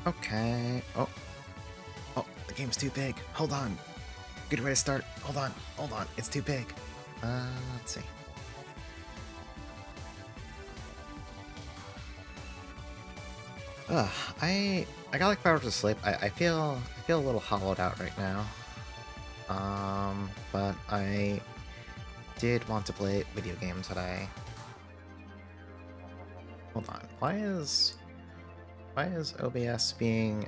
Okay. Oh, the game's too big. Hold on. Good way to start. Hold on. It's too big. Let's see. Ugh, I got like 5 hours of sleep. I feel a little hollowed out right now. But I did want to play video games today. Hold on. Why is OBS being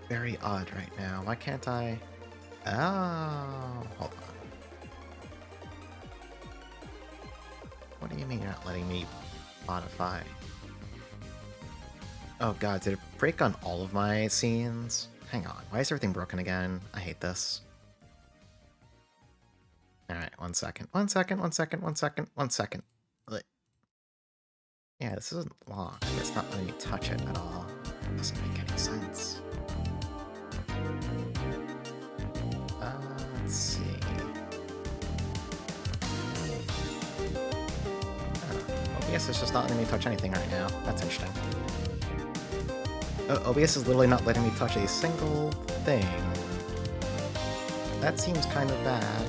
very odd right now? Why can't I? Oh, hold on. What do you mean you're not letting me modify? Oh god, did it break on all of my scenes? Hang on, why is everything broken again? I hate this. Alright, 1 second. 1 second, 1 second, 1 second, 1 second. Yeah, this isn't locked. It's not letting me touch it at all. It doesn't make any sense. Let's see. OBS is just not letting me touch anything right now. That's interesting. OBS is literally not letting me touch a single thing. That seems kind of bad.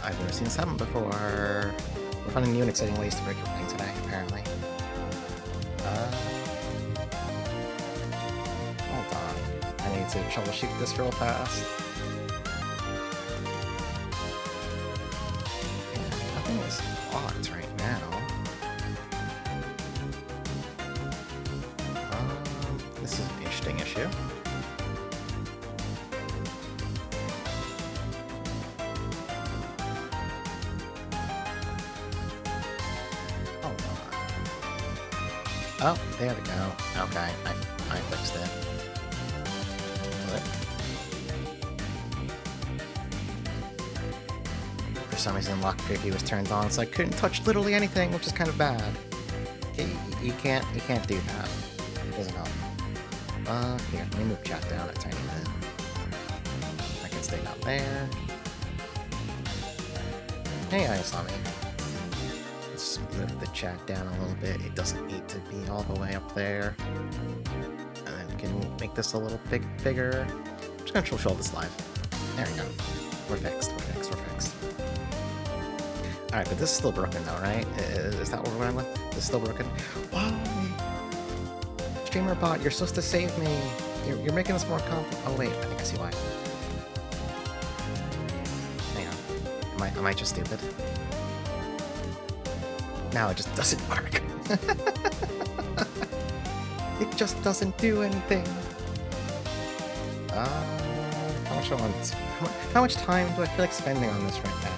I've never seen this happen before. We're finding new and exciting ways to break everything today, apparently. Hold on. I need to troubleshoot this real fast. Yeah, nothing is locked right now. This is an interesting issue. Oh, there we go. Okay, I fixed it. What? For some reason, lock preview was turned on, so I couldn't touch literally anything, which is kind of bad. Okay, you can't do that. It doesn't help. Here, let me move chat down a tiny bit. I can stay down there. Hey, I saw me. Let's move the chat down a little bit. It doesn't need to be all the way up there. And then we can make this a little bigger. I'm just gonna show this live. There we go. We're fixed. Alright, but this is still broken though, right? Is that what we're going with? This is still broken? Why? Streamer bot, you're supposed to save me. You're making this more complicated. Oh wait, I think I see why. Hang on. Am I just stupid? Now it just doesn't work. It just doesn't do anything. How much time do I feel like spending on this right now?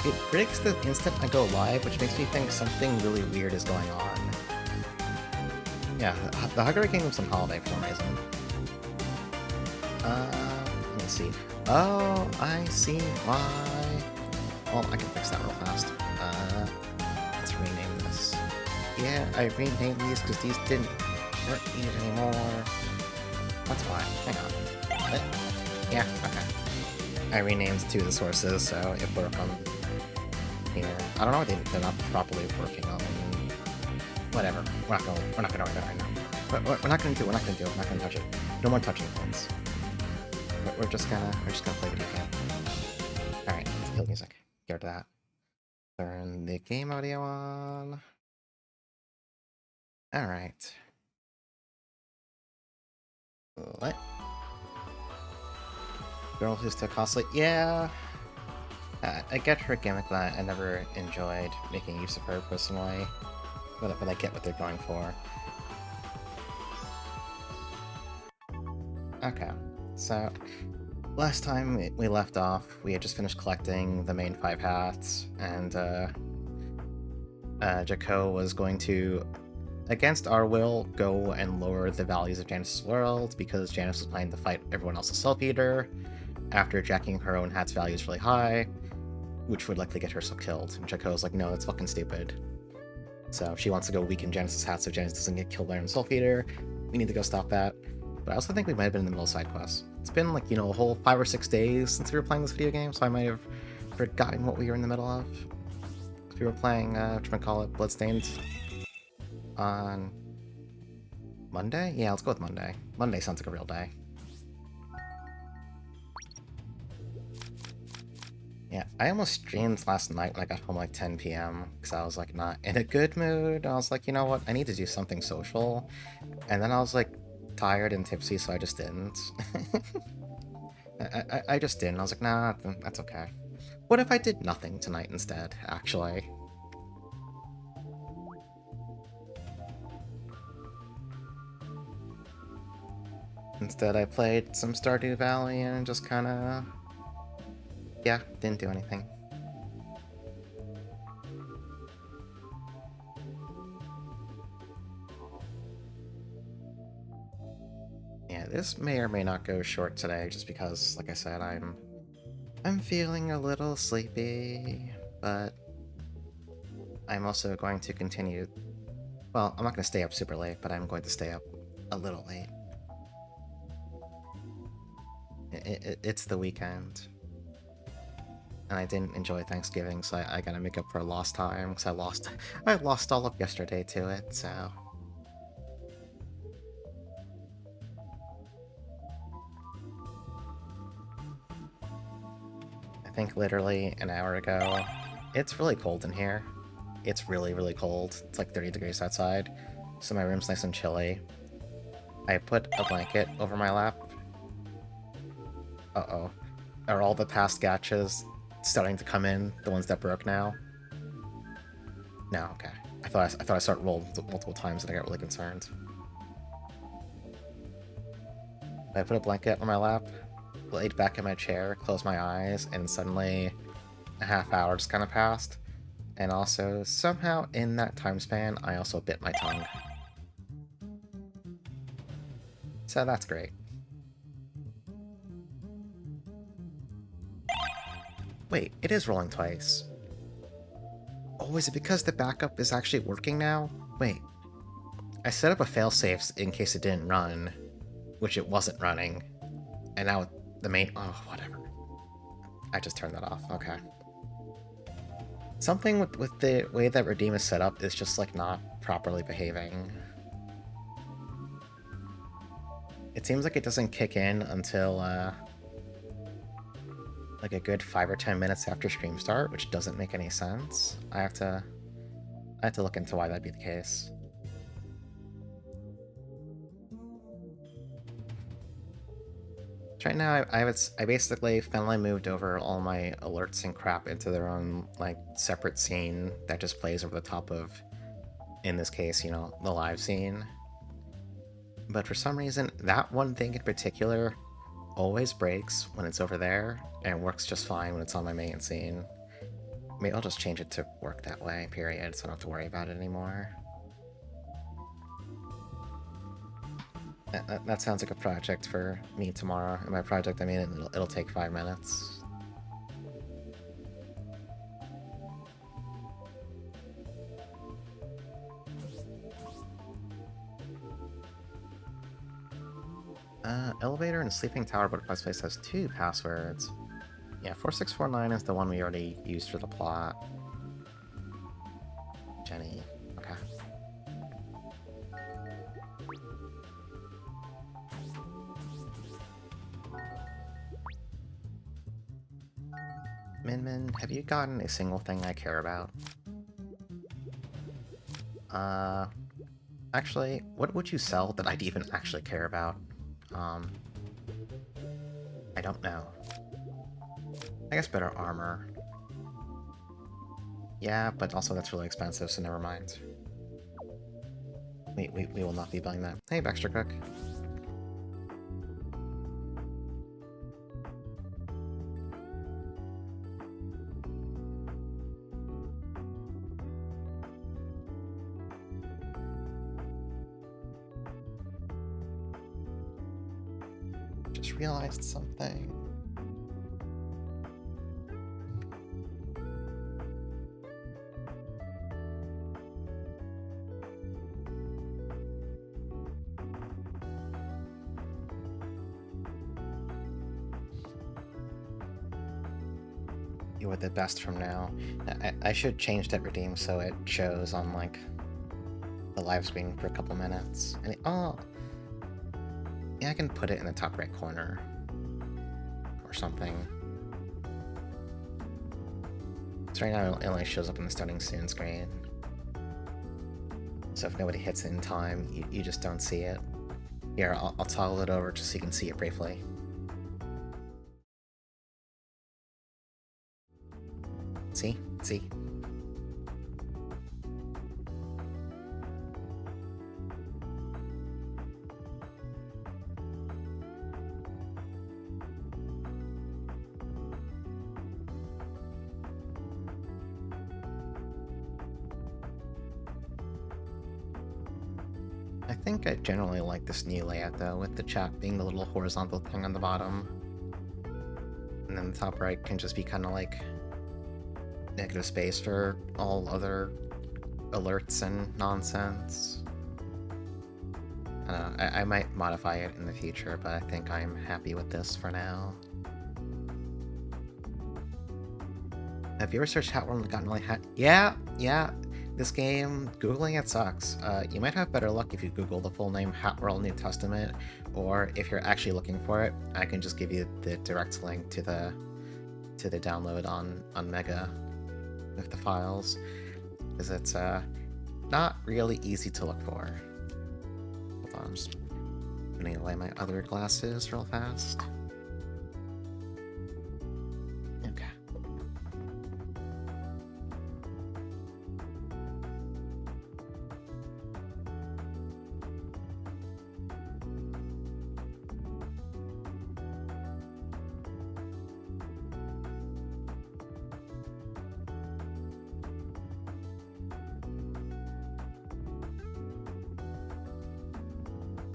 It breaks the instant I go live, which makes me think something really weird is going on. Yeah, the Hungry Kingdom's on holiday for some reason. Let me see. Oh, I see why. Well, I can fix that real fast. Let's rename this. Yeah, I renamed these because these weren't needed anymore. That's why. Hang on. Yeah, okay. I renamed 2 of the sources, so it worked on here. I don't know, they're not properly working on. Whatever. We're not gonna worry about it right now. We're not gonna touch it. No more touching things. We're just gonna play video game. Alright, kill music. Get rid of that. Turn the game audio on. Alright. What? Girl who's too costly? Yeah. I get her gimmick, but I never enjoyed making use of her personally. But I get what they're going for. Okay, so last time we left off, we had just finished collecting the main 5 hats, and Jaco was going to, against our will, go and lower the values of Janice's world because Janice was planning to fight everyone else's Self-Eater after jacking her own hat's values really high, which would likely get her killed. And Jaco was like, no, that's fucking stupid. So she wants to go weaken Janice's hat so Janice doesn't get killed by her own Self-Eater. We need to go stop that. But I also think we might have been in the middle of side quests. It's been like, you know, a whole 5 or 6 days since we were playing this video game, so I might have forgotten what we were in the middle of. We were playing, whatchamacallit, Bloodstained on Monday? Yeah, let's go with Monday. Monday sounds like a real day. Yeah, I almost streamed last night when I got home like 10 p.m. because I was like not in a good mood. I was like, you know what, I need to do something social. And then I was like tired and tipsy, so I just didn't. I just didn't. I was like, nah, that's okay. What if I did nothing tonight instead, actually? Instead, I played some Stardew Valley and just kind of... yeah, didn't do anything. Yeah, this may or may not go short today, just because, like I said, I'm feeling a little sleepy, but I'm also going to continue... well, I'm not going to stay up super late, but I'm going to stay up a little late. It's the weekend. And I didn't enjoy Thanksgiving, so I gotta make up for lost time, because I lost all of yesterday to it, so... I think literally an hour ago. It's really cold in here. It's really, really cold. It's like 30 degrees outside, so my room's nice and chilly. I put a blanket over my lap. Uh-oh. Are all the past gachas starting to come in? The ones that broke now? No, okay. I thought I saw it roll multiple times and I got really concerned. I put a blanket on my lap, laid back in my chair, closed my eyes, and suddenly a half hour just kind of passed. And also, somehow in that time span, I also bit my tongue. So that's great. Wait, it is rolling twice. Oh, is it because the backup is actually working now? Wait. I set up a failsafe in case it didn't run, which it wasn't running. And now the main... oh, whatever. I just turned that off. Okay. Something with the way that Redeem is set up is just, like, not properly behaving. It seems like it doesn't kick in until, like a good 5 or 10 minutes after stream start, which doesn't make any sense. I have to look into why that'd be the case. Right now, I basically finally moved over all my alerts and crap into their own, like, separate scene that just plays over the top of, in this case, you know, the live scene. But for some reason, that one thing in particular always breaks when it's over there, and works just fine when it's on my main scene. Maybe I'll just change it to work that way, period, so I don't have to worry about it anymore. That sounds like a project for me tomorrow. And by project, I mean it'll take 5 minutes. Elevator and sleeping tower butterfly space has 2 passwords. Yeah, 4649 is the one we already used for the plot. Jenny. Okay. Min, have you gotten a single thing I care about? Actually, what would you sell that I'd even actually care about? I don't know. I guess better armor. Yeah, but also that's really expensive, so never mind. We will not be buying that. Hey, Baxter Cook. Just realized something. you are the best from now. I should change that redeem so it shows on, like, the live screen for a couple minutes. And oh! Yeah, I can put it in the top right corner. Or something. So right now it only shows up in the starting soon screen. So if nobody hits it in time, you just don't see it. Here, I'll toggle it over just so you can see it briefly. See? See? I think I generally like this new layout though, with the chat being the little horizontal thing on the bottom. And then the top right can just be kind of like negative space for all other alerts and nonsense. I might modify it in the future, but I think I'm happy with this for now. Have you ever searched Hat World and gotten really Yeah! This game, Googling it sucks. You might have better luck if you Google the full name Hat World New Testament, or if you're actually looking for it, I can just give you the direct link to the download on Mega with the files, because it's not really easy to look for. Hold on, I'm just putting away my other glasses real fast. Okay.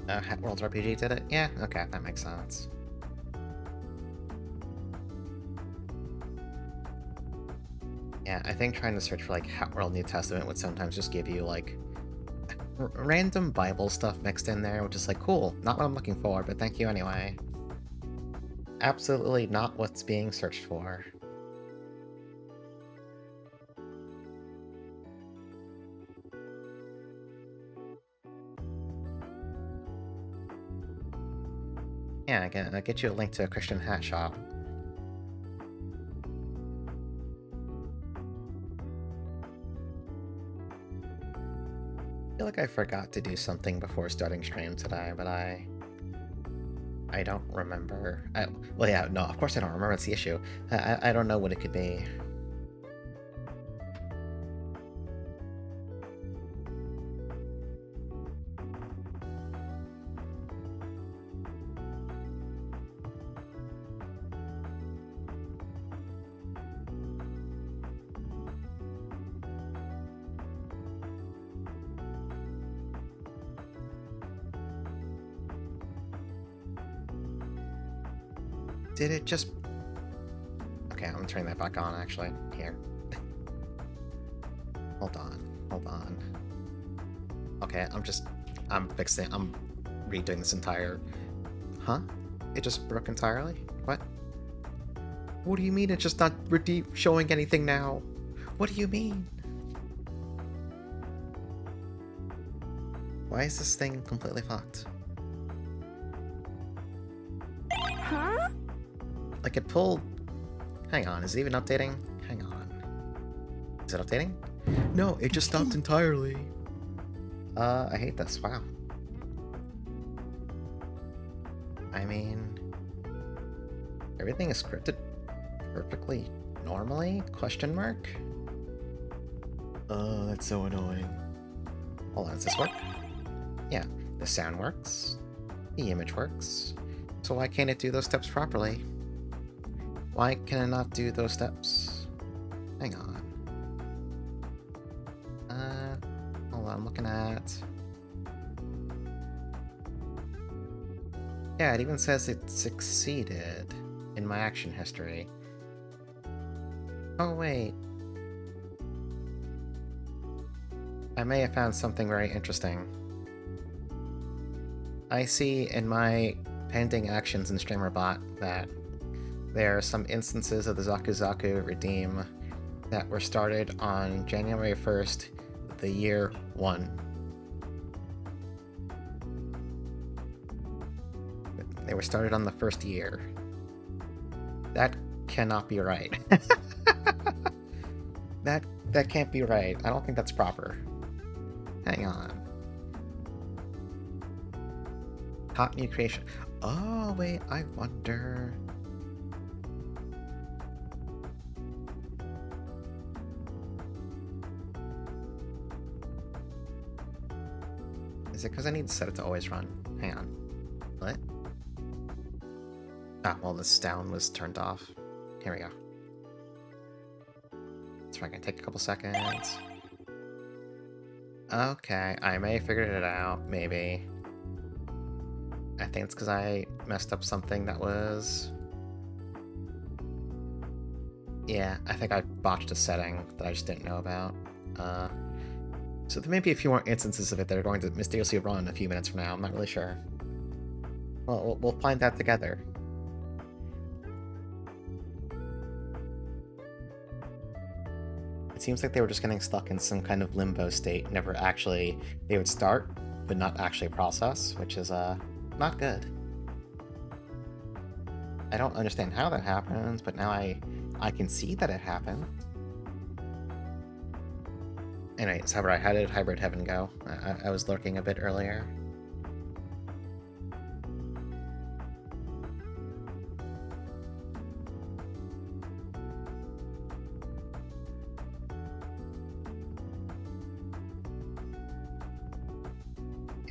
Hat World RPG did it? Yeah, okay, that makes sense. Yeah, I think trying to search for, like, Hat World New Testament would sometimes just give you, like, random Bible stuff mixed in there, which is like, cool, not what I'm looking for, but thank you anyway. Absolutely not what's being searched for. Yeah, I'll get you a link to a Christian hat shop. I feel like I forgot to do something before starting stream today, but I don't remember. Well, yeah, no, of course I don't remember. It's the issue. I don't know what it could be. Did it just... Okay, I'm turning that back on, actually. Here. Hold on. Okay, I'm redoing this entire... Huh? It just broke entirely? What? What do you mean it's just not showing anything now? What do you mean? Why is this thing completely fucked? Huh? Like it pulled... Hang on, is it even updating? Hang on. Is it updating? No, it just stopped entirely. I hate this, wow. I mean... Everything is scripted perfectly normally? Question mark? Oh, that's so annoying. Hold on, does this work? Yeah, the sound works. The image works. So why can't it do those steps properly? Why can it not do those steps? Hang on. Hold on, I'm looking at... Yeah, it even says it succeeded in my action history. Oh, wait. I may have found something very interesting. I see in my pending actions in StreamerBot that there are some instances of the Zaku Zaku Redeem that were started on January 1st, the year 1. They were started on the first year. That cannot be right. That can't be right. I don't think that's proper. Hang on. Top new creation. Oh, wait, I wonder... Is it because I need to set it to always run? Hang on. What? Ah, well, the sound was turned off. Here we go. It's probably gonna take a couple seconds. Okay, I may have figured it out, maybe. I think it's because I messed up something that was... Yeah, I think I botched a setting that I just didn't know about. So there may be a few more instances of it that are going to mysteriously run a few minutes from now. I'm not really sure. Well, we'll find that together. It seems like they were just getting stuck in some kind of limbo state. Never actually... They would start, but not actually process, which is, not good. I don't understand how that happens, but now I can see that it happened. Anyways, however, how did Hybrid Heaven go? I was lurking a bit earlier.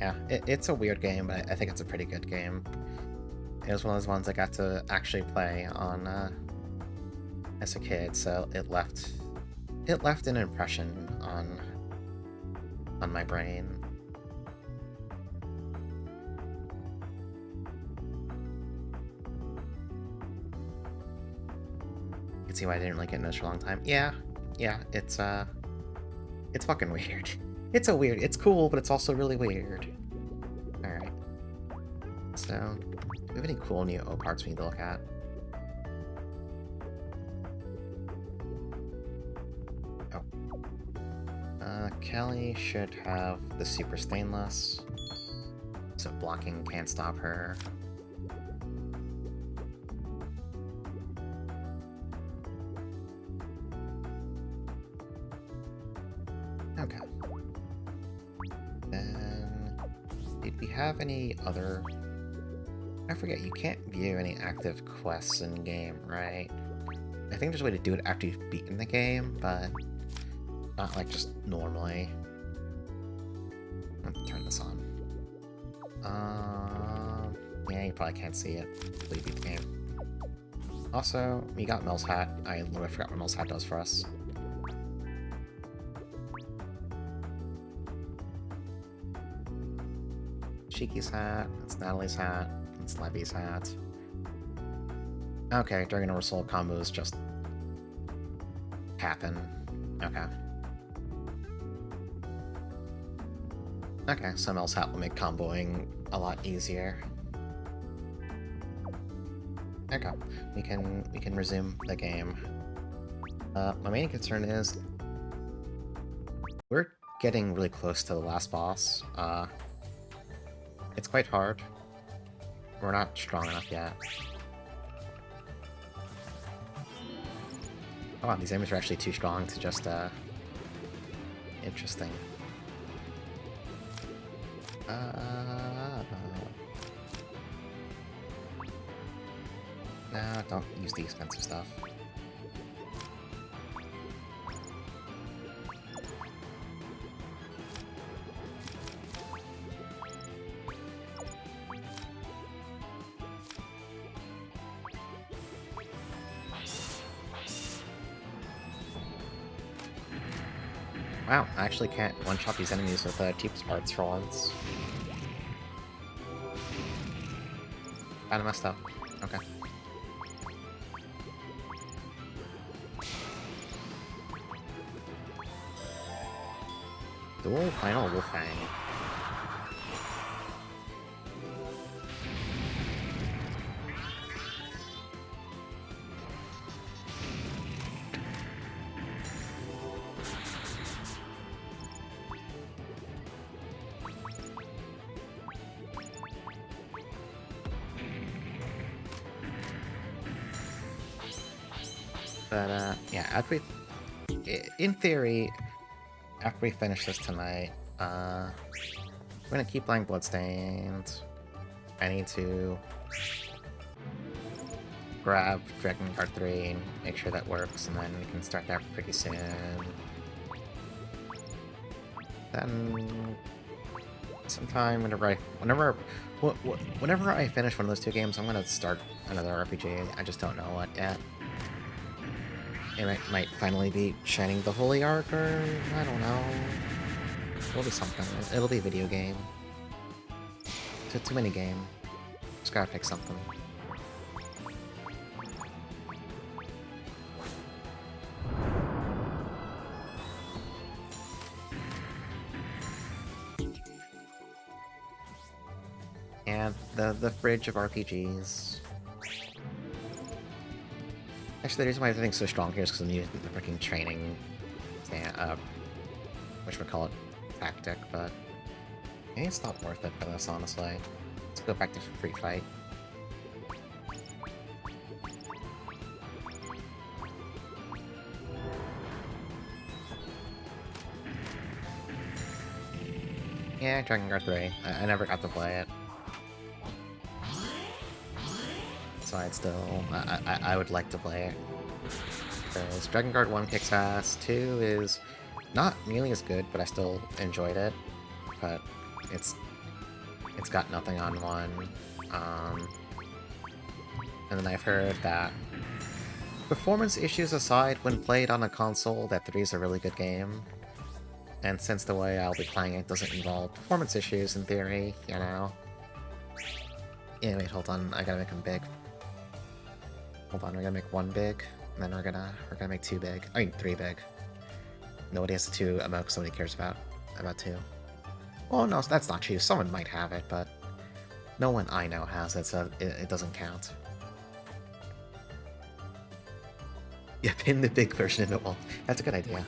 Yeah, it's a weird game, but I think it's a pretty good game. It was one of those ones I got to actually play on as a kid, so it left an impression on my brain. You can see why I didn't really get noticed for a long time. Yeah, it's fucking weird. It's cool, but it's also really weird. Alright. So, do we have any cool new O parts we need to look at? Kelly should have the super stainless, so blocking can't stop her. Okay. Then, did we have any other... I forget, you can't view any active quests in game, right? I think there's a way to do it after you've beaten the game, but... not like just normally. Let's turn this on. Yeah, you probably can't see it until you beat the game. Also, we got Mel's hat. I literally forgot what Mel's hat does for us. Shiki's hat, it's Natalie's hat, it's Levy's hat. Okay, Dragon Over Soul combos just happen. Okay. Okay, so Mel's hat will make comboing a lot easier. Okay, we can resume the game. My main concern is we're getting really close to the last boss. It's quite hard. We're not strong enough yet. Oh wow, these enemies are actually too strong to just, interesting. No, don't use the expensive stuff. Wow, I actually can't one-shot these enemies with Teep's parts for once. Kinda messed up. Okay. Dual Final Wolfang. But, yeah, in theory, after we finish this tonight, we're gonna keep playing Bloodstained. I need to grab Dragon Guard 3 and make sure that works, and then we can start that pretty soon. Then, sometime whenever I finish one of those two games, I'm gonna start another RPG. I just don't know what yet. It might finally be Shining the Holy Ark, or I don't know. It'll be something. It'll be a video game. Too many game. Just gotta pick something. And the fridge of RPGs. Actually, the reason why everything's so strong here is because I'm using the freaking training, whatchamacallit, tactic, but maybe it's not worth it for this, honestly. Let's go back to Free Fight. Yeah, Dragon Guard 3. I never got to play it. So I would like to play it. Because Dragon Guard 1 kicks ass, 2 is not nearly as good, but I still enjoyed it. But it's got nothing on 1. And then I've heard that, performance issues aside, when played on a console, that 3 is a really good game. And since the way I'll be playing it doesn't involve performance issues in theory, you know. Yeah, wait, hold on, I gotta make them big. Hold on, we're gonna make 1 big, and then we're gonna make 2 big. I mean, 3 big. Nobody has 2 emotes somebody cares about 2. Well, no, that's not true. Someone might have it, but no one I know has it, so it doesn't count. Yeah, pin the big version of it. Well, that's a good idea.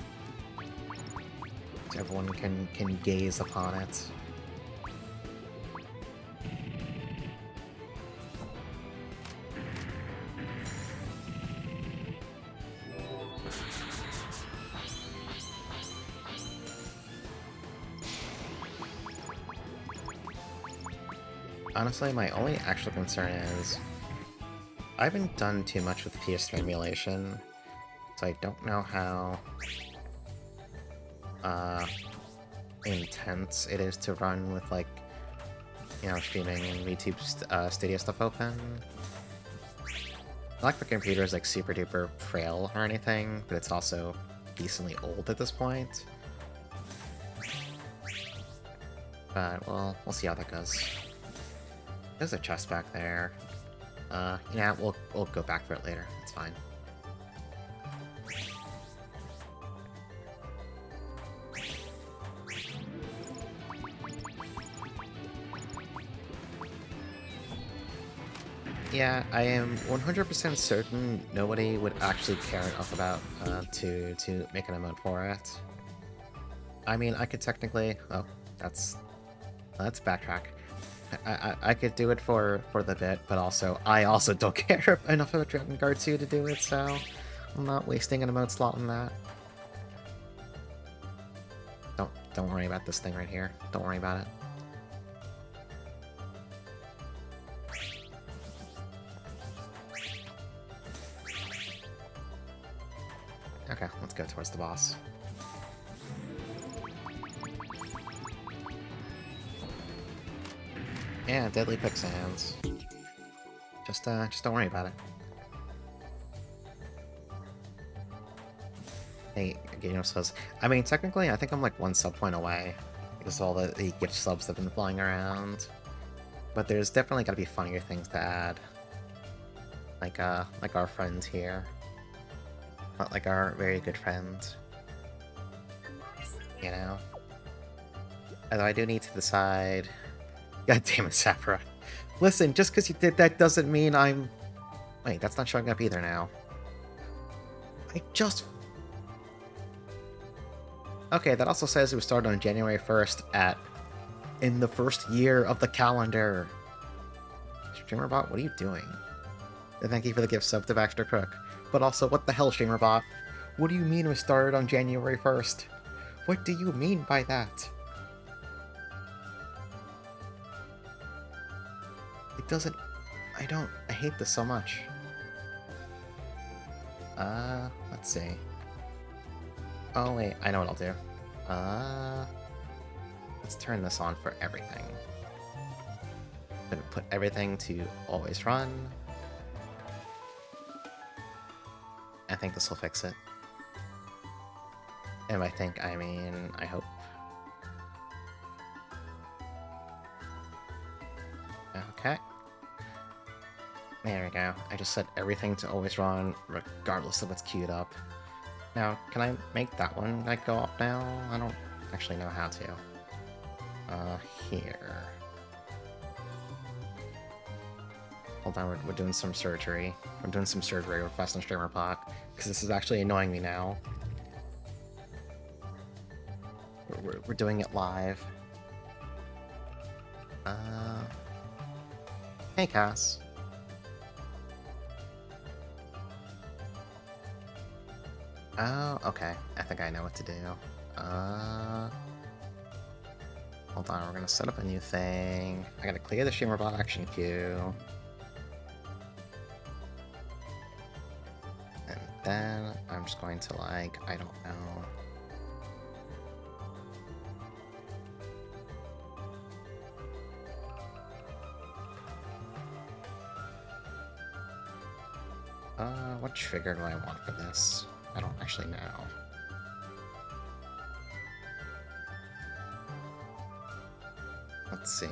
So everyone can gaze upon it. Honestly, my only actual concern is I haven't done too much with PS3 emulation, so I don't know how intense it is to run with, like, you know, streaming and YouTube Stadia stuff open. Not like the computer is like super duper frail or anything, but it's also decently old at this point. But we'll see how that goes. There's a chest back there. Yeah, we'll go back for it later. It's fine. Yeah, I am 100% certain nobody would actually care enough about to make an emote for it. I mean, I could technically... Oh, let's backtrack. I could do it for the bit, but I also don't care enough about Dragon Guard 2 to do it, so I'm not wasting an emote slot on that. Don't worry about this thing right here. Don't worry about it. Okay, let's go towards the boss. Yeah, deadly quicksands. Just don't worry about it. Hey, Gino says, I mean, technically, I think I'm like 1 sub point away, because of all the gift subs that have been flying around. But there's definitely gotta be funnier things to add. Like our friend here. Not like our very good friend. You know? Although I do need to decide... God damn it, Sapphiroth. Listen, just because you did that doesn't mean I'm... Wait, that's not showing up either now. I just... Okay, that also says it was started on January 1st in the first year of the calendar. Streamerbot, what are you doing? And thank you for the gift sub to Baxter Crook. But also, what the hell, Shamerbot? What do you mean we started on January 1st? What do you mean by that? It doesn't... I hate this so much. Let's see. Oh wait, I know what I'll do. Let's turn this on for everything. Gonna put everything to always run. I think this will fix it. And I mean, I hope. Okay. There we go. I just set everything to always run, regardless of what's queued up. Now, can I make that one like go up now? I don't actually know how to. Here. Hold on, we're doing some surgery. We're doing some surgery with Fast and Streamer Block, because this is actually annoying me now. We're doing it live. Hey, Cass. Oh, okay. I think I know what to do. Hold on, we're gonna set up a new thing. I gotta clear the Shimmerbot action queue. And then I'm just going to, like, I don't know. What trigger do I want for this? I don't actually know. Let's see.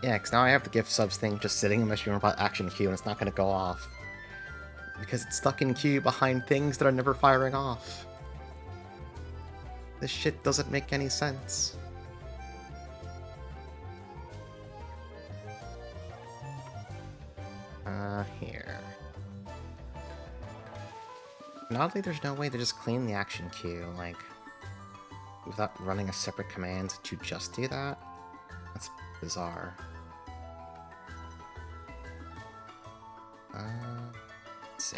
Yeah, because now I have the gift subs thing just sitting in my Shimmerbot action queue and it's not going to go off. Because it's stuck in queue behind things that are never firing off. This shit doesn't make any sense. Here. And oddly, there's no way to just clean the action queue, like, without running a separate command to just do that? That's bizarre. Let's see.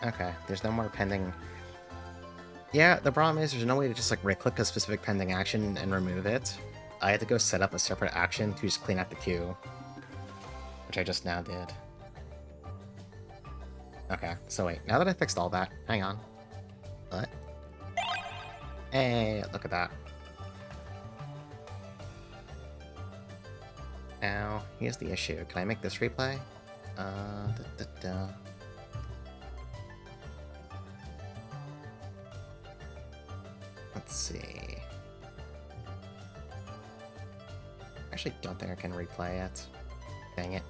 Okay, there's no more pending... Yeah, the problem is there's no way to just, like, right-click a specific pending action and remove it. I had to go set up a separate action to just clean out the queue. Which I just now did. Okay, so wait, now that I fixed all that, hang on. What? Hey, look at that. Now, here's the issue. Can I make this replay? Let's see. I actually don't think I can replay it. Dang it.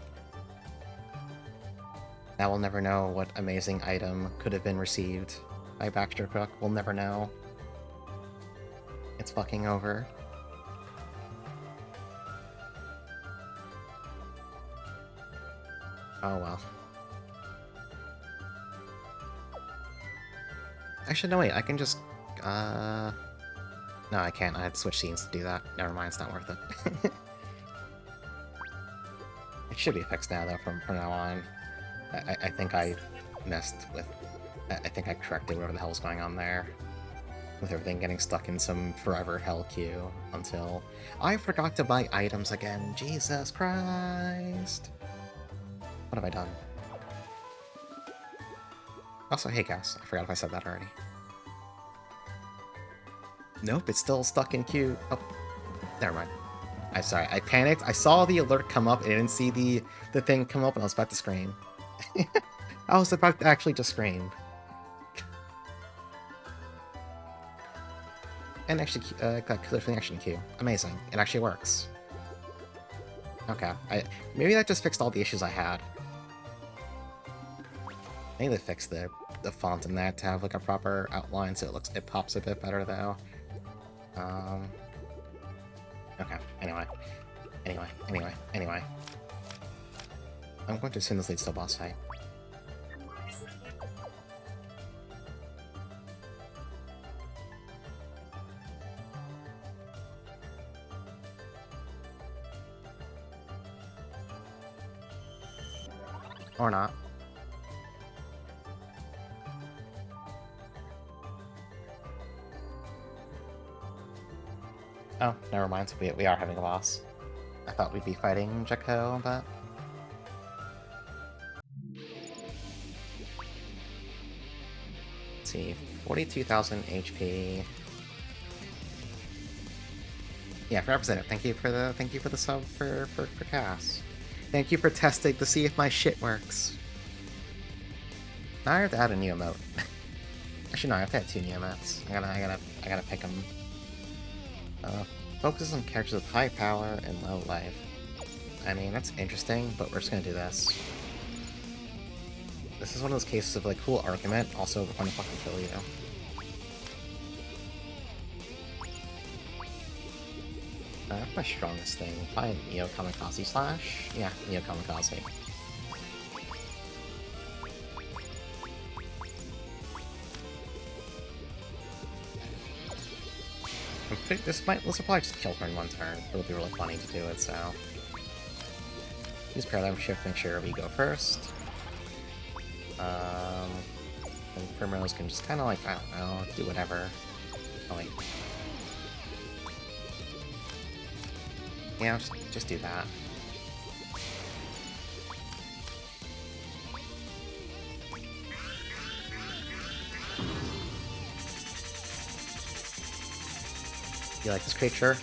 Now we'll never know what amazing item could have been received by Baxter Cook. We'll never know. It's fucking over. Oh well. Actually, no wait, I can just... No, I can't. I had to switch scenes to do that. Never mind, it's not worth it. It should be fixed now, though, from now on. I think I messed with... I think I corrected whatever the hell was going on there. With everything getting stuck in some forever hell queue until... I forgot to buy items again! Jesus Christ! What have I done? Also, hey Cass, I forgot if I said that already. Nope, it's still stuck in queue. Oh, never mind. I'm sorry, I panicked. I saw the alert come up and I didn't see the thing come up and I was about to scream. I was about to actually just scream. And actually, got clear for the action queue. Amazing. It actually works. Okay, maybe that just fixed all the issues I had. Maybe they fixed the font in that to have like a proper outline so it pops a bit better though. Okay, anyway. I'm going to assume this leads to a boss fight. Or not. Oh, never mind. We are having a boss. I thought we'd be fighting Jakko, but... Let's see, 42,000 HP. Yeah, for Representative, thank you for the sub for Cass. Thank you for testing to see if my shit works. Now I have to add a new emote. Actually, no, I have to add 2 new emotes. I gotta pick them. Focuses on characters with high power and low life. I mean, that's interesting, but we're just gonna do this. This is one of those cases of, like, cool argument, also we're gonna fucking kill you. That's my strongest thing. Probably Neo Kamikaze Slash? Yeah, Neo Kamikaze. This will probably just kill her in 1 turn. It'll be really funny to do it, so... Use Paradigm Shift, make sure we go first. And Primrose can just kind of, like, I don't know, do whatever. Oh, wait. Yeah, just do that. You like this creature?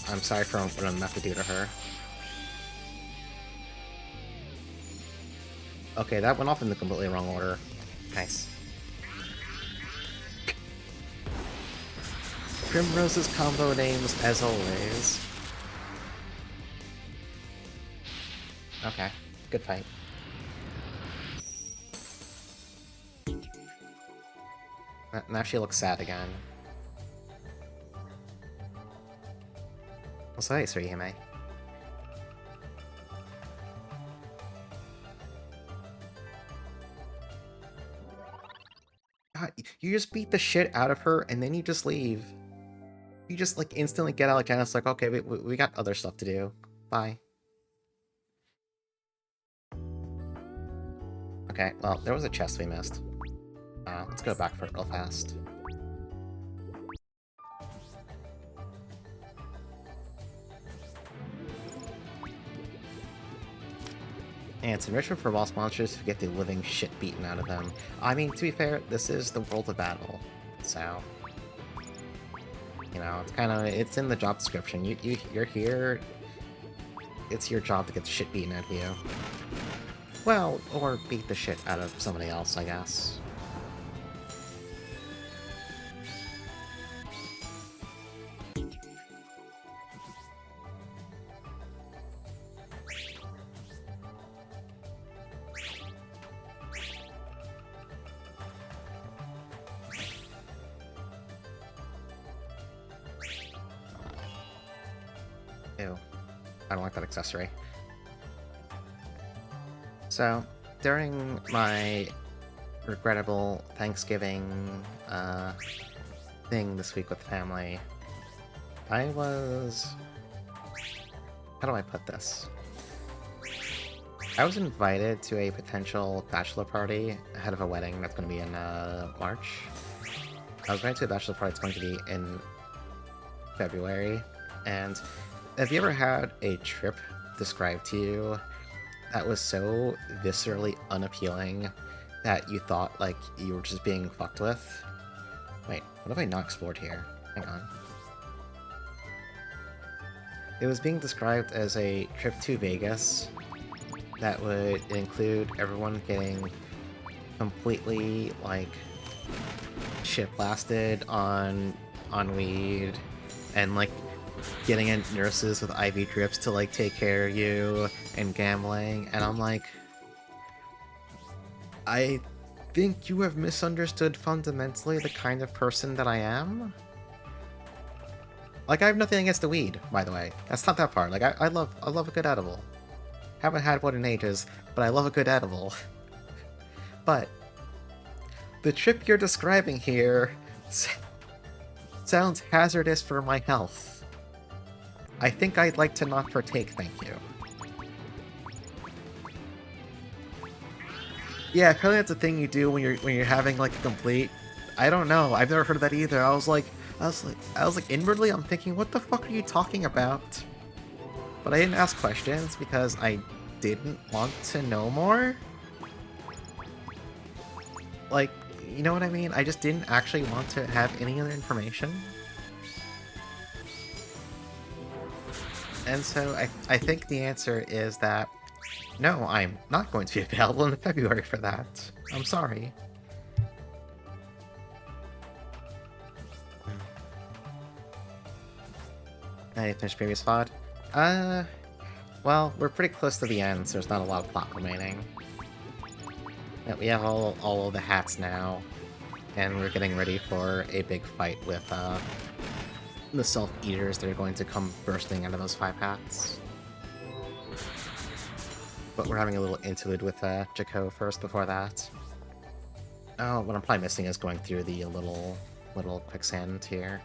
I'm sorry for what I'm about to do to her. Okay, that went off in the completely wrong order. Nice. Primrose's combo names, as always. Okay, good fight. Now she looks sad again. What's that, Surihime? God, you just beat the shit out of her, and then you just leave. You just, like, instantly get out of Janice, like, okay, we got other stuff to do. Bye. Okay, well, there was a chest we missed. Let's go back for it real fast. And it's enrichment for boss monsters to get the living shit beaten out of them. I mean, to be fair, this is the world of battle, so... You know, it's kind of, it's in the job description. You're here, it's your job to get the shit beaten out of you. Well, or beat the shit out of somebody else, I guess. Ew. I don't like that accessory. So, during my regrettable Thanksgiving thing this week with family, I was... How do I put this? I was invited to a potential bachelor party ahead of a wedding that's going to be in March. I was invited to a bachelor party that's going to be in February, and have you ever had a trip described to you that was so viscerally unappealing that you thought, like, you were just being fucked with? Wait, what have I not explored here? Hang on. It was being described as a trip to Vegas that would include everyone getting completely, like, shit blasted on weed, and, like, getting in nurses with IV drips to, like, take care of you, and gambling, and I'm like, I think you have misunderstood fundamentally the kind of person that I am. Like, I have nothing against the weed, by the way. That's not that part. Like, I love a good edible. Haven't had one in ages, but I love a good edible. But the trip you're describing here sounds hazardous for my health. I think I'd like to not partake, thank you. Yeah, apparently that's a thing you do when you're having like a complete. I don't know. I've never heard of that either. I was like inwardly, I'm thinking, what the fuck are you talking about? But I didn't ask questions because I didn't want to know more. Like, you know what I mean? I just didn't actually want to have any other information. And so I think the answer is that no, I'm not going to be available in February for that. I'm sorry. I finished previous VOD. Uh, well, we're pretty close to the end, so there's not a lot of plot remaining. Yeah, we have all of the hats now, and we're getting ready for a big fight with the self-eaters that are going to come bursting out of those 5 hats. But we're having a little interlude with Jakko first before that. Oh, what I'm probably missing is going through the little quicksand here.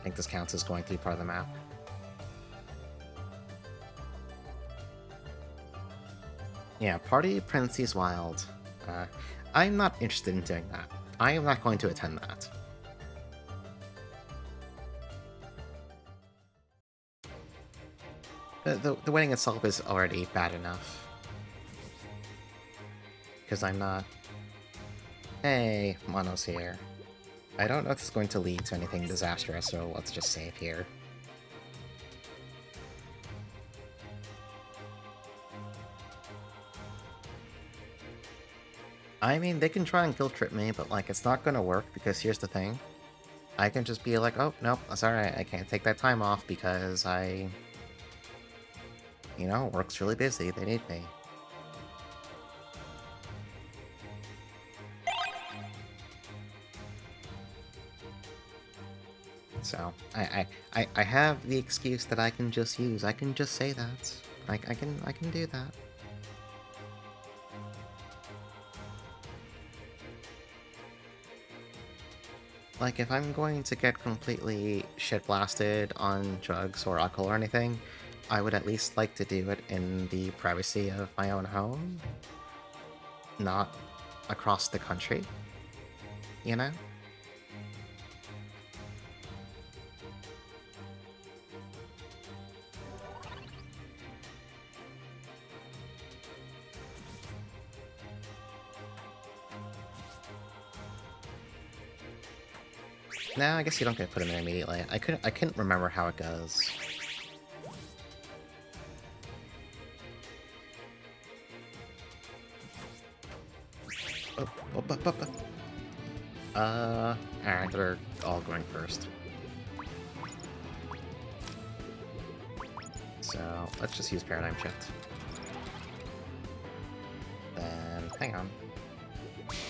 I think this counts as going through part of the map. Yeah, Party Princess Wild. I'm not interested in doing that. I am not going to attend that. The wedding itself is already bad enough. Because I'm not... Hey, Mono's here. I don't know if it's going to lead to anything disastrous, so let's just save here. I mean, they can try and guilt trip me, but, like, it's not gonna work, because here's the thing. I can just be like, oh, nope, that's alright, I can't take that time off because I... You know, work's really busy, they need me. So, I have the excuse that I can just use. I can just say that. I can do that. Like, if I'm going to get completely shit-blasted on drugs or alcohol or anything, I would at least like to do it in the privacy of my own home. Not across the country. You know? No, I guess you don't get to put them in immediately. I couldn't remember how it goes. Alright, they're all going first. So, let's just use Paradigm Shift. Then, hang on.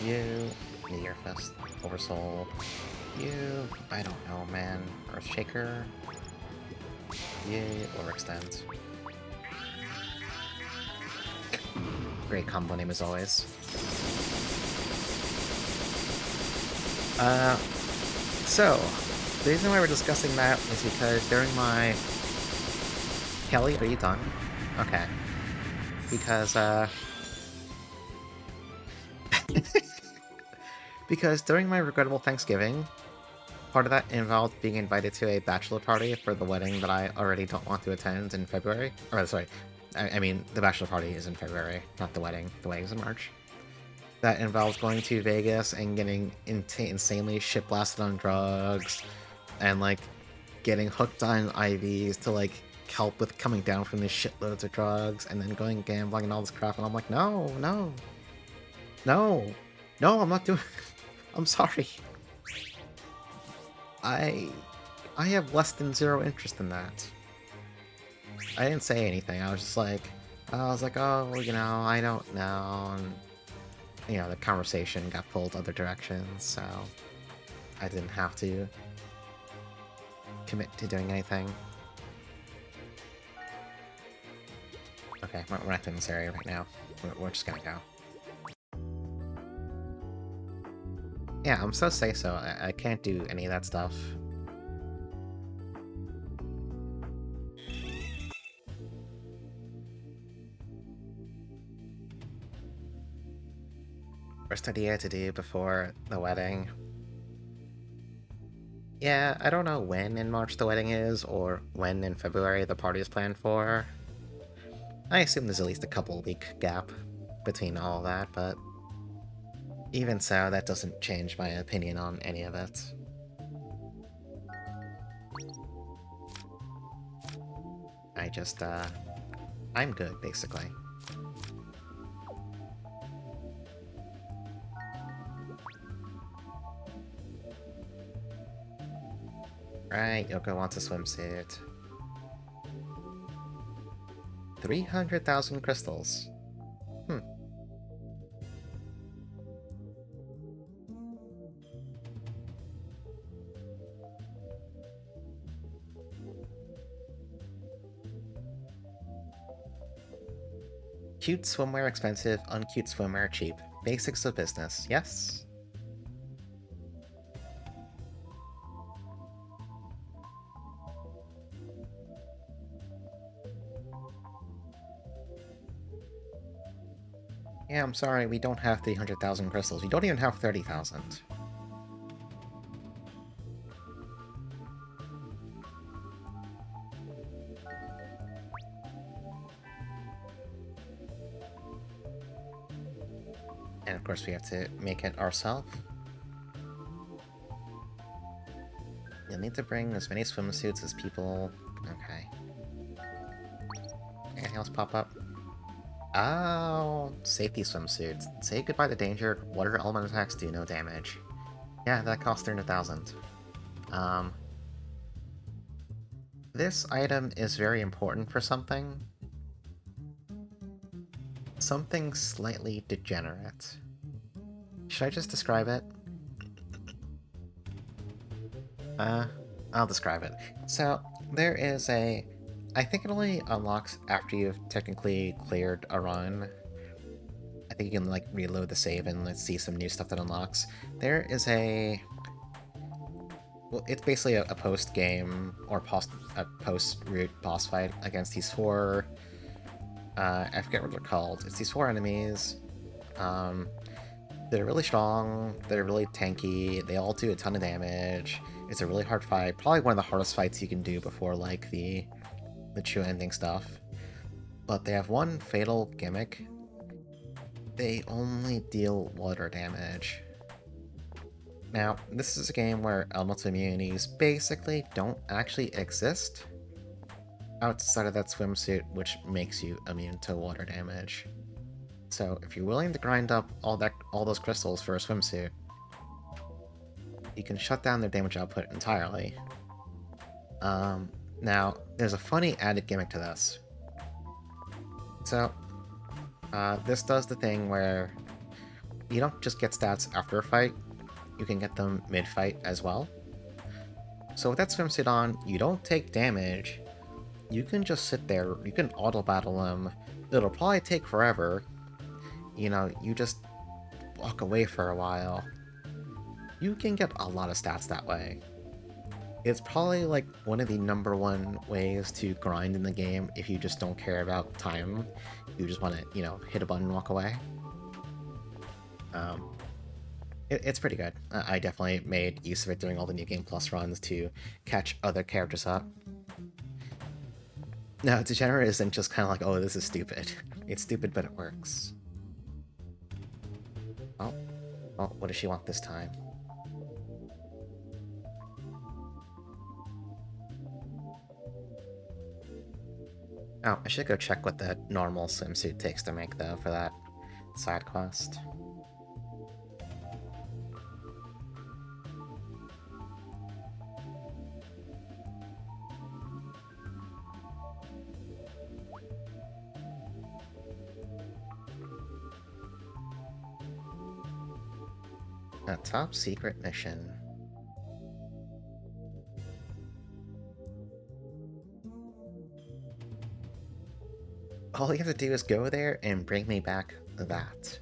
You, Meteor Fist, Oversoul. You, I don't know, man. Earthshaker. You, Overextend. Great combo name as always. So, the reason why we're discussing that is because during my... Kelly, are you done? Okay. Because, because during my regrettable Thanksgiving, part of that involved being invited to a bachelor party for the wedding that I already don't want to attend in February. Or, sorry, I mean, the bachelor party is in February, not the wedding. The wedding's in March. That involves going to Vegas and getting insanely shit-blasted on drugs, and, like, getting hooked on IVs to, like, help with coming down from these shitloads of drugs, and then going gambling and all this crap, and I'm like, no, no, no, no, I'm not doing... I'm sorry. I have less than zero interest in that. I didn't say anything, I was like, oh, you know, I don't know, and, you know, the conversation got pulled other directions, so I didn't have to commit to doing anything. Okay, we're not in this area right now. We're just gonna go. Yeah, I'm so say-so. I can't do any of that stuff. First idea to do before the wedding. Yeah, I don't know when in March the wedding is, or when in February the party is planned for. I assume there's at least a couple-week gap between all that, but even so, that doesn't change my opinion on any of it. I'm good, basically. Right, Yoko wants a swimsuit. 300,000 crystals. Hmm. Cute swimwear expensive, uncute swimwear cheap. Basics of business, yes? Yeah, I'm sorry, we don't have 300,000 crystals. We don't even have 30,000. And of course we have to make it ourselves. You'll need to bring as many swimsuits as people... Okay. Anything else pop up? Oh, safety swimsuits. Say goodbye to danger. Water element attacks do no damage. Yeah, that costs 300,000. Um... This item is very important for something. Something slightly degenerate. Should I just describe it? I'll describe it. So, there is a... I think it only unlocks after you've technically cleared a run. I think you can, like, reload the save and let's see some new stuff that unlocks. There is a... Well, it's basically a post-game, or a post-route boss fight against these four... I forget what they're called. It's these four enemies. They're really strong, they're really tanky, they all do a ton of damage. It's a really hard fight, probably one of the hardest fights you can do before, like, the true ending stuff. But they have one fatal gimmick. They only deal water damage. Now, this is a game where elemental immunities basically don't actually exist outside of that swimsuit, which makes you immune to water damage. So if you're willing to grind up all those crystals for a swimsuit, you can shut down their damage output entirely. Now, there's a funny added gimmick to this. So, this does the thing where you don't just get stats after a fight, you can get them mid-fight as well. So with that swimsuit on, you don't take damage, you can just sit there, you can auto-battle them, it'll probably take forever, you know, you just walk away for a while. You can get a lot of stats that way. It's probably like one of the #1 ways to grind in the game if you just don't care about time. You just want to, you know, hit a button and walk away. It's pretty good. I definitely made use of it during all the New Game Plus runs to catch other characters up. No, Degenerate isn't just kind of like, oh, this is stupid. It's stupid, but it works. Oh, what does she want this time? Oh, I should go check what the normal swimsuit takes to make, though, for that side quest. A top secret mission. All you have to do is go there and bring me back that.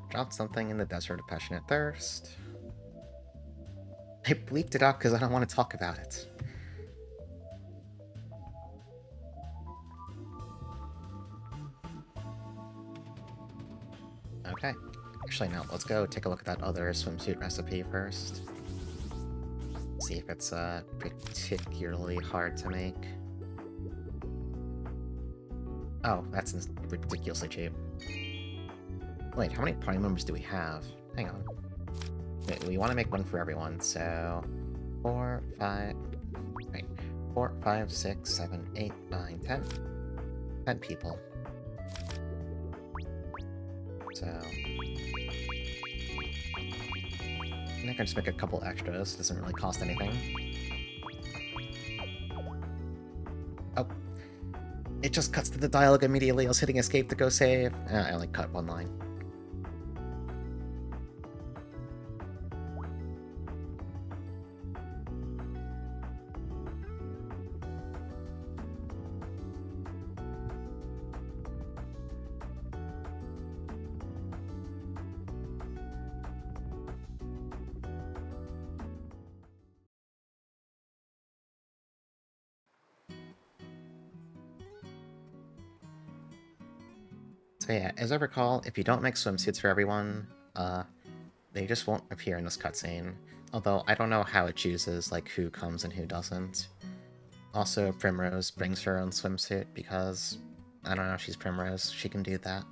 Drop something in the desert of passionate thirst. I bleeped it out because I don't want to talk about it. Okay. Actually, no, let's go take a look at that other swimsuit recipe first. See if it's particularly hard to make. Oh, that's ridiculously cheap. Wait, how many party members do we have? Hang on. Wait, we want to make one for everyone, so... 4, 5... Wait. 4, 5, 6, 7, 8, 9, 10. 10 people. So... I think I can just make a couple extras. It doesn't really cost anything. Oh. It just cuts to the dialogue immediately. I was hitting escape to go save. I only cut one line. So yeah, as I recall, if you don't make swimsuits for everyone, they just won't appear in this cutscene. Although, I don't know how it chooses, like, who comes and who doesn't. Also, Primrose brings her own swimsuit because, I don't know, she's Primrose. She can do that.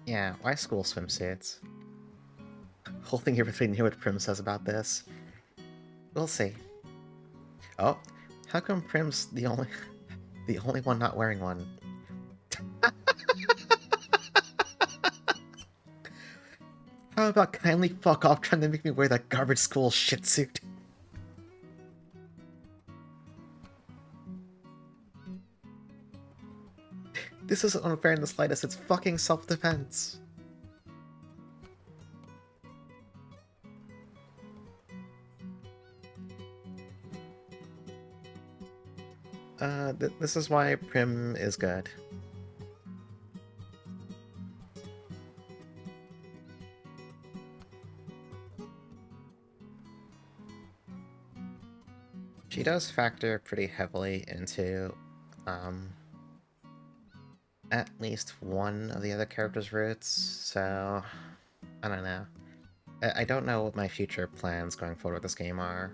Yeah, why school swimsuits? Whole thing here between hear what Prim says about this. We'll see. Oh, how come Prim's the only one not wearing one? How about kindly fuck off trying to make me wear that garbage school shit suit? This isn't unfair in the slightest, it's fucking self-defense. This is why Prim is good. She does factor pretty heavily into, at least one of the other characters' roots, so... I don't know. I don't know what my future plans going forward with this game are.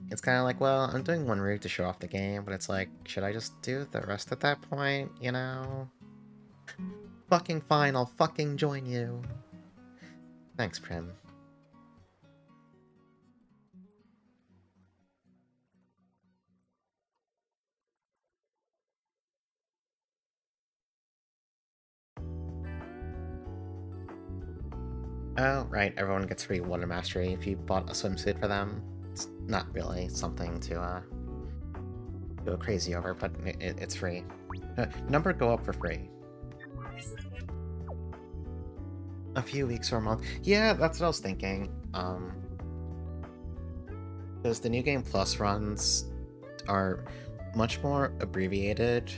It's kind of like, well, I'm doing one route to show off the game, but it's like, should I just do the rest at that point, you know? Fucking fine, I'll fucking join you. Thanks, Prim. Oh, right, everyone gets free water mastery if you bought a swimsuit for them. It's not really something to, go crazy over, but it's free. Number go up for free. A few weeks or a month. Yeah, that's what I was thinking. Because the New Game Plus runs are much more abbreviated.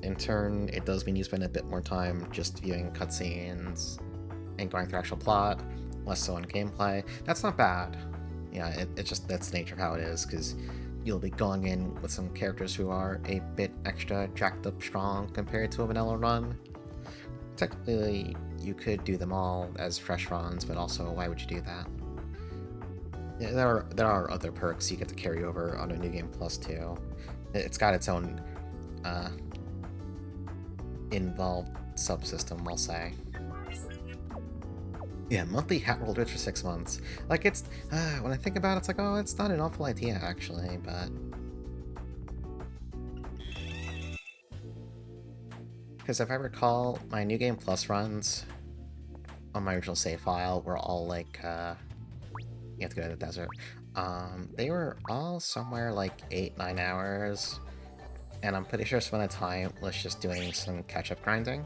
In turn, it does mean you spend a bit more time just viewing cutscenes and going through actual plot, less so on gameplay. That's not bad. Yeah, it's just, that's the nature of how it is, because you'll be going in with some characters who are a bit extra jacked up strong compared to a vanilla run. Technically, you could do them all as fresh runs, but also, why would you do that? Yeah, there are other perks you get to carry over on a New Game Plus too. It's got its own involved subsystem, I'll say. Yeah, monthly hat roll rich for 6 months. Like, it's when I think about it, it's like, oh, it's not an awful idea actually, but because if I recall, my New Game Plus runs on my original save file were all like You have to go to the desert. They were all somewhere like 8-9 hours, and I'm pretty sure some of the time was just doing some catch-up grinding.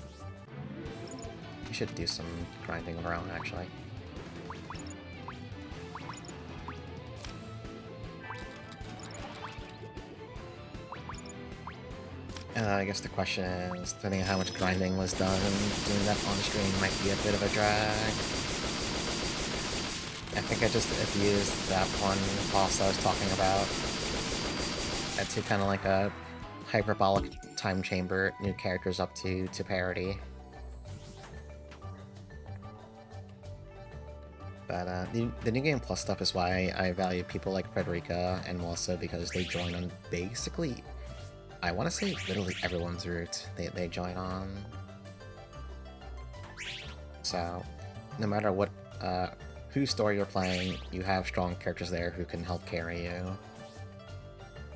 We should do some grinding of our own, actually. I guess the question is, depending on how much grinding was done, doing that on stream might be a bit of a drag. I think I just abused that one boss I was talking about. To kind of like a hyperbolic time chamber new characters up to parity. But the New Game Plus stuff is why I value people like Frederica, and also because they join on basically, I want to say literally everyone's route they join on. So, no matter what, whose story you're playing, you have strong characters there who can help carry you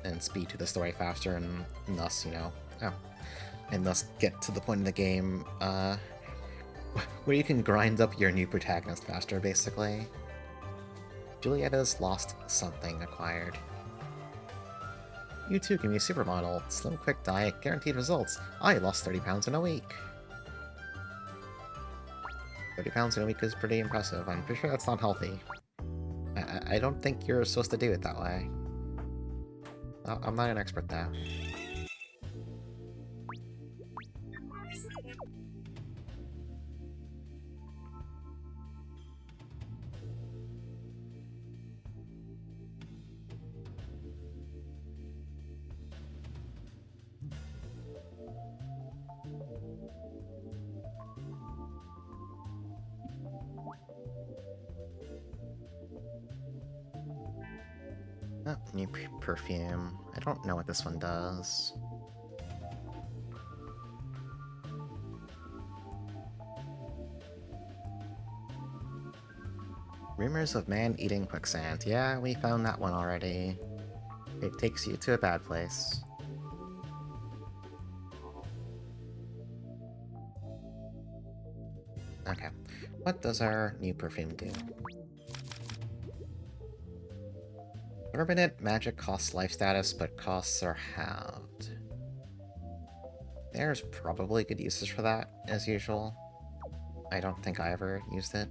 and speed to the story faster, and thus, you know, and thus get to the point in the game where you can grind up your new protagonist faster, basically. Julietta's lost something acquired. You too can be a supermodel. Slim, quick diet, guaranteed results. I lost 30 pounds in a week. 30 pounds in a week is pretty impressive. I'm pretty sure that's not healthy. I don't think you're supposed to do it that way. I'm not an expert, though. Oh, new perfume. I don't know what this one does. Rumors of man eating quicksand. Yeah, we found that one already. It takes you to a bad place. Okay. What does our new perfume do? Permanent magic costs life status, but costs are halved. There's probably good uses for that, as usual. I don't think I ever used it.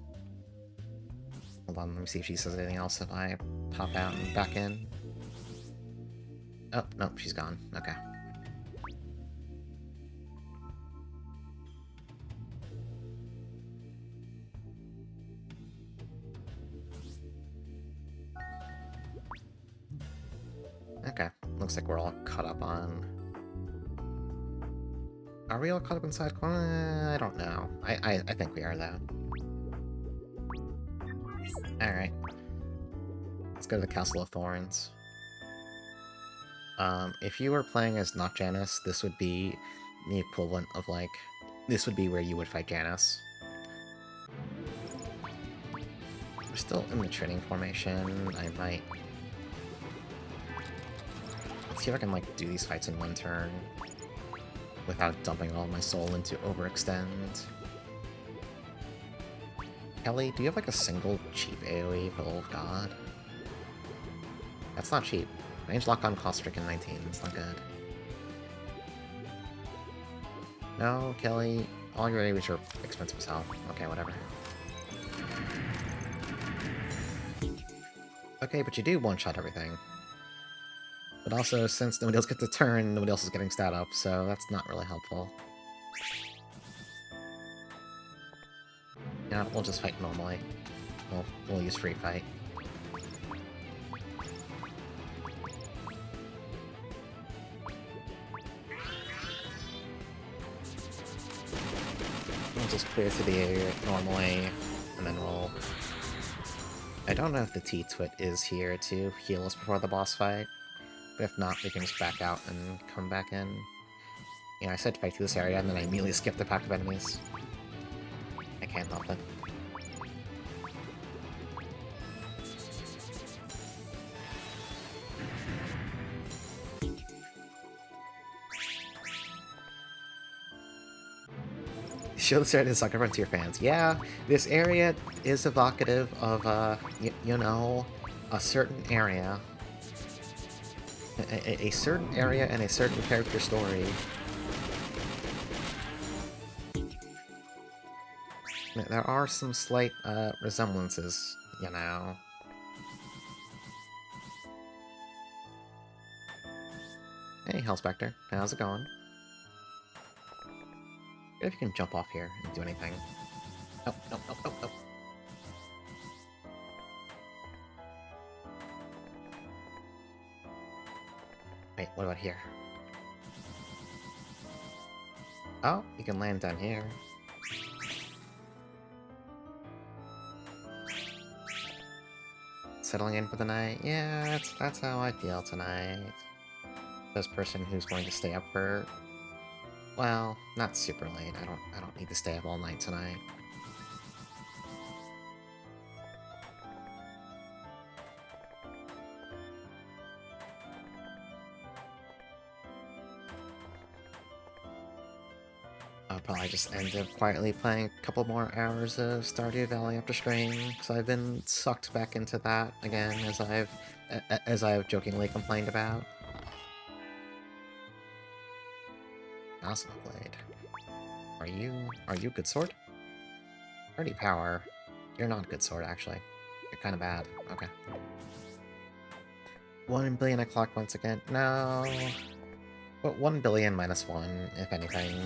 Hold on, let me see if she says anything else if I pop out and back in. Oh, no, she's gone. Okay. Okay, looks like we're all caught up on... Are we all caught up in side quest? I don't know. I think we are, though. Alright. Let's go to the Castle of Thorns. If you were playing as not Janice, this would be the equivalent of, like... This would be where you would fight Janice. We're still in the training formation. I might... Let's see if I can, like, do these fights in one turn without dumping all my soul into overextend. Kelly, do you have, like, a single cheap AoE for the Old God? That's not cheap. Range lock-on cost freaking 19. It's not good. No, Kelly. All your AoEs are expensive as hell. Okay, whatever. Okay, but you do one-shot everything. But also, since nobody else gets a turn, nobody else is getting stat up, so that's not really helpful. Yeah, we'll just fight normally. We'll use free fight. We'll just clear through the area normally, and then we'll... I don't know if the T-Twit is here to heal us before the boss fight. But if not, we can just back out and come back in. Yeah, I said fight through this area, and then I immediately skipped the pack of enemies. I can't help it. Show this area to Sakura to your fans. Yeah, this area is evocative of, you know, a certain area. A certain area and a certain character story. There are some slight, resemblances, you know. Hey, Hellspectre. How's it going? If you can jump off here and do anything. Oh, no, no, no, no. Wait, what about here? Oh, you can land down here. Settling in for the night? Yeah, that's how I feel tonight. This person who's going to stay up for... Well, not super late. I don't need to stay up all night tonight. I'll probably just end up quietly playing a couple more hours of Stardew Valley after stream, because I've been sucked back into that again, as I've jokingly complained about. Awesome Blade. Are you good sword? 30 power. You're not good sword, actually. You're kind of bad. Okay. 1 billion o'clock once again. No. But 1 billion minus 1, if anything.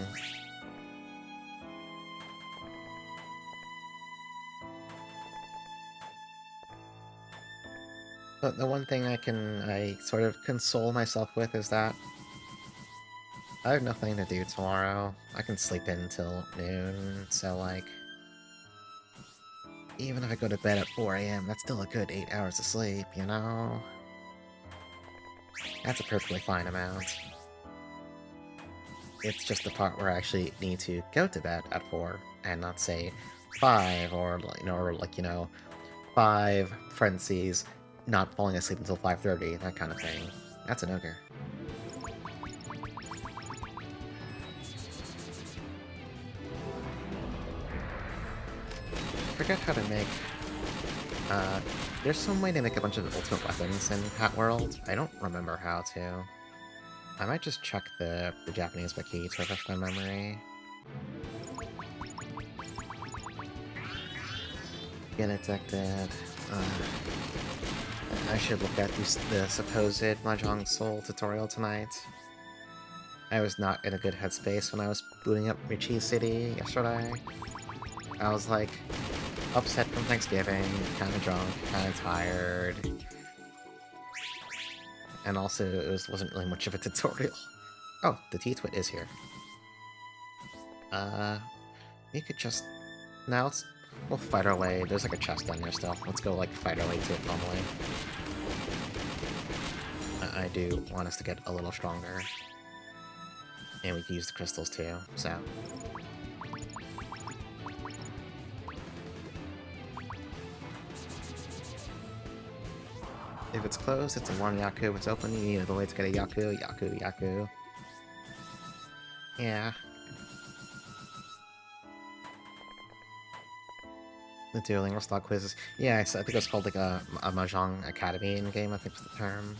But the one thing I sort of console myself with is that I have nothing to do tomorrow. I can sleep in till noon, so like... Even if I go to bed at 4 AM, that's still a good 8 hours of sleep, you know? That's a perfectly fine amount. It's just the part where I actually need to go to bed at 4, and not say 5, or, you know, 5, parentheses, not falling asleep until 5:30, that kind of thing. That's an ogre. Forget how to make... there's some way to make a bunch of ultimate weapons in Hat World. I don't remember how to. I might just check the Japanese wiki to refresh my memory. Get addicted. I should look at the supposed Mahjong Soul tutorial tonight. I was not in a good headspace when I was booting up Richie City yesterday. I was like, upset from Thanksgiving, kind of drunk, kind of tired. And also, it wasn't really much of a tutorial. Oh, the T-Twit is here. We could just... Now we'll fight our way. There's like a chest down there still. Let's go like fight our way to it normally. I do want us to get a little stronger. And we can use the crystals too, so... If it's closed, it's a 1 Yaku. If it's open, you need another way to get a Yaku. Yaku, Yaku. Yeah. The dueling or slot quizzes. Yeah, I think it was called like a Mahjong Academy in game, I think was the term.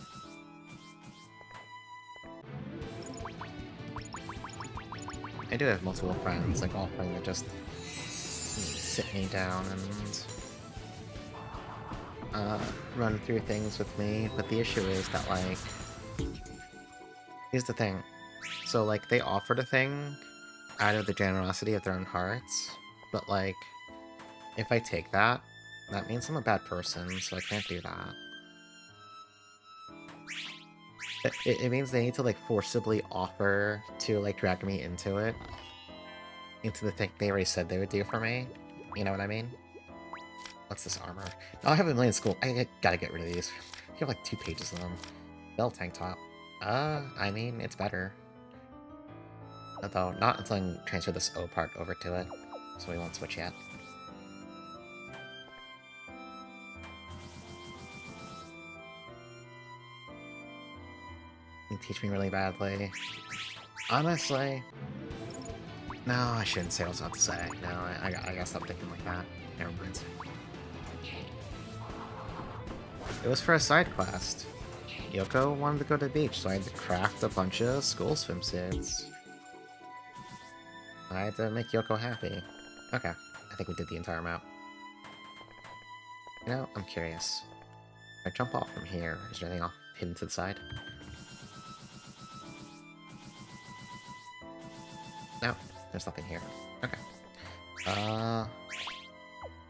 I do have multiple friends, like offering to just sit me down and run through things with me, but the issue is that, like, here's the thing. So, like, they offered a thing out of the generosity of their own hearts, but, like, if I take that, that means I'm a bad person, so I can't do that. It means they need to, like, forcibly offer to, like, drag me into it. Into the thing they already said they would do for me. You know what I mean? What's this armor? Oh, I have a million school. I gotta get rid of these. You have, like, 2 pages of them. Bell tank top. I mean, it's better. Although, not until I can transfer this O part over to it. So we won't switch yet. You teach me really badly. Honestly, No, I shouldn't say what I was about to say. No, I gotta stop thinking like that. Never mind. It was for a side quest. Yoko wanted to go to the beach, so I had to craft a bunch of school swimsuits. I had to make Yoko happy. Okay, I think we did the entire map. You know, I'm curious. If I jump off from here, is there anything off hidden to the side? No, there's nothing here. Okay.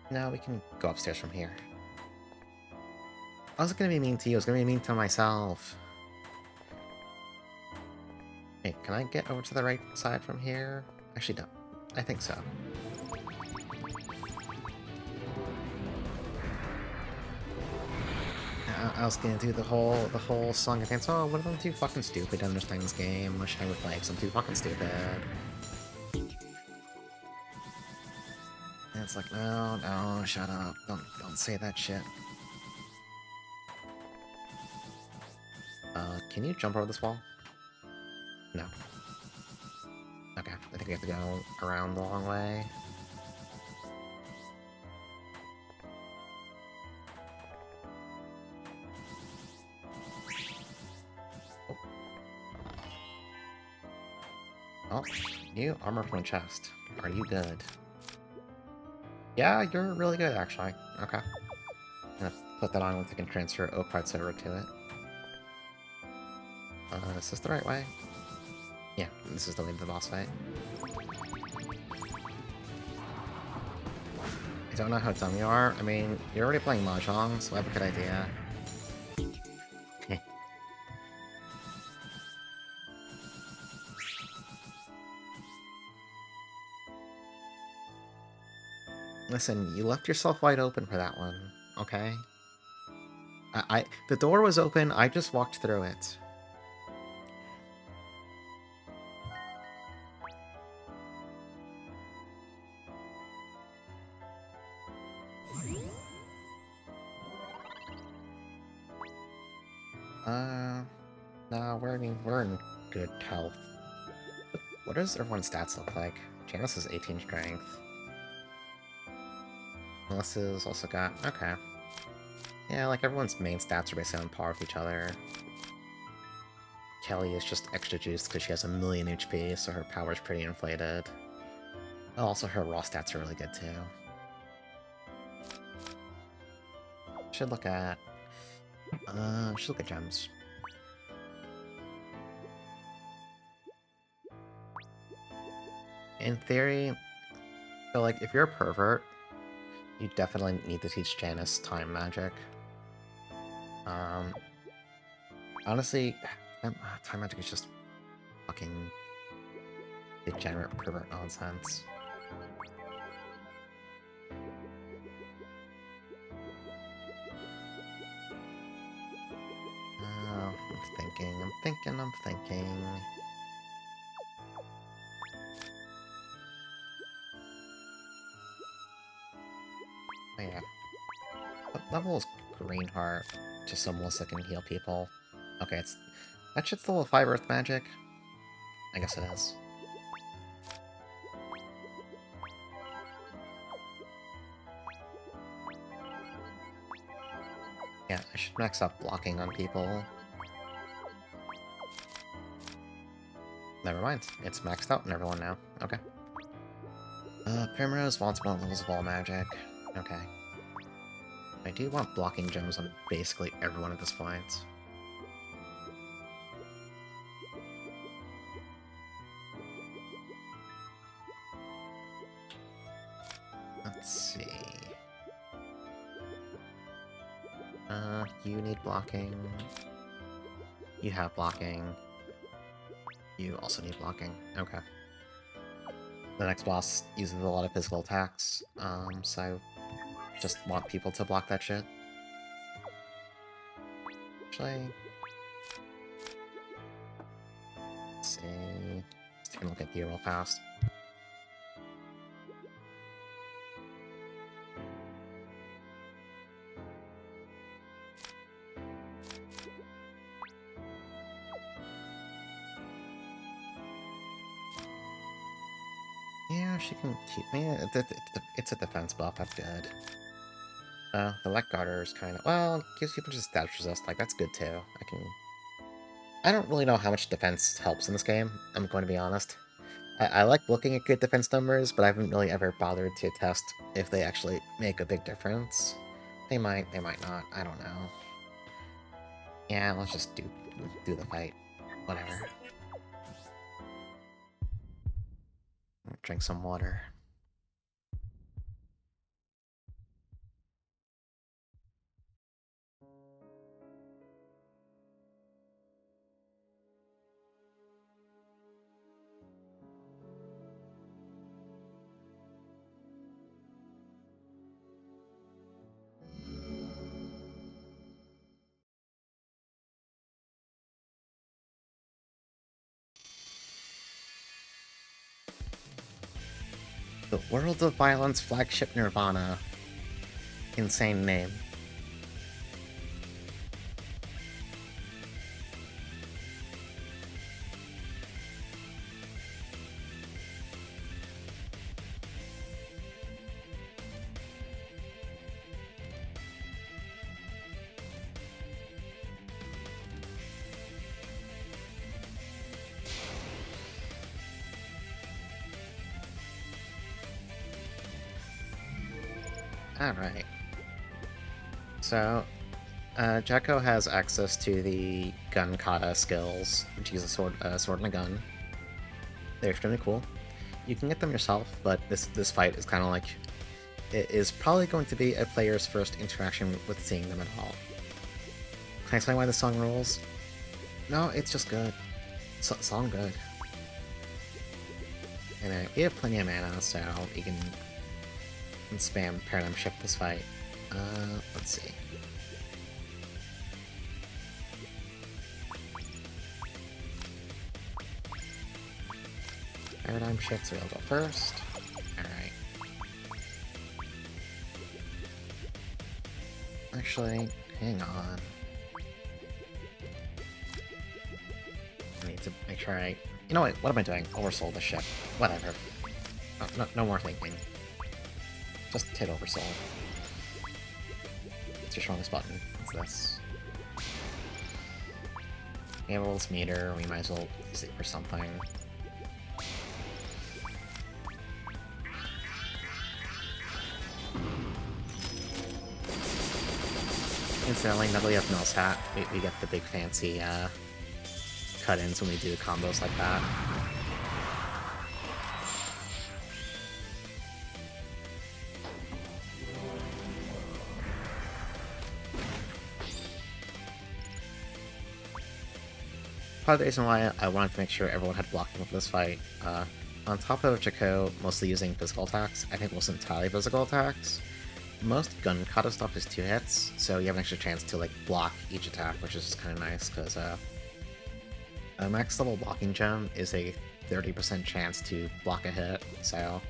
Now we can go upstairs from here. I was gonna be mean to you, I was gonna be mean to myself. Hey, can I get over to the right side from here? Actually, no. I think so. I was gonna do the whole song and dance. Oh, what if I'm too fucking stupid to understand this game? What should I replay? Because I'm too fucking stupid. And it's like, no, no, shut up. Don't say that shit. Can you jump over this wall? No. Okay, I think we have to go around the long way. Oh, new armor from the chest. Are you good? Yeah, you're really good, actually. Okay. I'm gonna put that on once I can transfer oak parts over to it. Is this the right way? Yeah, this is the way to the boss fight. I don't know how dumb you are. I mean, you're already playing Mahjong, so I have a good idea. Listen, you left yourself wide open for that one, okay? The door was open, I just walked through it. No, we're in good health. What does everyone's stats look like? Janice is 18 strength. Melissa's also got... okay. Yeah, like everyone's main stats are basically on par with each other. Kelly is just extra juiced because she has 1,000,000 HP, so her power's pretty inflated. Also, her raw stats are really good too. Should look at... should look at gems. In theory, so like, if you're a pervert, you definitely need to teach Janice time magic. Honestly, time magic is just fucking degenerate pervert nonsense. I'm thinking. Oh yeah. What level is Greenheart? Just so Melissa can heal people. Okay, that shit's level 5 Earth Magic? I guess it is. Yeah, I should max out blocking on people. Never mind, it's maxed out on everyone now. Okay. Primrose wants more levels of all magic. Okay. I do want blocking gems on basically everyone at this point. Let's see. You need blocking. You have blocking. You also need blocking. Okay. The next boss uses a lot of physical attacks, so just want people to block that shit. Actually... let's see... let's take a look at you real fast. Yeah, she can keep me. It's a defense buff, that's good. The Leg Garter is kind of... Well, gives you a bunch of status resist, like, that's good too. I don't really know how much defense helps in this game, I'm going to be honest. I like looking at good defense numbers, but I haven't really ever bothered to test if they actually make a big difference. They might not, I don't know. Yeah, let's just do the fight. Whatever. Drink some water. The World of Violence Flagship Nirvana. Insane name. Alright. So, Jekko has access to the gun kata skills, which is a sword and a gun. They're extremely cool. You can get them yourself, but this fight is kind of like... It is probably going to be a player's first interaction with seeing them at all. Can I explain why the song rules? No, it's just good. Song good. And we have plenty of mana, so you can spam Paradigm Shift this fight. Let's see. Paradigm Shift, so we'll go first. Alright. Actually, hang on. I need to make sure I... You know what? What am I doing? Oversoul the ship. Whatever. No more thinking. Just hit Oversoul. It's your strongest button. It's this. We have a little meter. We might as well use it for something. Incidentally, now that we have Mel's hat, we get the big fancy cut-ins when we do combos like that. Part of the reason why I wanted to make sure everyone had blocking for this fight, on top of Jekko mostly using physical attacks, I think almost entirely physical attacks, most gun kata stuff is 2 hits, so you have an extra chance to like block each attack, which is kind of nice, because a max level blocking gem is a 30% chance to block a hit, so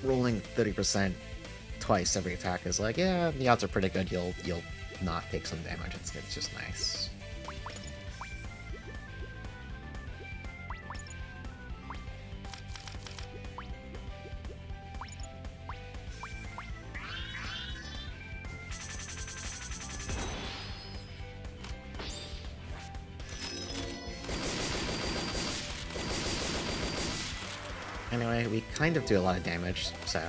rolling 30% twice every attack is like, yeah, the odds are pretty good you'll not take some damage, it's just nice. Anyway, we kind of do a lot of damage, so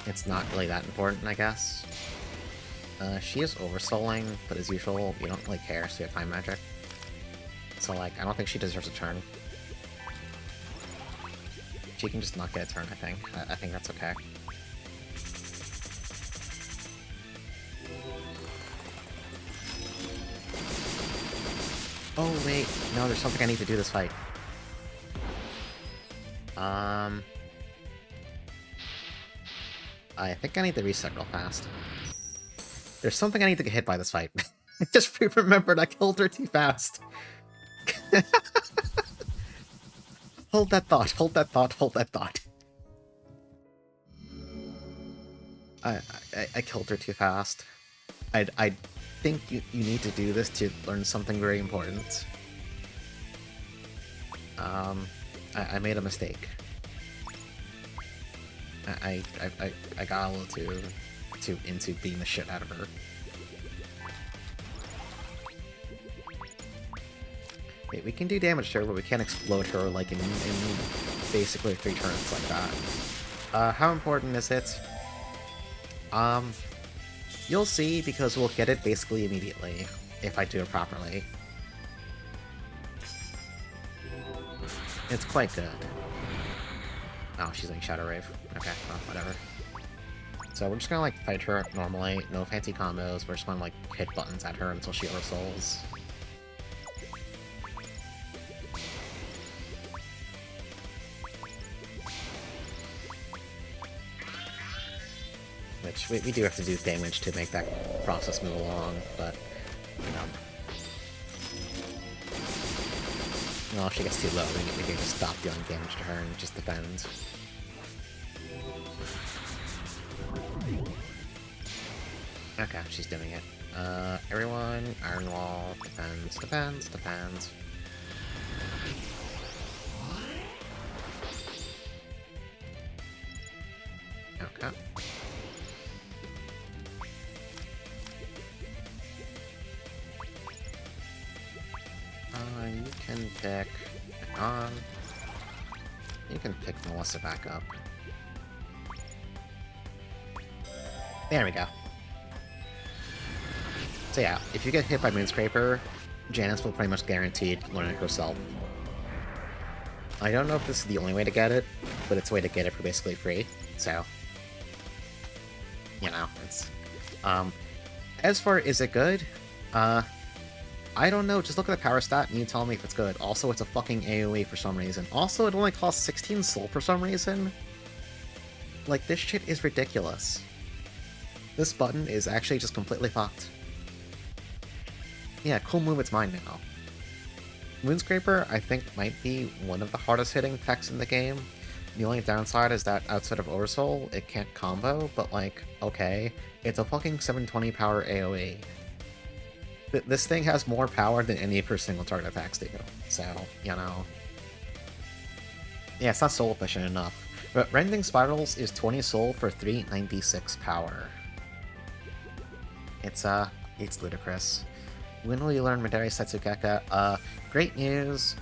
it's not really that important, I guess. She is oversouling, but as usual, we don't really care, so we have Time Magic. So, like, I don't think she deserves a turn. She can just not get a turn, I think. I think that's okay. Oh, wait. No, there's something I need to do this fight. I think I need to reset real fast. There's something I need to get hit by this fight. I just remembered I killed her too fast. Hold that thought, hold that thought, hold that thought. I killed her too fast. I think you need to do this to learn something very important. I made a mistake. I got a little too into beating the shit out of her. Wait, we can do damage to her, but we can't explode her like in basically 3 turns like that. How important is it? You'll see, because we'll get it basically immediately if I do it properly. It's quite good. Oh, she's like Shadow Rave. Okay, well, whatever. So we're just gonna like fight her normally, no fancy combos, we're just gonna like hit buttons at her until she oversouls. Which we do have to do damage to make that process move along, but, you know. Well, if she gets too low, we can just stop dealing damage to her and just defend. Okay, she's doing it. Everyone, Iron Wall, defends, defends, defends. Okay. You can pick on. You can pick Melissa back up. There we go. So yeah, if you get hit by Moonscraper, Janice will pretty much guaranteed learn it herself. I don't know if this is the only way to get it, but it's a way to get it for basically free, so... You know, it's... As for is it good? I don't know, just look at the power stat and you tell me if it's good. Also, it's a fucking AoE for some reason. Also, it only costs 16 soul for some reason. Like, this shit is ridiculous. This button is actually just completely fucked. Yeah, cool move, it's mine now. Moonscraper, I think, might be one of the hardest hitting techs in the game. The only downside is that outside of Oversoul, it can't combo, but like, okay, it's a fucking 720 power AoE. This thing has more power than any of her single target attacks do, so, you know. Yeah, it's not soul efficient enough. But Rending Spirals is 20 soul for 396 power. It's ludicrous. When will you learn Midori Setsukeka? Great news.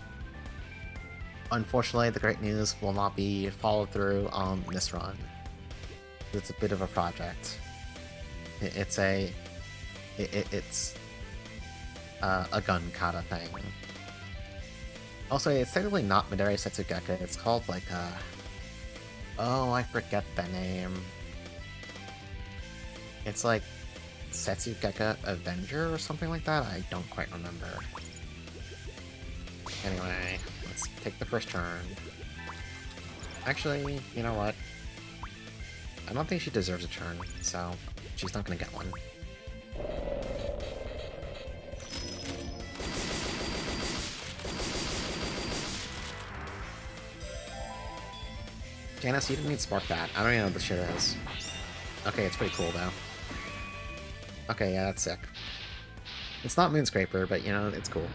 Unfortunately, the great news will not be followed through on this run. It's a bit of a project. It's a gun kata thing. Also, it's technically not Midori Setsugeka, it's called like oh, I forget the name. It's like Setsugeka Avenger or something like that? I don't quite remember. Anyway, let's take the first turn. Actually, you know what? I don't think she deserves a turn, so she's not gonna get one. Janice, you didn't need Spark Bat. I don't even know what this shit is. Okay, it's pretty cool, though. Okay, yeah, that's sick. It's not Moonscraper, but, you know, it's cool.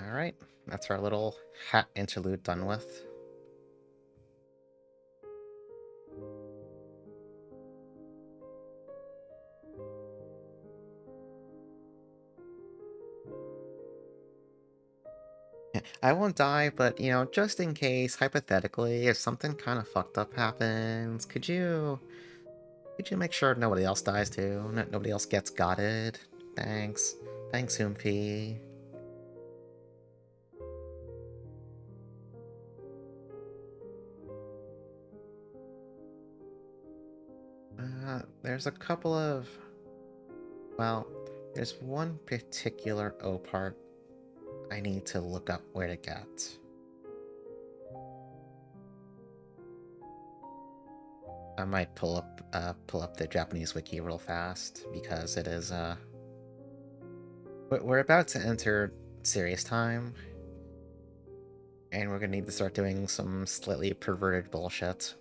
Alright, that's our little hat interlude done with. I won't die, but, you know, just in case, hypothetically, if something kind of fucked up happens, could you make sure nobody else dies too? Nobody else gets gotted? Thanks. Thanks, Humpy. There's a couple of... Well, there's one particular O part I need to look up where to get. I might pull up the Japanese wiki real fast because it is we're about to enter serious time, and we're gonna need to start doing some slightly perverted bullshit.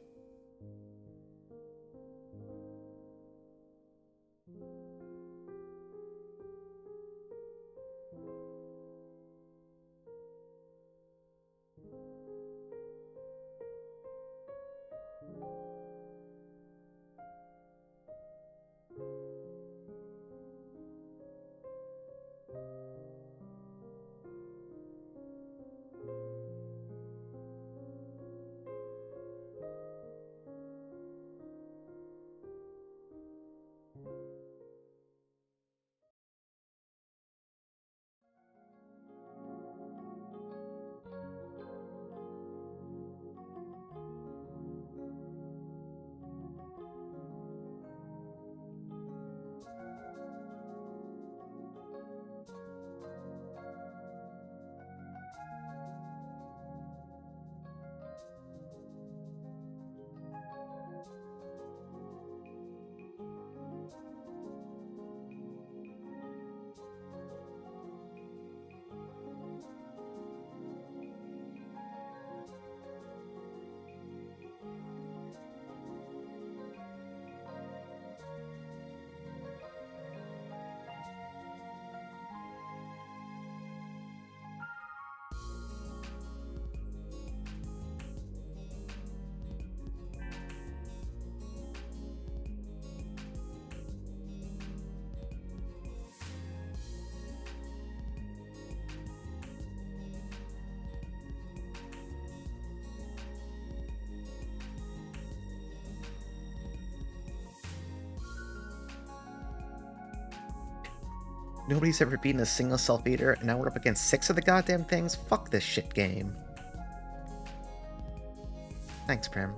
Nobody's ever beaten a single self-eater, and now we're up against 6 of the goddamn things? Fuck this shit game. Thanks, Prim.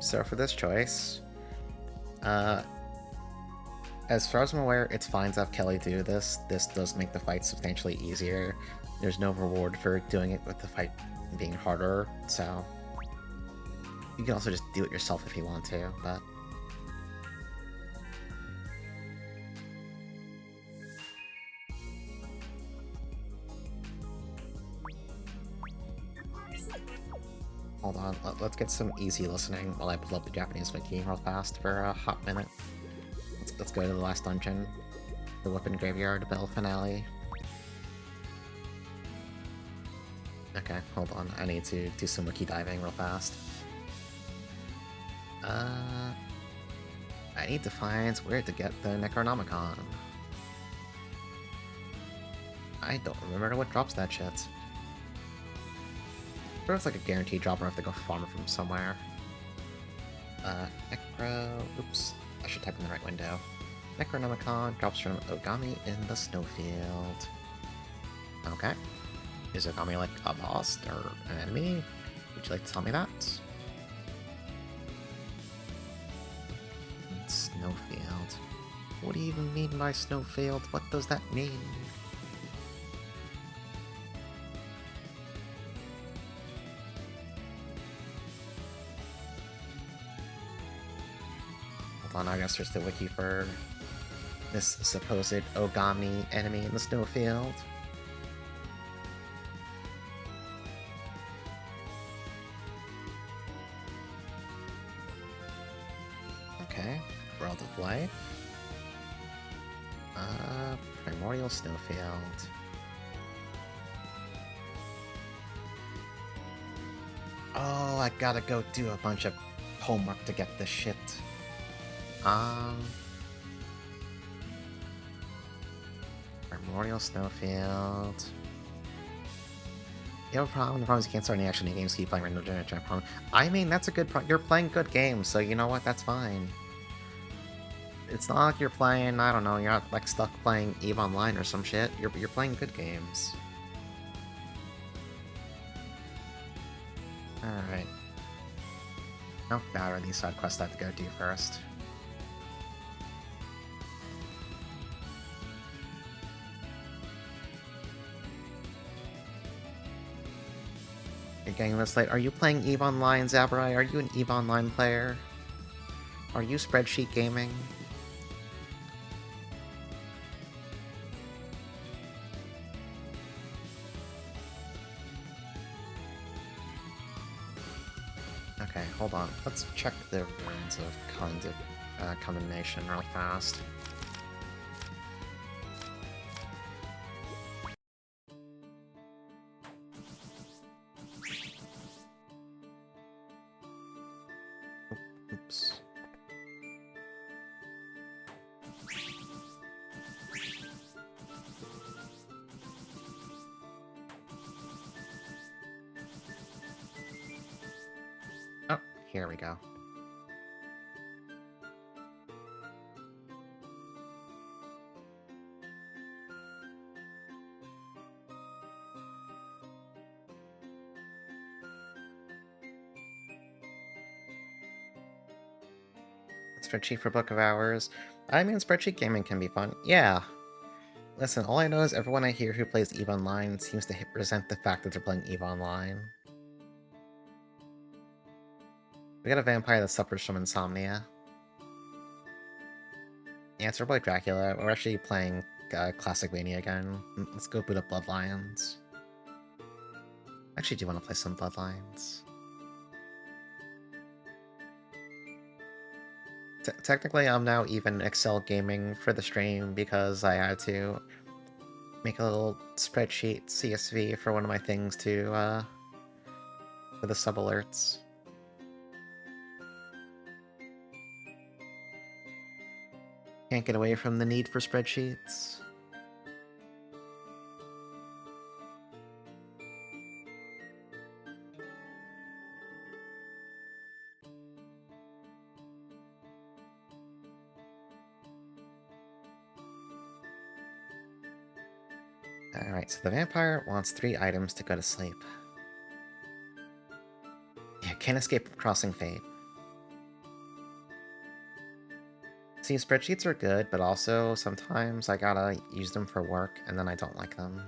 So for this choice, as far as I'm aware, it's fine to have Kelly do this. This does make the fight substantially easier. There's no reward for doing it with the fight being harder, so... You can also just do it yourself if you want to, but... Hold on, let's get some easy listening while I pull up the Japanese wiki real fast for a hot minute. Let's go to the last dungeon. The Weapon Graveyard Bell Finale. Okay, hold on. I need to do some wiki diving real fast. I need to find where to get the Necronomicon. I don't remember what drops that shit. Sure, it's like a guaranteed drop, or I have to go farm it from somewhere. Necro... Oops. I should type in the right window. Necronomicon drops from Ogami in the snowfield. Okay. Is Ogami like a boss or an enemy? Would you like to tell me that? Snowfield. What do you even mean by snowfield? What does that mean? Hold on, I guess there's the wiki for this supposed Ogami enemy in the snowfield. Okay, World of Life. Primordial Snowfield. Oh, I gotta go do a bunch of homework to get this shit. Primordial Snowfield. You have a problem? The problem is you can't start any action in games, keep playing random generator problem. I mean, that's a good you're playing good games, so you know what, that's fine. It's not like you're playing, I don't know, you're not, like, stuck playing EVE Online or some shit. You're playing good games. Alright. How bad are these side quests I have to go do first? You're getting this late. Are you playing EVE Online, Zaburai? Are you an EVE Online player? Are you spreadsheet gaming? Okay, hold on. Let's check the runes of condemnation real fast. Oops. Oh, here we go. Spreadsheet for Book of Hours. I mean, spreadsheet gaming can be fun. Yeah. Listen, all I know is everyone I hear who plays EVE Online seems to resent the fact that they're playing EVE Online. We got a vampire that suffers from insomnia. Yeah, it's our boy Dracula. We're actually playing Classic Mania again. Let's go boot up Bloodlines. I actually do want to play some Bloodlines. Technically, I'm now even Excel gaming for the stream because I had to make a little spreadsheet CSV for one of my things to, for the sub-alerts. Can't get away from the need for spreadsheets. Alright, so the vampire wants 3 items to go to sleep. Yeah, can't escape crossing fate. See, spreadsheets are good, but also sometimes I gotta use them for work, and then I don't like them.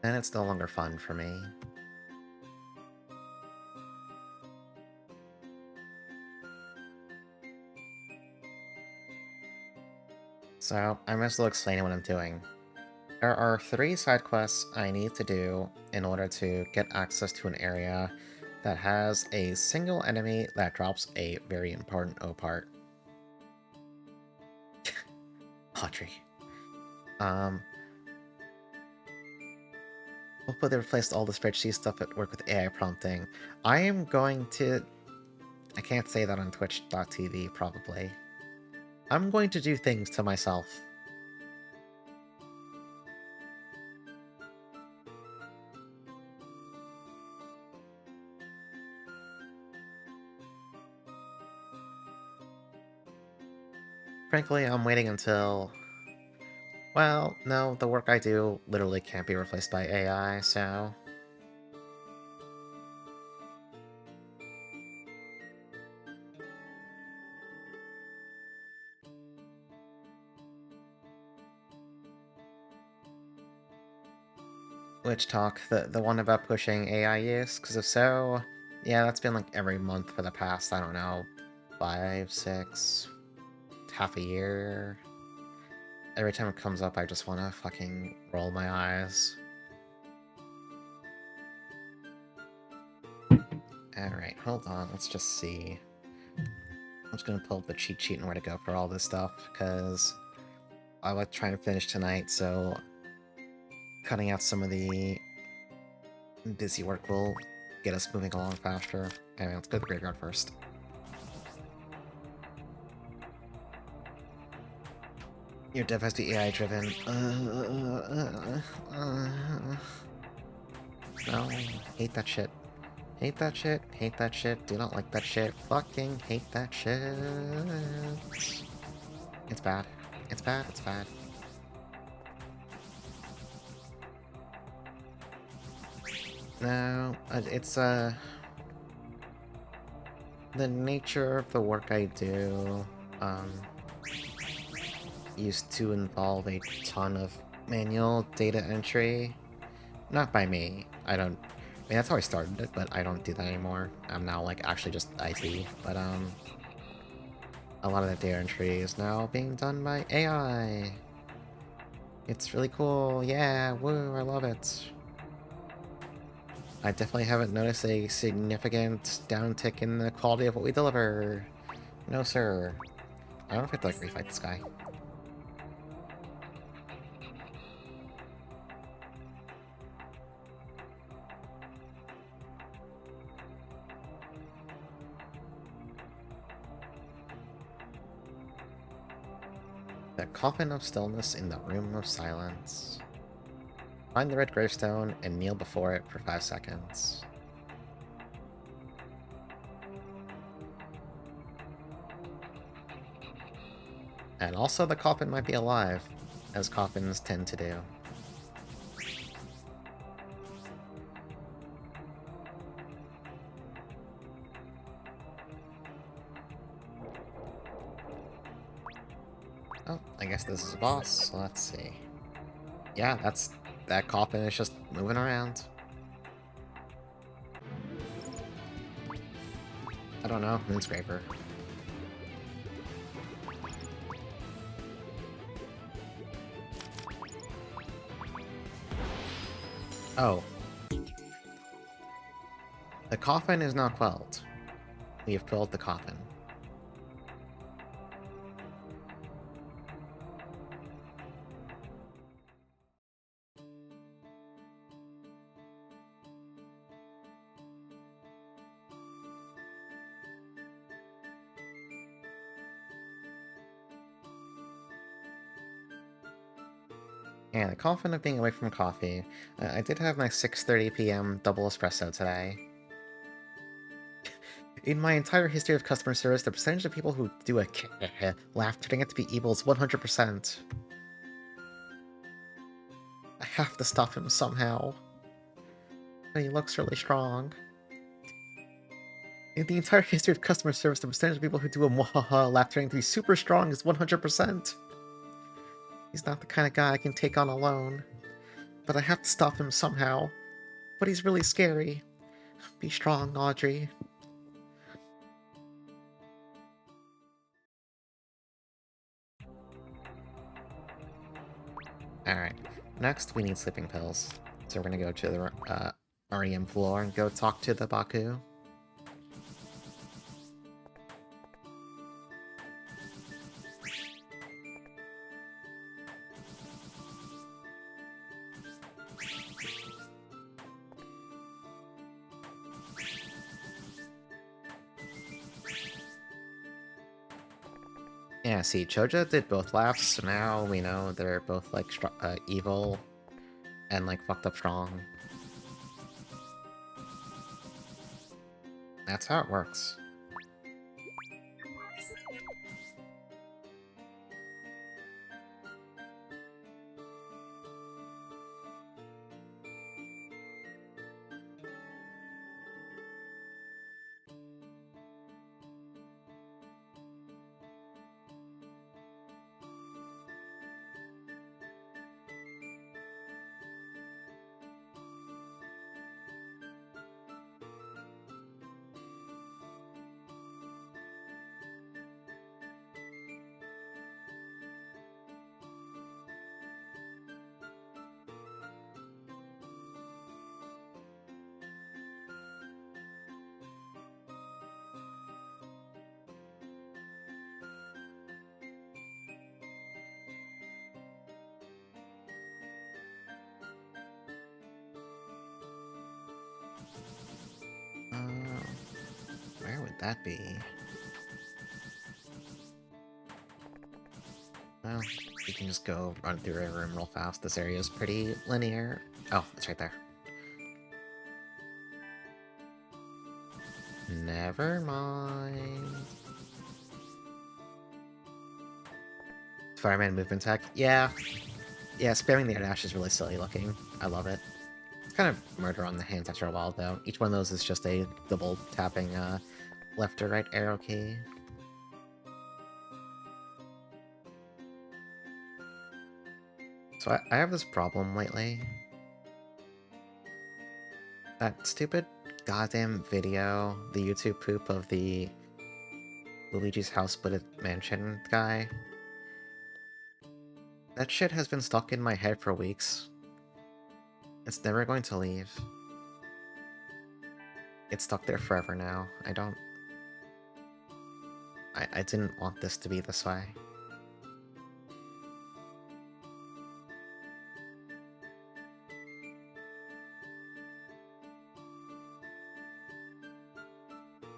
And it's no longer fun for me. So, I might as well explain what I'm doing. There are 3 side quests I need to do in order to get access to an area that has a single enemy that drops a very important O-part. Audrey. Hopefully they replaced all the spreadsheet stuff at work with AI prompting. I am going to... I can't say that on twitch.tv, probably. I'm going to do things to myself. Frankly, I'm waiting until... Well, no, the work I do literally can't be replaced by AI, so... Which talk? The one about pushing AI use? Because if so, yeah, that's been like every month for the past, I don't know, 5, 6, half a year. Every time it comes up, I just want to fucking roll my eyes. Alright, hold on, let's just see. I'm just gonna pull up the cheat sheet and where to go for all this stuff, because I like trying to finish tonight, so cutting out some of the busy work will get us moving along faster. Anyway, let's go to the graveyard first. Your dev has to be AI driven. No, hate that shit. Hate that shit, hate that shit, do not like that shit, fucking hate that shit. It's bad. It's bad, it's bad. No, it's, the nature of the work I do, used to involve a ton of manual data entry. Not by me. I don't... I mean, that's how I started it, but I don't do that anymore. I'm now, like, actually just IT. But, a lot of that data entry is now being done by AI. It's really cool. Yeah, woo, I love it. I definitely haven't noticed a significant downtick in the quality of what we deliver. No, sir. I don't know if I have to, like, refight this guy. The coffin of stillness in the room of silence. Find the red gravestone and kneel before it for 5 seconds. And also the coffin might be alive, as coffins tend to do. Oh, I guess this is a boss. Let's see. Yeah, that coffin is just moving around. I don't know, Moonscraper. Oh. The coffin is not quelled. We have quelled the coffin. Yeah, the coffin of being away from coffee. I did have my 6:30 p.m. double espresso today. In my entire history of customer service, the percentage of people who do a laugh turning it to be evil is 100%. I have to stop him somehow. But he looks really strong. In the entire history of customer service, the percentage of people who do a mwahaha laugh turning to be super strong is 100%. He's not the kind of guy I can take on alone. But I have to stop him somehow. But he's really scary. Be strong, Audrey. Alright, next we need sleeping pills. So we're gonna go to the REM floor and go talk to the Baku. Yeah, see, Choja did both laughs, so now we know they're both, like, evil and, like, fucked up strong. That's how it works. Where would that be? Well, we can just go run through a room real fast. This area is pretty linear. Oh, it's right there. Never mind. Fireman movement tech. Yeah. Yeah, spamming the air dash is really silly looking. I love it. It's kind of murder on the hands after a while, though. Each one of those is just a double tapping left or right arrow key. So I have this problem lately. That stupid goddamn video, the YouTube poop of the Luigi's House Split Mansion guy. That shit has been stuck in my head for weeks. It's never going to leave. It's stuck there forever now. I didn't want this to be this way.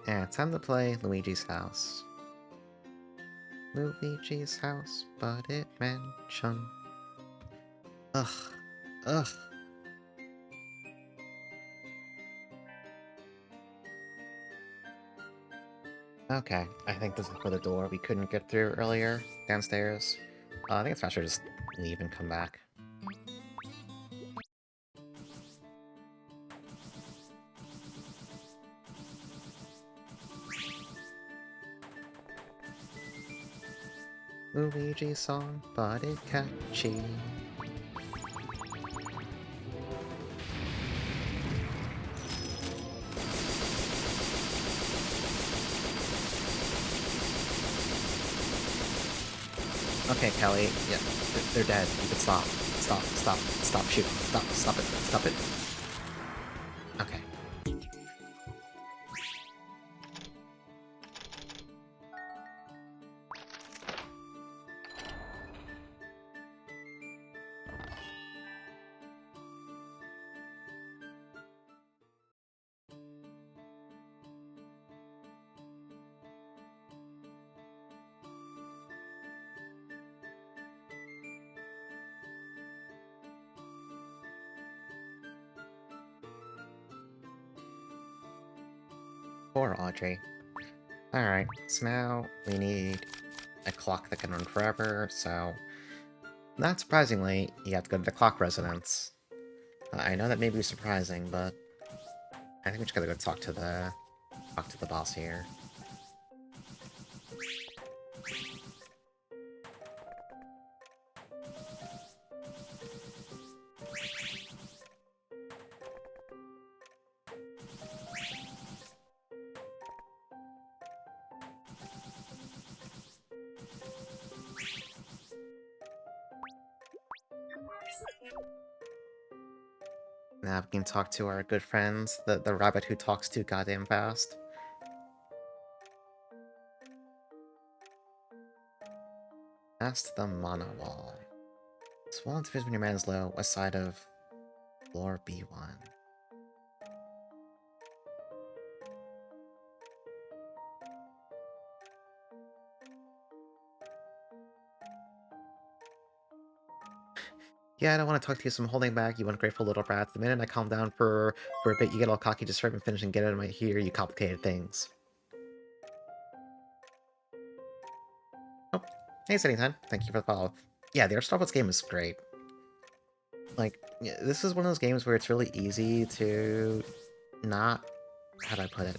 Yeah, time to play Luigi's House. Luigi's House, but it mansion. Ugh. Ugh. Okay, I think this is for the door we couldn't get through earlier, downstairs. I think it's faster to just leave and come back. Luigi's song, but it catchy. Okay, Kelly. Yeah, they're dead. You can stop. Stop shooting. Stop it. Okay. Poor Audrey. Alright, so now we need a clock that can run forever, so... Not surprisingly, you have to go to the clock residence. I know that may be surprising, but... I think we just gotta go talk to the boss here. Now we can talk to our good friends, the rabbit who talks too goddamn fast. Past the Mana Wall. Swollen to when your man is low, west side of floor B1. Yeah, I don't want to talk to you, so I'm holding back. You ungrateful little brat. The minute I calm down for a bit, you get all cocky, just start and finish and get out of my ear, you complicated things. Oh, hey, anytime. Thank you for the follow. Yeah, the Aristotle game is great. Like, yeah, this is one of those games where it's really easy to not... How do I put it?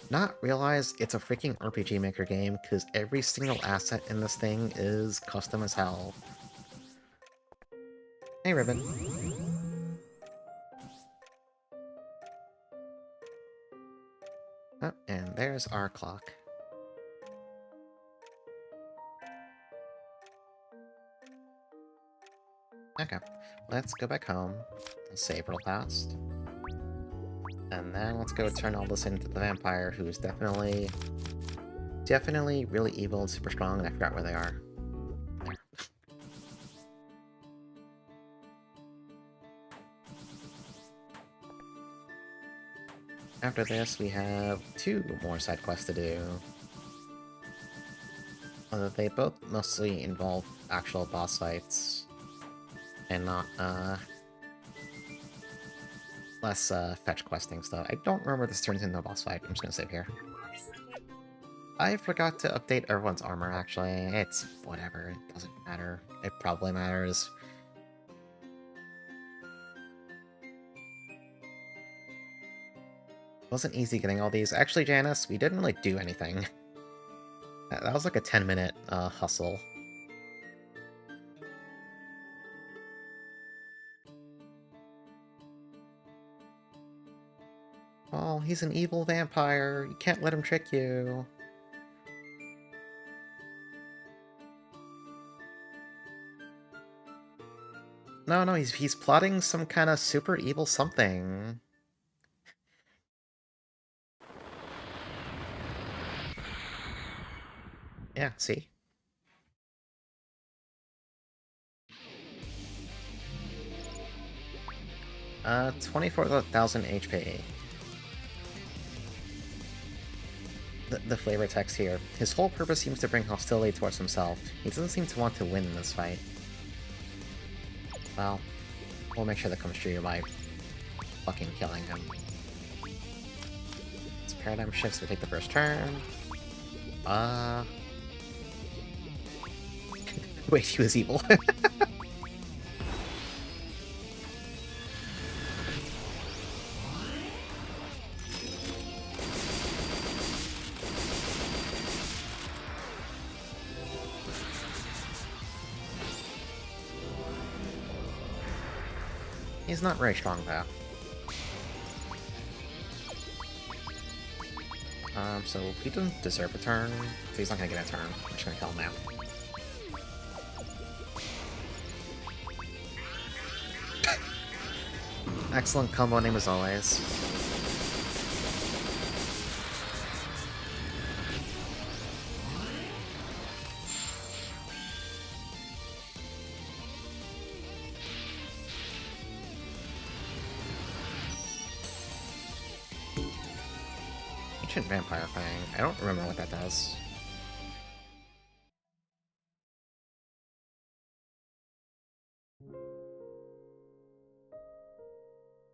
Not realize it's a freaking RPG Maker game, because every single asset in this thing is custom as hell. Hey, Ribbon. Oh, and there's our clock. Okay, let's go back home, save real fast, and then let's go turn all this into the vampire, who's definitely really evil and super strong, and I forgot where they are. There. After this, we have 2 more side quests to do. Although they both mostly involve actual boss fights, and not, less fetch questing stuff. I don't remember this turns into a boss fight. I'm just gonna save here. I forgot to update everyone's armor, actually. It's whatever. It doesn't matter. It probably matters. It wasn't easy getting all these. Actually, Janice, we didn't really do anything. That was like a 10-minute hustle. Oh, he's an evil vampire. You can't let him trick you. No, he's plotting some kind of super evil something. Yeah, see? 24,000 HP. The flavor text here. His whole purpose seems to bring hostility towards himself. He doesn't seem to want to win in this fight. Well, we'll make sure that comes true by fucking killing him. It's paradigm shifts to take the first turn. Wait, he was evil. He's not very strong, though. So he doesn't deserve a turn, so he's not gonna get a turn. I'm just gonna kill him now. Excellent combo name as always. Ancient vampire thing. I don't remember what that does.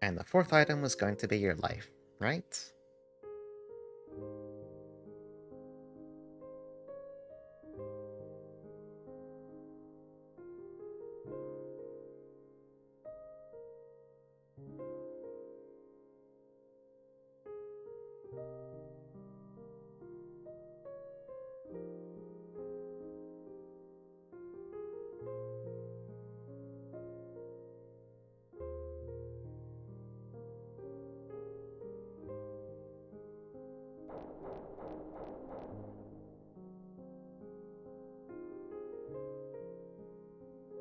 And the fourth item was going to be your life, right?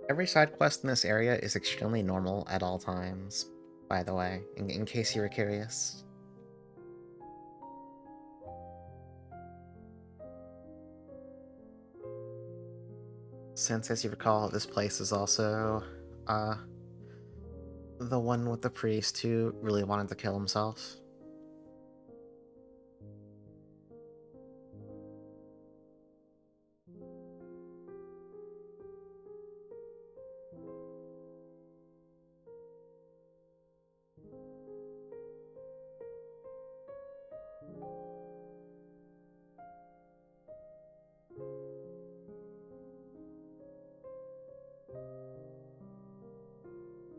Every side quest in this area is extremely normal at all times, by the way, in case you were curious. Since, as you recall, this place is also, the one with the priest who really wanted to kill himself.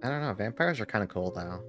I don't know, vampires are kind of cool, though.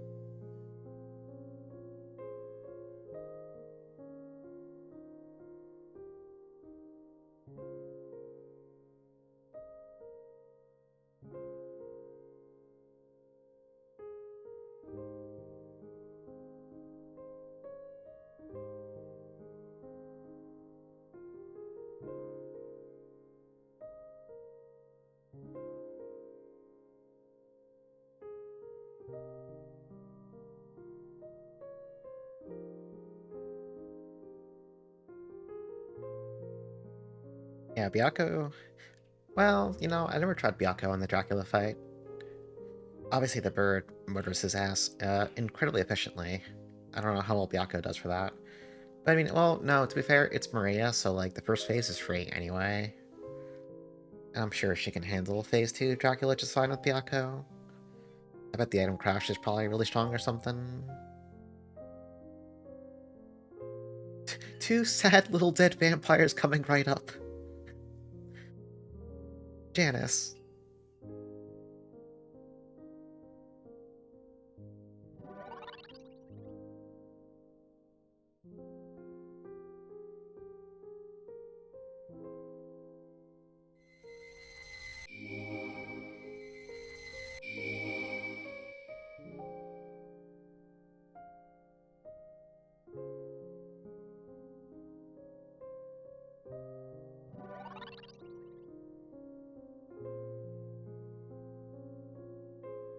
Yeah, Byakko... Well, you know, I never tried Byakko in the Dracula fight. Obviously, the bird murders his ass incredibly efficiently. I don't know how well Byakko does for that. But I mean, well, no, to be fair, it's Maria, so like the first phase is free anyway. I'm sure she can handle phase 2 Dracula just fine with Byakko. I bet the item crash is probably really strong or something. Two sad little dead vampires coming right up. Janice.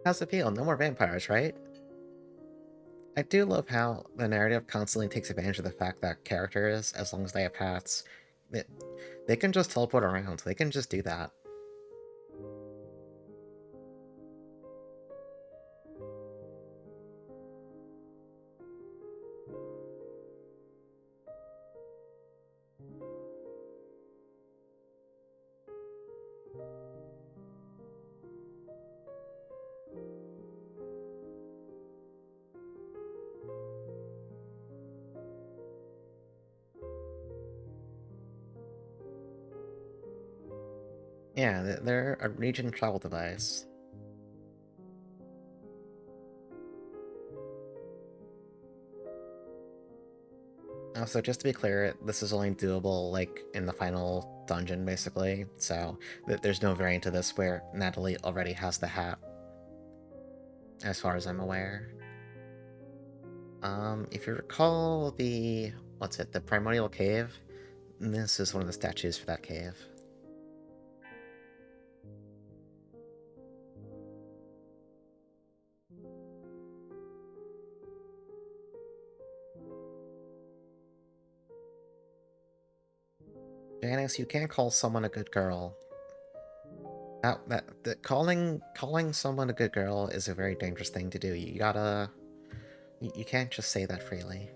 How's it feel? No more vampires, right? I do love how the narrative constantly takes advantage of the fact that characters, as long as they have hats, they can just teleport around. They can just do that. Yeah, they're a region travel device. Also, just to be clear, this is only doable, like, in the final dungeon, basically, so there's no variant of this where Natalie already has the hat, as far as I'm aware. If you recall the... what's it? The Primordial Cave? This is one of the statues for that cave. Janice, you can't call someone a good girl. Calling someone a good girl is a very dangerous thing to do. You gotta... You can't just say that freely.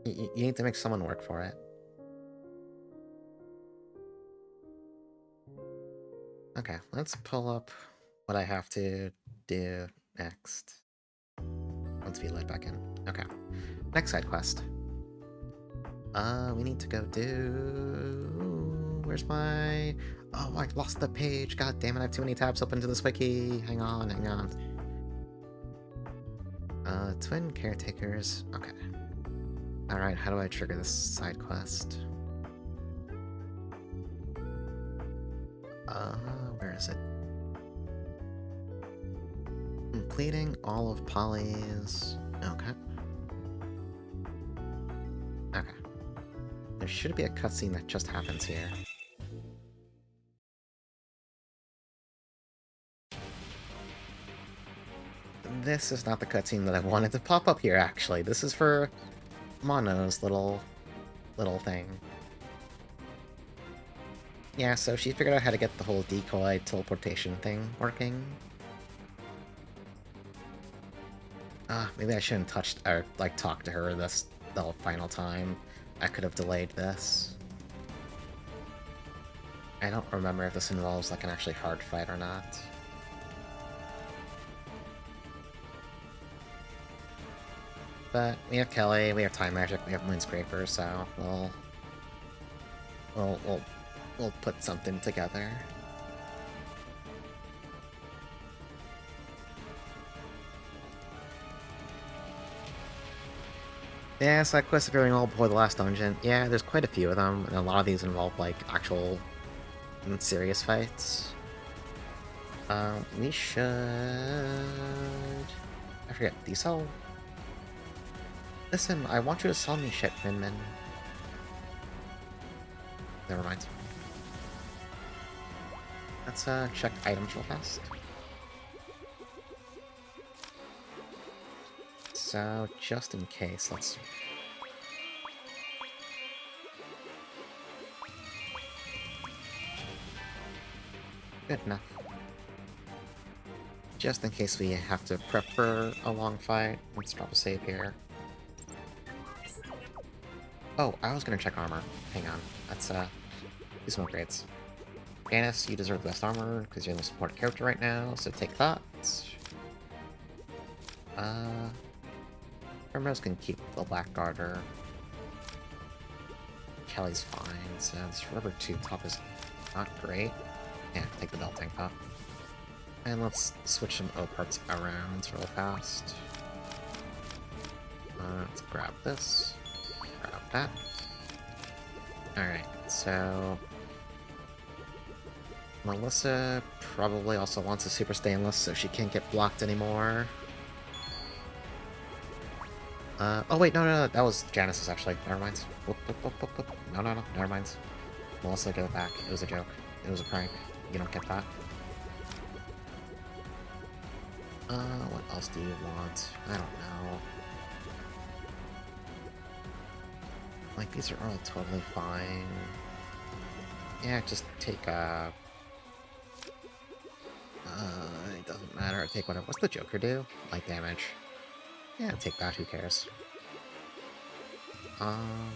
You need to make someone work for it. Okay, let's pull up what I have to do next. Once we let back in. Okay. Next side quest. We need to go do... Where's my... Oh, I lost the page. God damn it, I have too many tabs open to this wiki. Hang on, hang on. Twin caretakers. Okay. Alright, how do I trigger this side quest? Where is it? Completing all of Polly's... Okay. Okay. There should be a cutscene that just happens here. This is not the cutscene that I wanted to pop up here, actually. This is for Mono's little thing. Yeah, so she figured out how to get the whole decoy teleportation thing working. Maybe I shouldn't touched or like talk to her the final time. I could have delayed this. I don't remember if this involves like an actually hard fight or not. But we have Kelly, we have Time Magic, we have Moonscraper, so we'll put something together. Yeah, side quests appearing all before the last dungeon. Yeah, there's quite a few of them, and a lot of these involve, like, actual serious fights. We should... I forget, do you sell... Listen, I want you to sell me shit, Min Min. Never mind. Let's, check items real fast. So, just in case, let's... Good enough. Just in case we have to prep for a long fight, let's drop a save here. Oh, I was gonna check armor. Hang on. Let's, do some upgrades. Janice, you deserve the best armor because you're the support character right now, so take that. Primrose can keep the Black Garter. Kelly's fine, so this rubber tube top is not great. Yeah, take the belt tank top. And let's switch some O parts around real fast. Let's grab this. Grab that. Alright, so... Melissa probably also wants a super stainless, so she can't get blocked anymore. Oh wait, no, that was Janice's actually. Never mind. Whoop, whoop, whoop, whoop, whoop. No, never mind. Melissa, give it back. It was a joke. It was a prank. You don't get that. What else do you want? I don't know. Like, these are all totally fine. Yeah, just take, it doesn't matter. Take whatever. What's the Joker do? Light damage. Yeah, take that. Who cares? I'm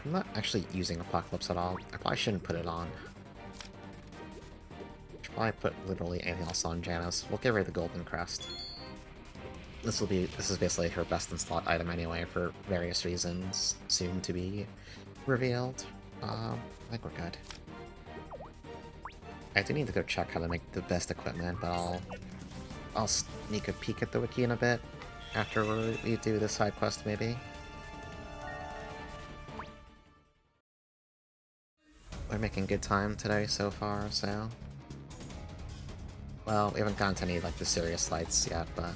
not actually using Apocalypse at all. I probably shouldn't put it on. Should probably put literally anything else on Janice. We'll give her the Golden Crest. This is basically her best in slot item anyway, for various reasons, soon to be revealed. I think we're good. I do need to go check how to make the best equipment, but I'll sneak a peek at the wiki in a bit, after we do this side quest, maybe. We're making good time today so far, so... Well, we haven't gotten to any, like, the serious fights yet, but...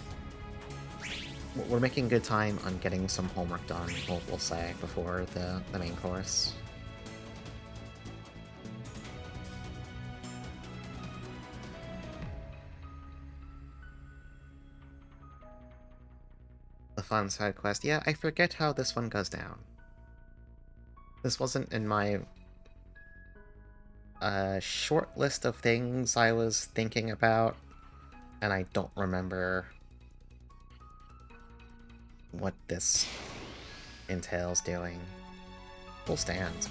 We're making good time on getting some homework done, we'll say, before the main course. The fun side quest. Yeah, I forget how this one goes down. This wasn't in my short list of things I was thinking about, and I don't remember what this entails doing. Full stand.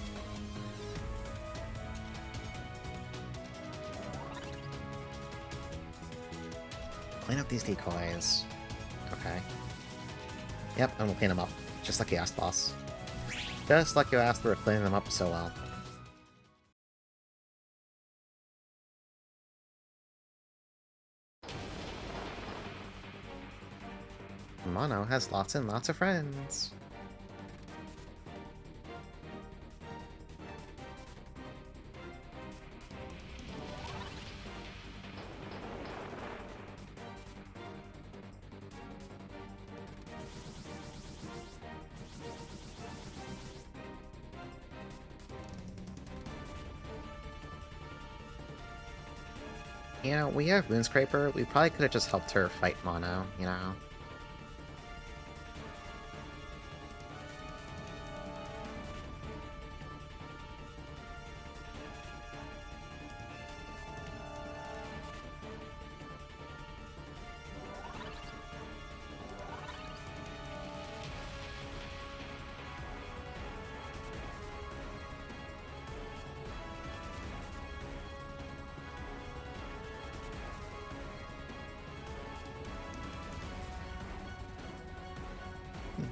Clean up these decoys. Okay. Yep, and we'll clean them up. Just like you asked, boss. Just like you asked, we're cleaning them up so well. Mono has lots and lots of friends. You know, we have Moonscraper. We probably could have just helped her fight Mono, you know?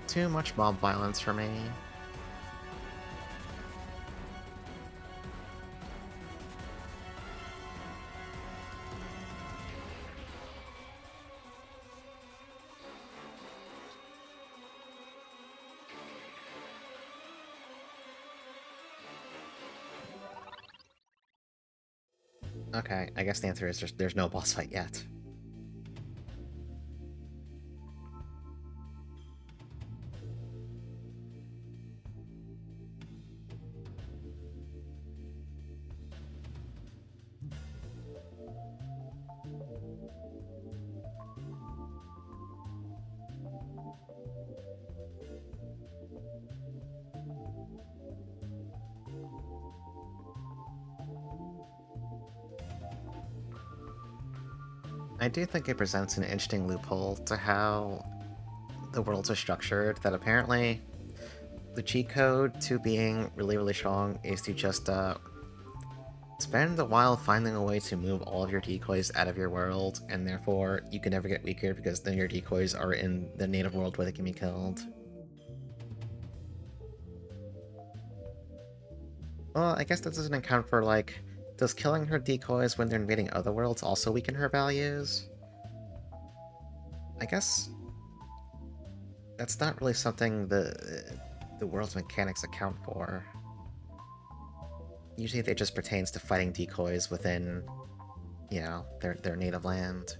Too much mob violence for me. Okay, I guess the answer is there's no boss fight yet. I do think it presents an interesting loophole to how the worlds are structured, that apparently the cheat code to being really, really strong is to just, spend a while finding a way to move all of your decoys out of your world, and therefore you can never get weaker because then your decoys are in the native world where they can be killed. Well, I guess that doesn't account for, like, does killing her decoys when they're invading other worlds also weaken her values? I guess that's not really something the world's mechanics account for. Usually it just pertains to fighting decoys within, you know, their native land.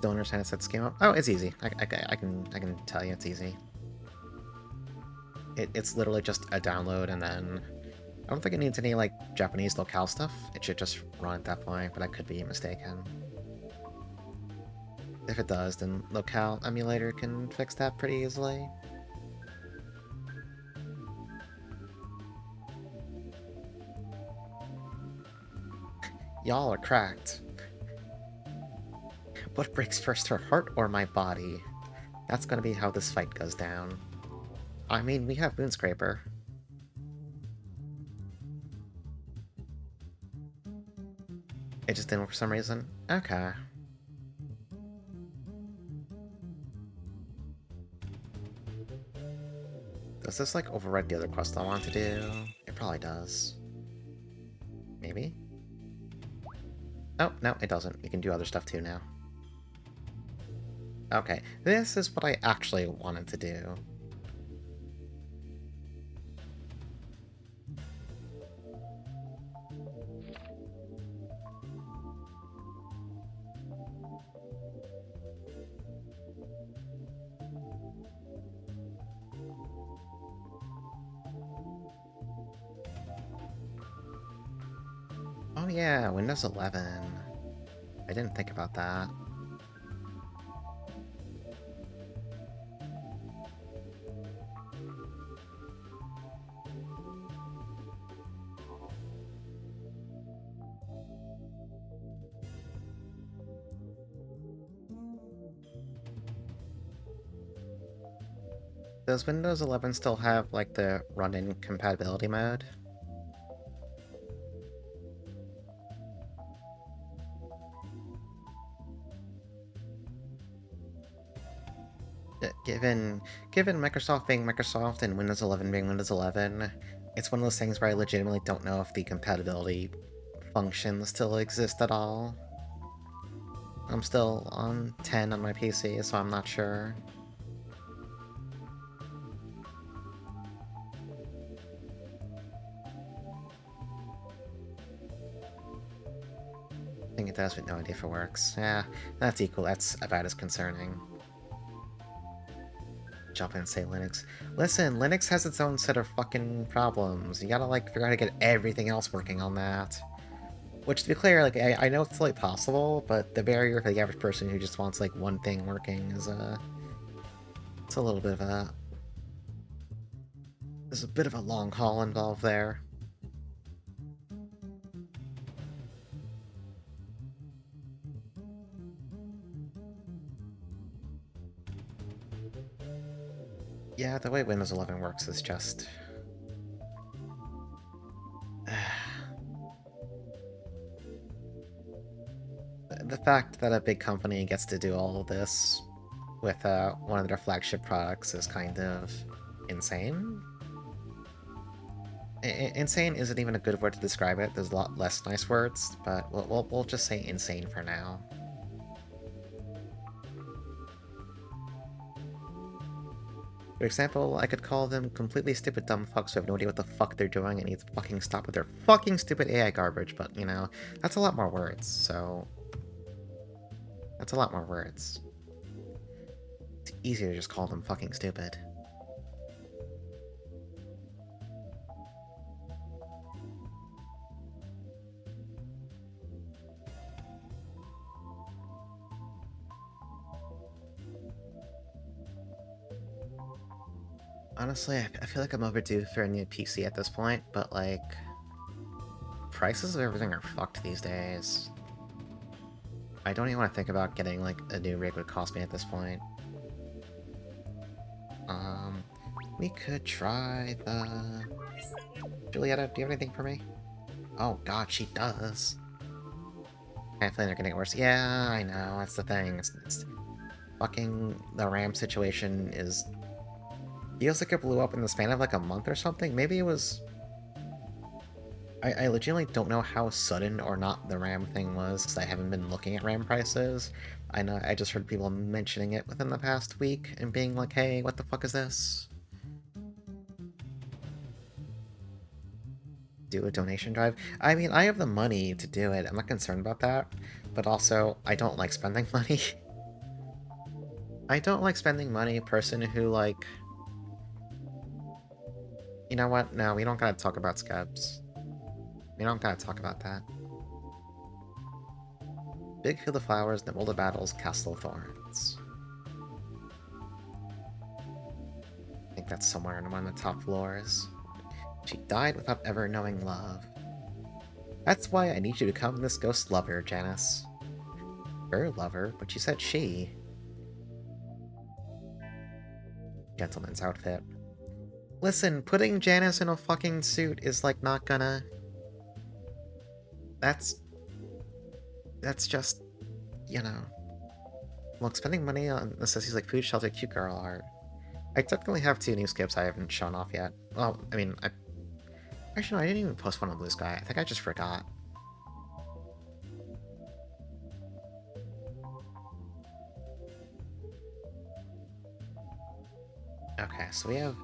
Don't understand it, set scheme up. Oh, it's easy. I can tell you it's easy. It's literally just a download, and then I don't think it needs any like Japanese locale stuff. It should just run at that point, but I could be mistaken. If it does, then locale emulator can fix that pretty easily. Y'all are cracked. What breaks first, her heart or my body? That's gonna be how this fight goes down. I mean, we have Moonscraper. It just didn't for some reason? Okay. Does this, like, override the other quest I want to do? It probably does. Maybe? Oh, no, it doesn't. We can do other stuff too now. Okay, this is what I actually wanted to do. Oh yeah, Windows 11. I didn't think about that. Does Windows 11 still have, like, the run-in compatibility mode? Given Microsoft being Microsoft and Windows 11 being Windows 11, it's one of those things where I legitimately don't know if the compatibility functions still exist at all. I'm still on 10 on my PC, so I'm not sure. I think it does, but no idea if it works. Yeah, that's equal. That's about as concerning. Jump in and say Linux. Listen, Linux has its own set of fucking problems. You gotta, like, figure out how to get everything else working on that. Which, to be clear, like, I know it's totally possible, but the barrier for the average person who just wants, like, one thing working is, it's a little bit of a... There's a bit of a long haul involved there. Yeah, the way Windows 11 works is just... The fact that a big company gets to do all of this with one of their flagship products is kind of insane. Insane isn't even a good word to describe it. There's a lot less nice words, but we'll just say insane for now. For example, I could call them completely stupid dumb fucks who have no idea what the fuck they're doing and need to fucking stop with their fucking stupid AI garbage, but, you know, that's a lot more words, so... That's a lot more words. It's easier to just call them fucking stupid. Honestly, I feel like I'm overdue for a new PC at this point, but, like... Prices of everything are fucked these days. I don't even want to think about getting, like, a new rig would cost me at this point. We could try the... Julietta, do you have anything for me? Oh god, she does. I feel like they're getting worse. Yeah, I know, that's the thing. It's fucking... The RAM situation is... Feels like it blew up in the span of like a month or something. Maybe it was... I legitimately don't know how sudden or not the RAM thing was, because I haven't been looking at RAM prices. I know I just heard people mentioning it within the past week and being like, hey, what the fuck is this? Do a donation drive? I mean, I have the money to do it. I'm not concerned about that. But also, I don't like spending money. I don't like spending money. Person who, like... You know what? No, we don't gotta talk about scabs. We don't gotta talk about that. Big field of flowers, the world of battles, castle of thorns. I think that's somewhere on one of the top floors. She died without ever knowing love. That's why I need you to become this ghost lover, Janice. Her lover, but you said she. Gentleman's outfit. Listen, putting Janice in a fucking suit is, like, not gonna... That's just, you know... Look, spending money on necessities like food, shelter, cute girl art. I technically have 2 new skips I haven't shown off yet. Well, I mean, Actually, no, I didn't even post one on Blue Sky. I think I just forgot. Okay, so we have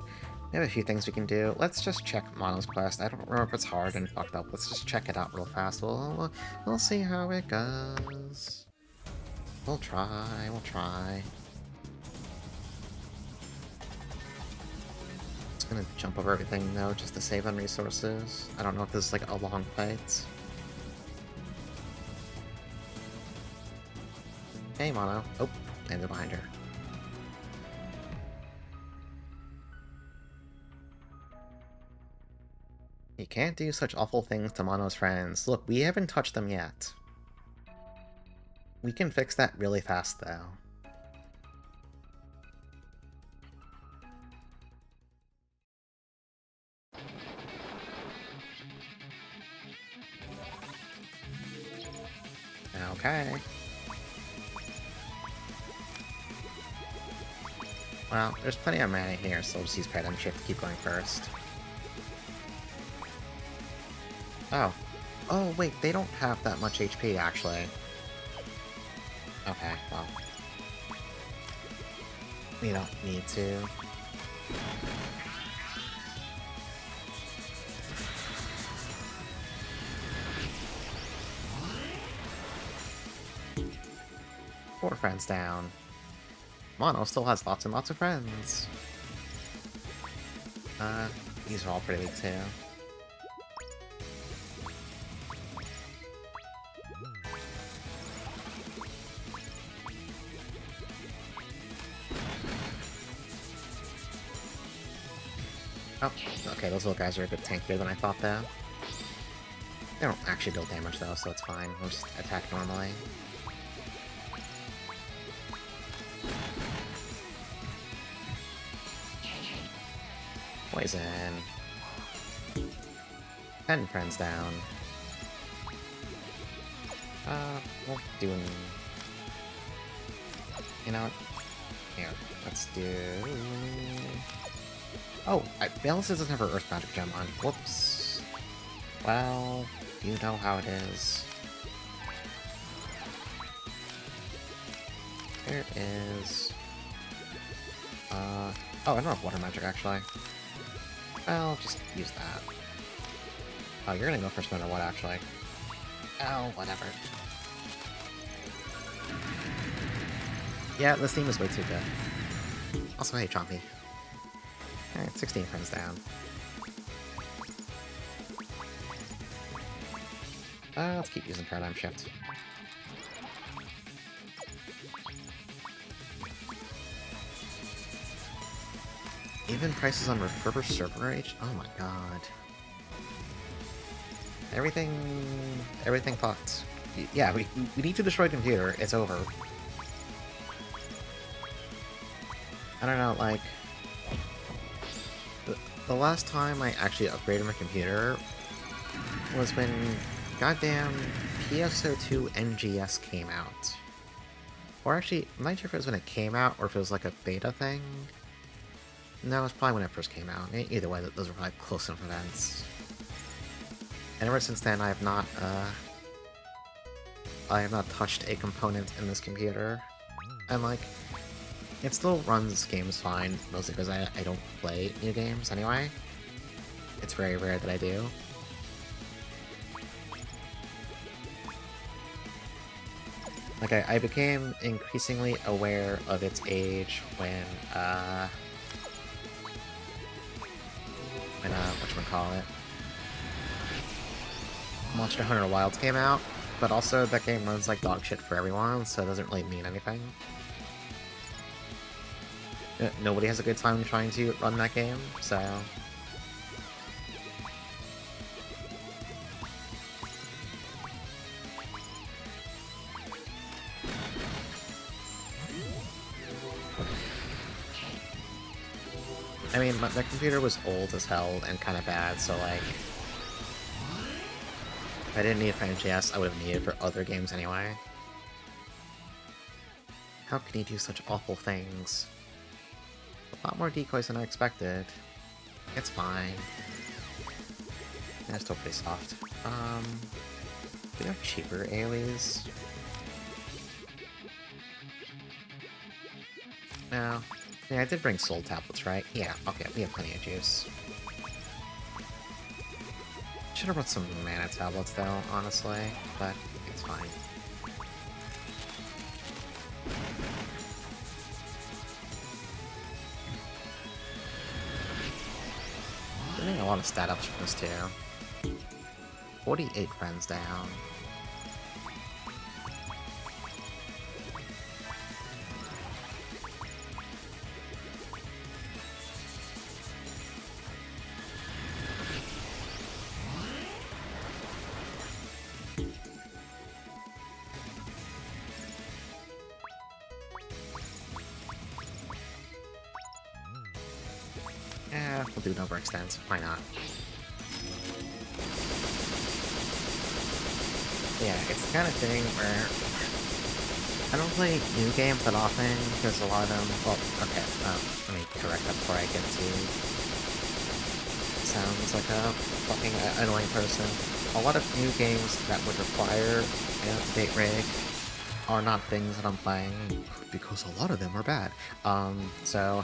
a few things we can do. Let's just check Mono's quest. I don't remember if it's hard and fucked up. Let's just check it out real fast. We'll see how it goes. We'll try, we'll try. Just gonna jump over everything though, just to save on resources. I don't know if this is like a long fight. Hey, Mono. Oh, landed behind her. You can't do such awful things to Mono's friends. Look, we haven't touched them yet. We can fix that really fast, though. Okay. Well, there's plenty of mana here, so we'll just use Paradigm Shift to keep going first. Oh. Oh, wait, they don't have that much HP, actually. Okay, well. We don't need to. Four friends down. Mono still has lots and lots of friends. These are all pretty big too. Oh, okay, those little guys are a bit tankier than I thought, though. They don't actually deal damage, though, so it's fine. We'll just attack normally. Poison. 10 friends down. We'll do an... You know what? Here, let's do... Oh, Balance doesn't have her Earth Magic Gem on. Whoops. Well, you know how it is. There is... Oh, I don't have Water Magic, actually. I'll just use that. Oh, you're gonna go first no matter what, actually. Oh, whatever. Yeah, this theme is way too good. Also, hey, Chompy. Alright, 16 friends down. Let's keep using Paradigm Shift. Even prices on refurbished server age? Oh my god. Everything fucked. Yeah, we need to destroy a computer. It's over. I don't know, like... the last time I actually upgraded my computer was when goddamn PSO2 NGS came out. Or actually, I'm not sure if it was when it came out or if it was like a beta thing. No, it was probably when it first came out. Either way, those were probably close enough events. And ever since then, I have not touched a component in this computer. And like, it still runs games fine, mostly because I don't play new games anyway. It's very rare that I do. Like, I became increasingly aware of its age when whatchamacallit, Monster Hunter Wilds came out, but also that game runs like dog shit for everyone, so it doesn't really mean anything. Nobody has a good time trying to run that game, so... I mean, my computer was old as hell and kind of bad, so like... If I didn't need it for NGS, I would have needed it for other games anyway. How can you do such awful things? A lot more decoys than I expected. It's fine. Yeah, it's still pretty soft. Do we have cheaper AoEs? No. Yeah, I did bring soul tablets, right? Yeah, okay, we have plenty of juice. Should have brought some mana tablets though, honestly, but it's fine. Getting a lot of stat ups from this too. 48 friends down. Yeah, we'll do an overextend. Why not? Yeah, it's the kind of thing where I don't play new games that often because a lot of them. Well, okay, let me correct that before I get to. Sounds like a fucking annoying person. A lot of new games that would require an up-to-date rig are not things that I'm playing because a lot of them are bad. So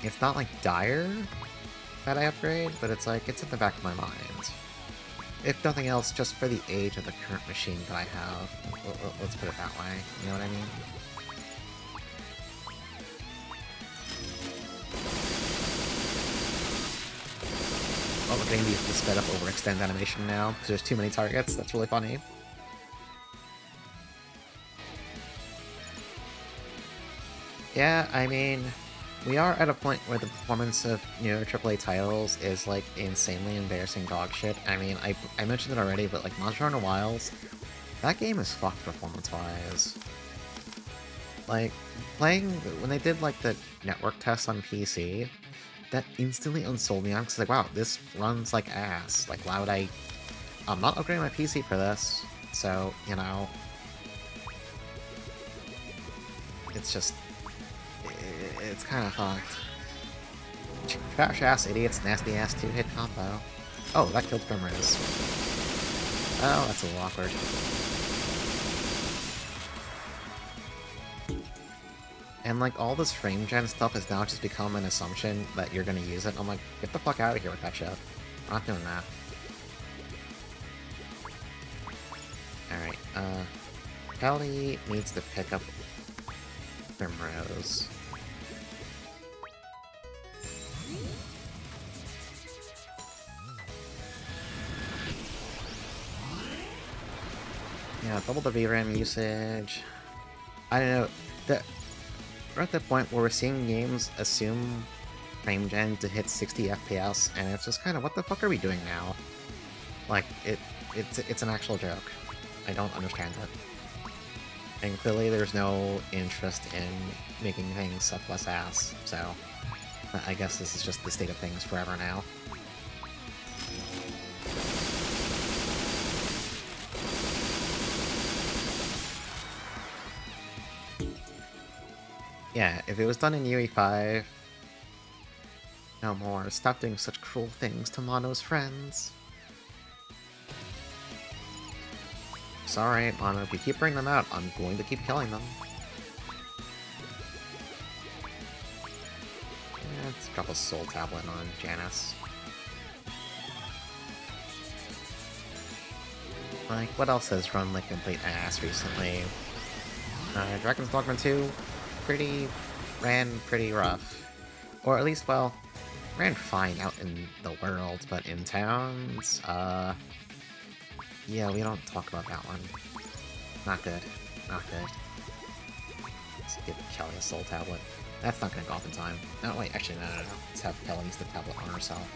it's not like dire that I upgrade, but it's like, it's in the back of my mind. If nothing else, just for the age of the current machine that I have. Let's put it that way, you know what I mean? Oh, we're getting the sped up overextend animation now, because there's too many targets. That's really funny. Yeah, I mean, we are at a point where the performance of newer AAA titles is, like, insanely embarrassing dog shit. I mean, I mentioned it already, but, like, Monster Hunter Wilds, that game is fucked performance-wise. Like, playing... When they did, like, the network test on PC, that instantly unsold me on, because, like, wow, this runs like ass. Like, why would I... I'm not upgrading my PC for this, so, you know... It's just... It's kind of fucked. Trash-ass idiots, nasty-ass two-hit combo. Oh, that killed Primrose. Oh, that's a little awkward. And, like, all this frame gen stuff has now just become an assumption that you're gonna use it. I'm like, get the fuck out of here with that shit. I'm not doing that. Alright, Kelly needs to pick up Primrose. Yeah, double the VRAM usage. I don't know. We're at the point where we're seeing games assume frame gen to hit 60 FPS, and it's just kind of, what the fuck are we doing now? Like, it's an actual joke. I don't understand it. And clearly there's no interest in making things suck less ass, so... I guess this is just the state of things forever now. Yeah, if it was done in UE5... No more. Stop doing such cruel things to Mono's friends. Sorry, Mono, if you keep bringing them out, I'm going to keep killing them. Yeah, let's drop a soul tablet on Janice. Like, what else has run like complete ass recently? Dragon's Dogma 2 ran pretty rough. Or at least, well, ran fine out in the world, but in towns, yeah, we don't talk about that one. Not good. Not good. Let's give Kelly a soul tablet. That's not gonna go off in time. No, wait, actually, no. Let's have Kelly use the tablet on herself.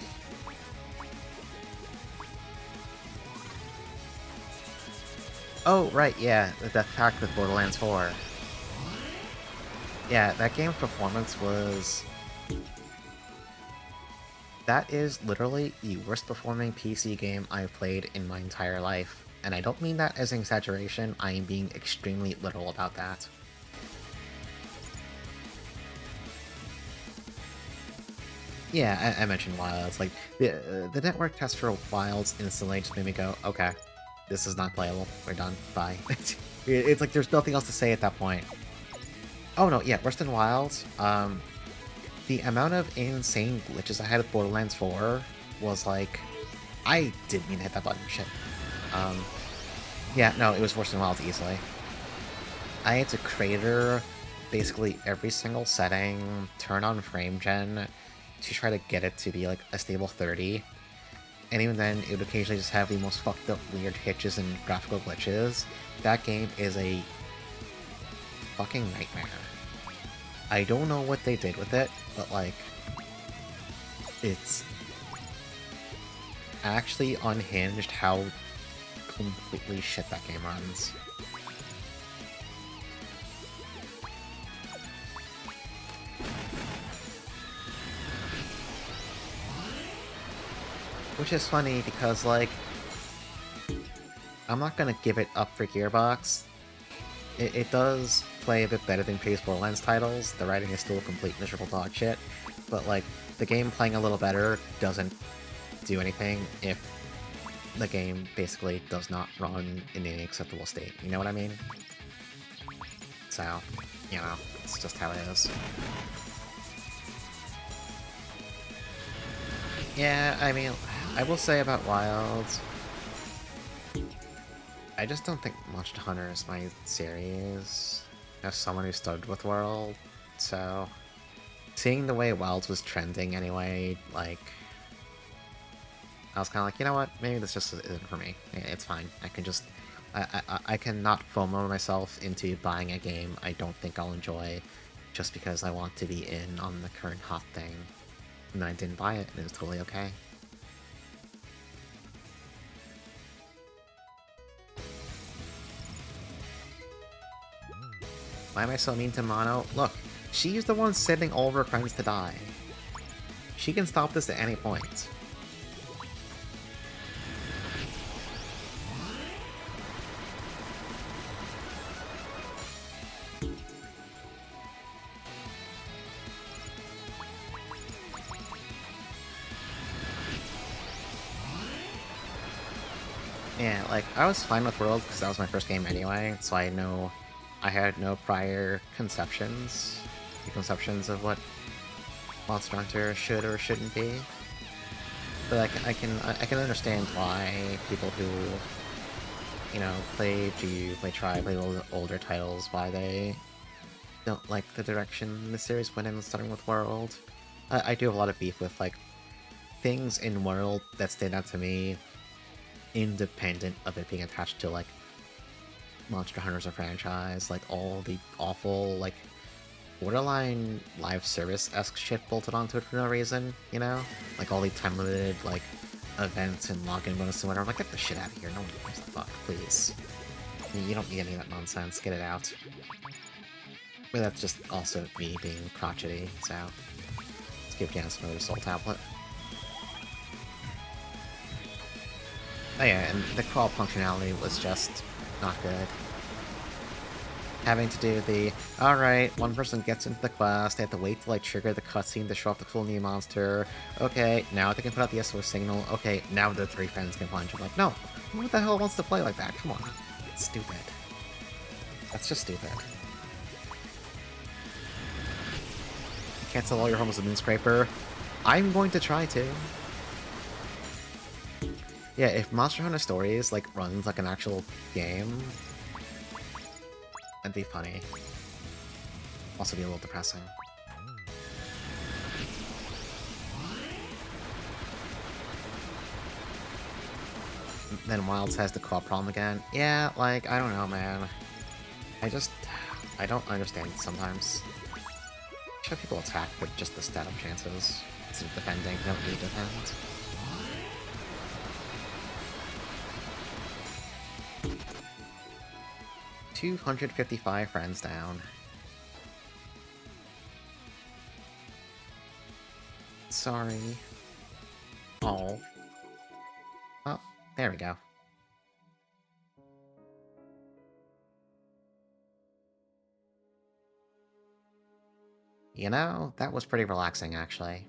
Oh, right, yeah, the Death Pact with Borderlands 4. Yeah, that game's performance was... That is literally the worst performing PC game I've played in my entire life. And I don't mean that as an exaggeration, I am being extremely literal about that. Yeah, I mentioned Wilds. Like, the network test for Wilds instantly just made me go, okay, this is not playable. We're done. Bye. It's like there's nothing else to say at that point. Oh no, yeah, worse than Wilds. The amount of insane glitches I had with Borderlands 4 was like, I didn't mean to hit that button. Shit. Yeah, no, it was worse than Wilds easily. I had to crater basically every single setting, turn on frame gen to try to get it to be like a stable 30. And even then, it would occasionally just have the most fucked up weird hitches and graphical glitches. That game is a fucking nightmare. I don't know what they did with it, but like, it's actually unhinged how completely shit that game runs. Which is funny because, like, I'm not gonna give it up for Gearbox. It does play a bit better than previous Borderlands titles. The writing is still complete miserable dog shit, but like, the game playing a little better doesn't do anything if the game basically does not run in any acceptable state. You know what I mean? So, you know, it's just how it is. Yeah, I mean, I will say about Wilds, I just don't think Monster Hunter is my series, as someone who started with World, so seeing the way Wilds was trending anyway, like, I was kind of like, you know what, maybe this just isn't for me. It's fine. I can just, I cannot FOMO myself into buying a game I don't think I'll enjoy just because I want to be in on the current hot thing. And then I didn't buy it, and it was totally okay. Why am I so mean to Mono? Look, she's the one sending all of her friends to die. She can stop this at any point. Yeah, like, I was fine with World because that was my first game anyway, so I had no prior preconceptions of what Monster Hunter should or shouldn't be. But I can understand why people who, you know, play older titles, why they don't like the direction the series went in starting with World. I do have a lot of beef with, like, things in World that stand out to me independent of it being attached to, like, Monster Hunter as a franchise, like all the awful, like, borderline live service-esque shit bolted onto it for no reason, you know? Like all the time-limited, like, events and login bonus and whatever. I'm like, get the shit out of here, no one gives a fuck, please. You don't need any of that nonsense, get it out. But that's just also me being crotchety, so... Let's give Janice another soul tablet. Oh yeah, and the crawl functionality was just not good. Having to do the, alright, one person gets into the quest, they have to wait till I trigger the cutscene to show off the cool new monster. Okay, now they can put out the SOS signal. Okay, now the 3 friends can punch. I'm like, no, who the hell wants to play like that? Come on. It's stupid. That's just stupid. Cancel all your homes with Moonscraper. I'm going to try to. Yeah, if Monster Hunter Stories, like, runs like an actual game, that'd be funny. Also be a little depressing. Then Wilds has the claw problem again. Yeah, like, I don't know, man. I don't understand sometimes. Should people attack with just the stat up chances instead of defending? They don't need to defend. 255 friends down. Sorry. Oh. Oh, there we go. You know, that was pretty relaxing, actually.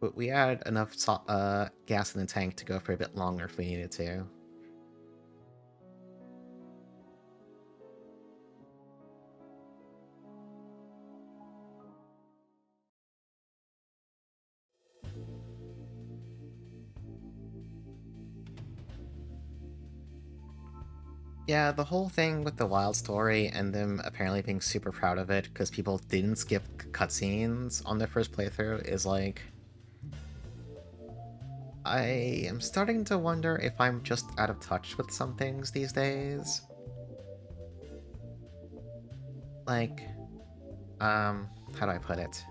But we had enough gas in the tank to go for a bit longer if we needed to. Yeah, the whole thing with the Wild story and them apparently being super proud of it because people didn't skip cutscenes on their first playthrough is like... I am starting to wonder if I'm just out of touch with some things these days. Like, how do I put it?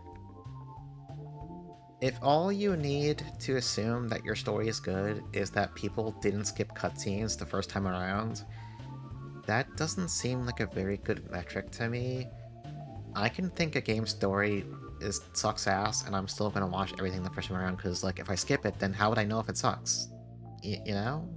If all you need to assume that your story is good is that people didn't skip cutscenes the first time around, that doesn't seem like a very good metric to me. I can think a game's story sucks ass, and I'm still gonna watch everything the first time around, because, like, if I skip it, then how would I know if it sucks? You know?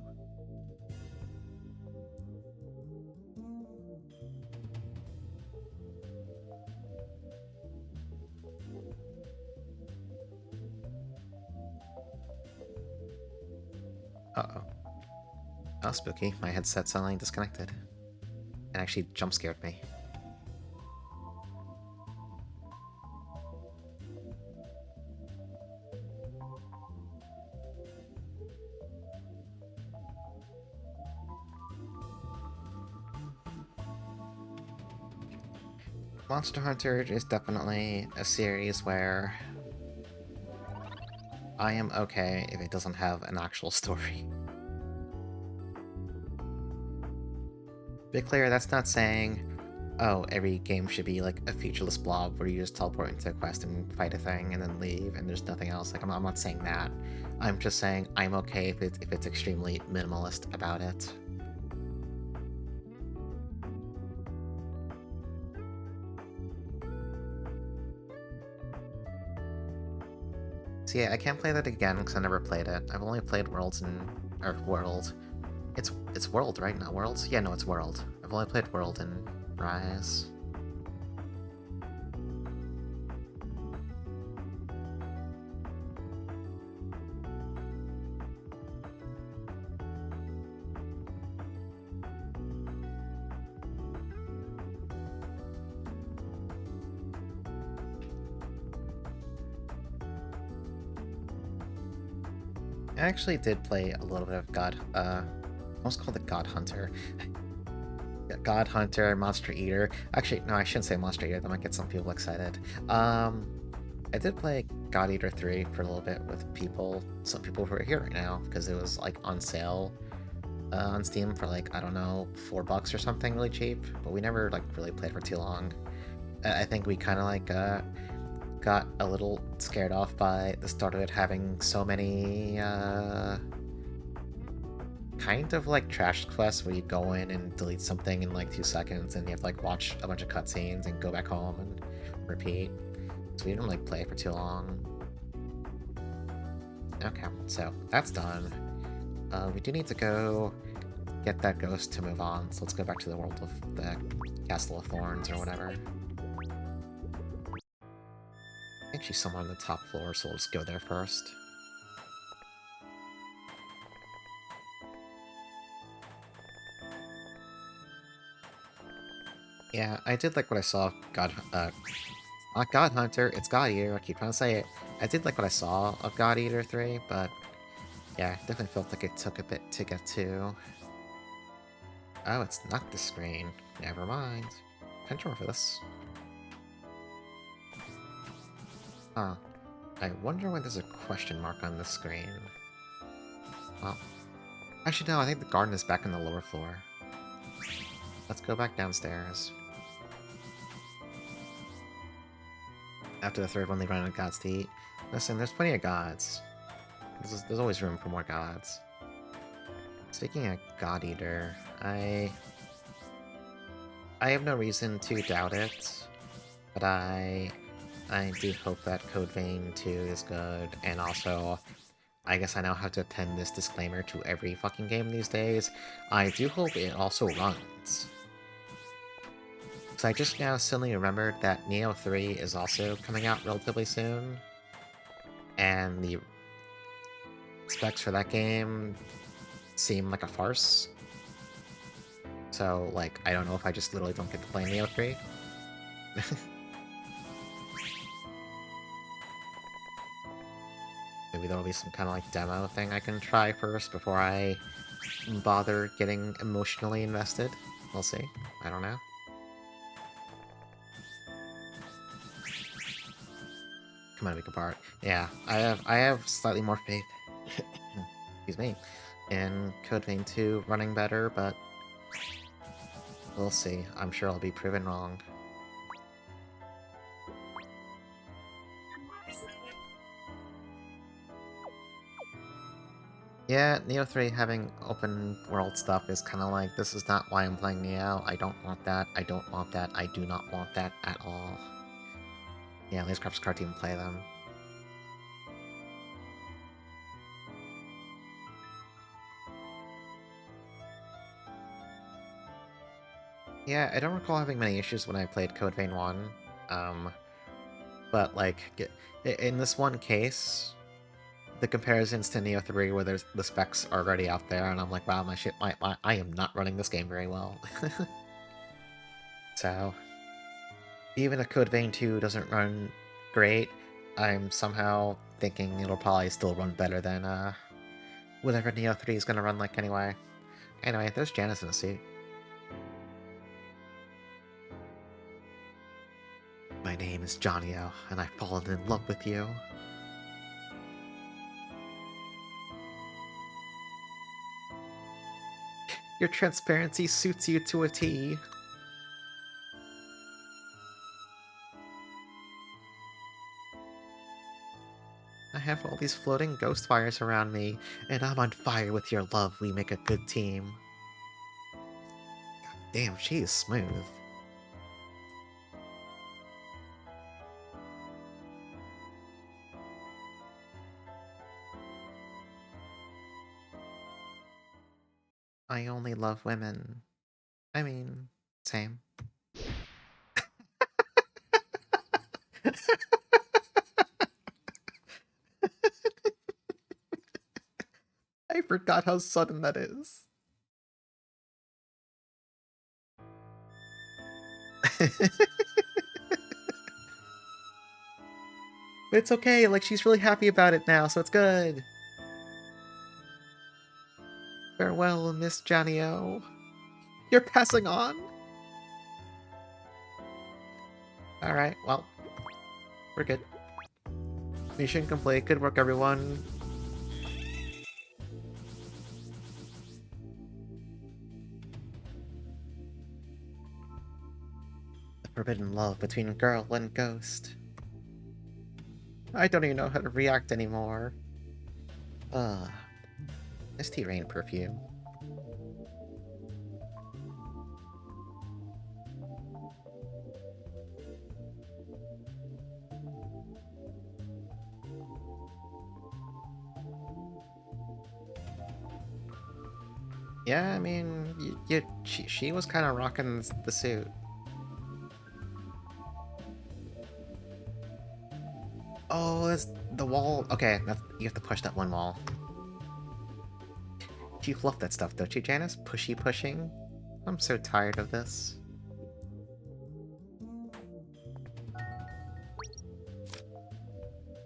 Uh-oh. Oh, spooky. My headset suddenly disconnected. It actually jump-scared me. Monster Hunter is definitely a series where I am okay if it doesn't have an actual story. Be clear, that's not saying, oh, every game should be like a featureless blob where you just teleport into a quest and fight a thing and then leave and there's nothing else. Like, I'm not saying that. I'm just saying I'm okay if it's extremely minimalist about it. So yeah, I can't play that again because I never played it. I've only played Worlds and... or World. It's World, right? Not Worlds? Yeah, no, it's World. I've only played World and Rise. I actually did play a little bit of I almost called it God Hunter. God Hunter, Monster Eater. Actually, no, I shouldn't say Monster Eater, that might get some people excited. I did play God Eater 3 for a little bit with some people who are here right now, because it was, like, on sale on Steam for, like, I don't know, $4 or something really cheap, but we never, like, really played for too long. I think we kind of, like, got a little scared off by the start of it having so many, kind of like trash quests where you go in and delete something in like 2 seconds and you have to like watch a bunch of cutscenes and go back home and repeat. So we didn't, like, play for too long. Okay, so that's done. We do need to go get that ghost to move on, so let's go back to the world of the Castle of Thorns or whatever. I think she's somewhere on the top floor, so we'll just go there first. Yeah, I did like what I saw of not God Hunter, it's God Eater, I keep trying to say it. I did like what I saw of God Eater 3, but yeah, definitely felt like it took a bit to get to. Oh, it's not the screen. Never mind. Control for this. Huh. I wonder why there's a question mark on the screen. Well, actually no, I think the garden is back on the lower floor. Let's go back downstairs. After the third one, they run out of gods to eat. Listen, there's plenty of gods. There's always room for more gods. Speaking of God Eater, I have no reason to doubt it, but I do hope that Code Vein 2 is good, and also, I guess I now have to append this disclaimer to every fucking game these days. I do hope it also runs. Because I just now suddenly remembered that Neo 3 is also coming out relatively soon, and the specs for that game seem like a farce. So, like, I don't know if I just literally don't get to play Neo 3. Maybe there'll be some kind of, like, demo thing I can try first before I bother getting emotionally invested. We'll see. I don't know. Come on, we can part. Yeah, I have slightly more faith, excuse me, in Code Vein 2 running better, but we'll see. I'm sure I'll be proven wrong. Yeah, Neo 3 having open world stuff is kind of like, this is not why I'm playing Neo. I don't want that. I don't want that. I do not want that at all. Yeah, Laser Graphics Card Team play them. Yeah, I don't recall having many issues when I played Code Vein 1. But, like, in this one case, the comparisons to Neo 3 where the specs are already out there, and I'm like, wow, I am not running this game very well. So, even if Code Vein 2 doesn't run great, I'm somehow thinking it'll probably still run better than, whatever Neo 3 is gonna run like anyway. Anyway, there's Janice in the seat. My name is Johnny-O, and I've fallen in love with you. Your transparency suits you to a T. I have all these floating ghost fires around me, and I'm on fire with your love. We make a good team. God damn, she is smooth. I only love women. I mean, same. I forgot how sudden that is. But it's okay, like, she's really happy about it now, so it's good. Farewell, Miss Johnny-O. You're passing on? Alright, well, we're good. Mission complete. Good work, everyone. The forbidden love between girl and ghost. I don't even know how to react anymore. Ugh. Misty Rain perfume. Yeah, I mean, she was kind of rocking the suit. Oh, that's the wall. Okay, you have to push that one wall. You love that stuff, don't you, Janice? Pushy pushing? I'm so tired of this.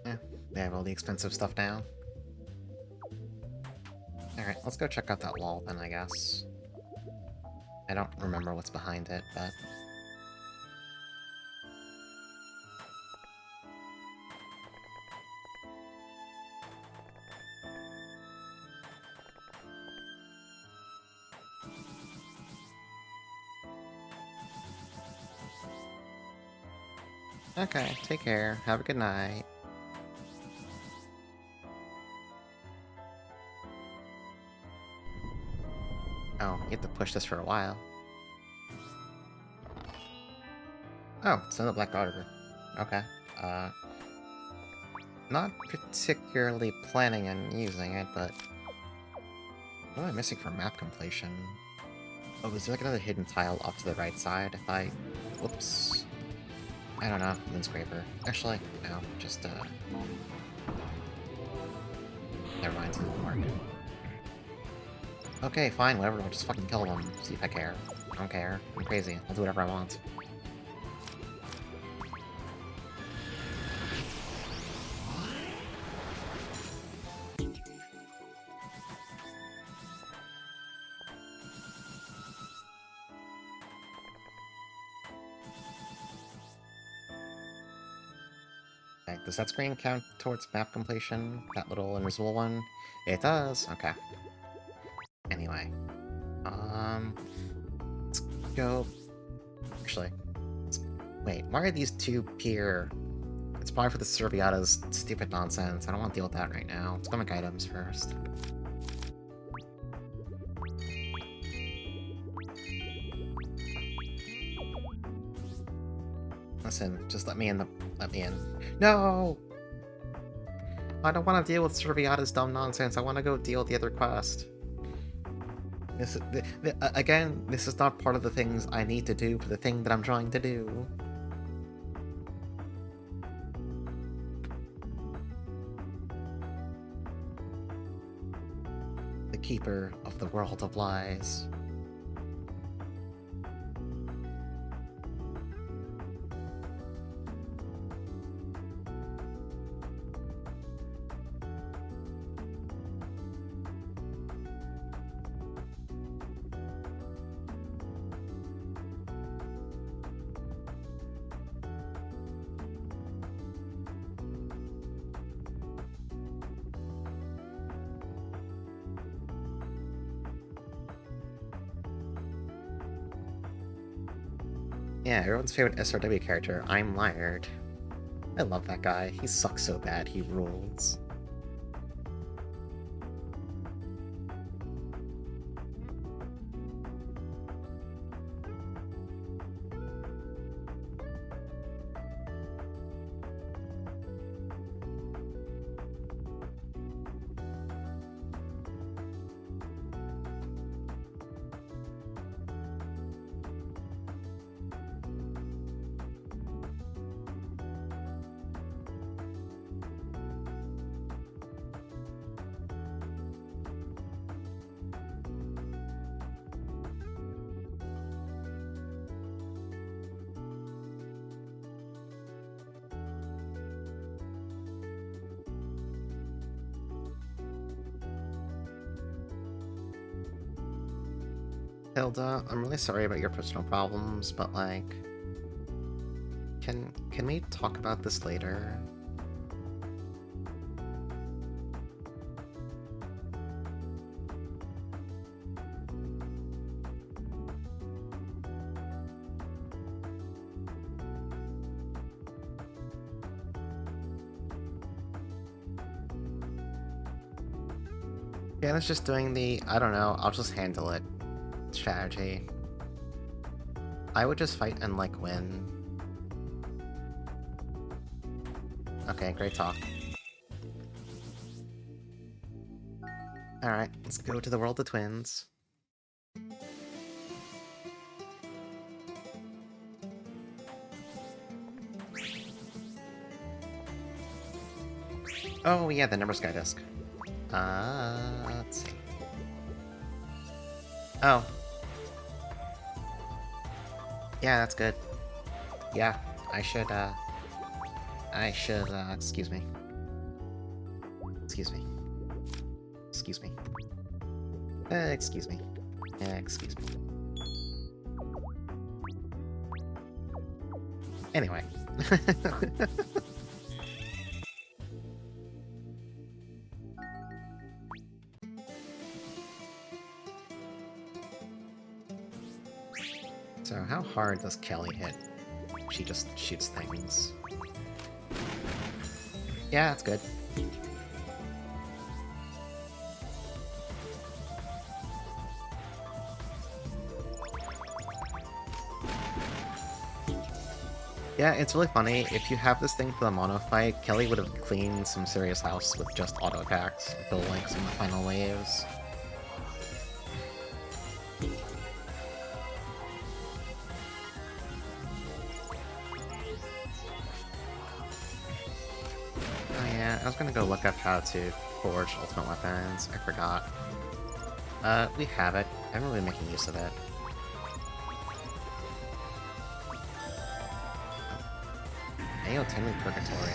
Yeah, they have all the expensive stuff now. Alright, let's go check out that wall then, I guess. I don't remember what's behind it, but... Okay, take care. Have a good night. Oh, you have to push this for a while. Oh, it's another Black Auditor. Okay. Not particularly planning on using it, but... What am I missing for map completion? Oh, is there like another hidden tile off to the right side if I... Whoops. I don't know. Moonscraper. Actually, no. Just, Never mind. It doesn't work. Okay, fine, whatever. I'll just fucking kill them. See if I care. I don't care. I'm crazy. I'll do whatever I want. Okay, does that screen count towards map completion? That little invisible one? It does! Okay. Anyway. Let's go... Actually, wait, why are these two here? It's probably for the Serviata's stupid nonsense. I don't want to deal with that right now. Let's go make items first. Listen, just let me in. No! I don't want to deal with Serviata's dumb nonsense. I want to go deal with the other quest. This is, again, this is not part of the things I need to do for the thing that I'm trying to do. The Keeper of the World of Lies. Yeah, everyone's favorite SRW character, I'm Liard. I love that guy. He sucks so bad, he rules. Hilda, I'm really sorry about your personal problems, but like... Can we talk about this later? Janice just doing the, I don't know, I'll just handle it strategy. I would just fight and, like, win. Okay, great talk. Alright, let's go to the World of Twins. Oh, yeah, the number sky disc. Let's see. Oh. Yeah, that's good. Yeah, I should, excuse me. Excuse me. Excuse me. Excuse me. Excuse me. Anyway. So, how hard does Kelly hit? She just shoots things. Yeah, that's good. Yeah, it's really funny. If you have this thing for the mono fight, Kelly would have cleaned some serious house with just auto attacks until like some of the final waves. Oh yeah, I was gonna go look up how to forge ultimate weapons. I forgot. We have it. I haven't really been making use of it. Ayo, Tenley Purgatory.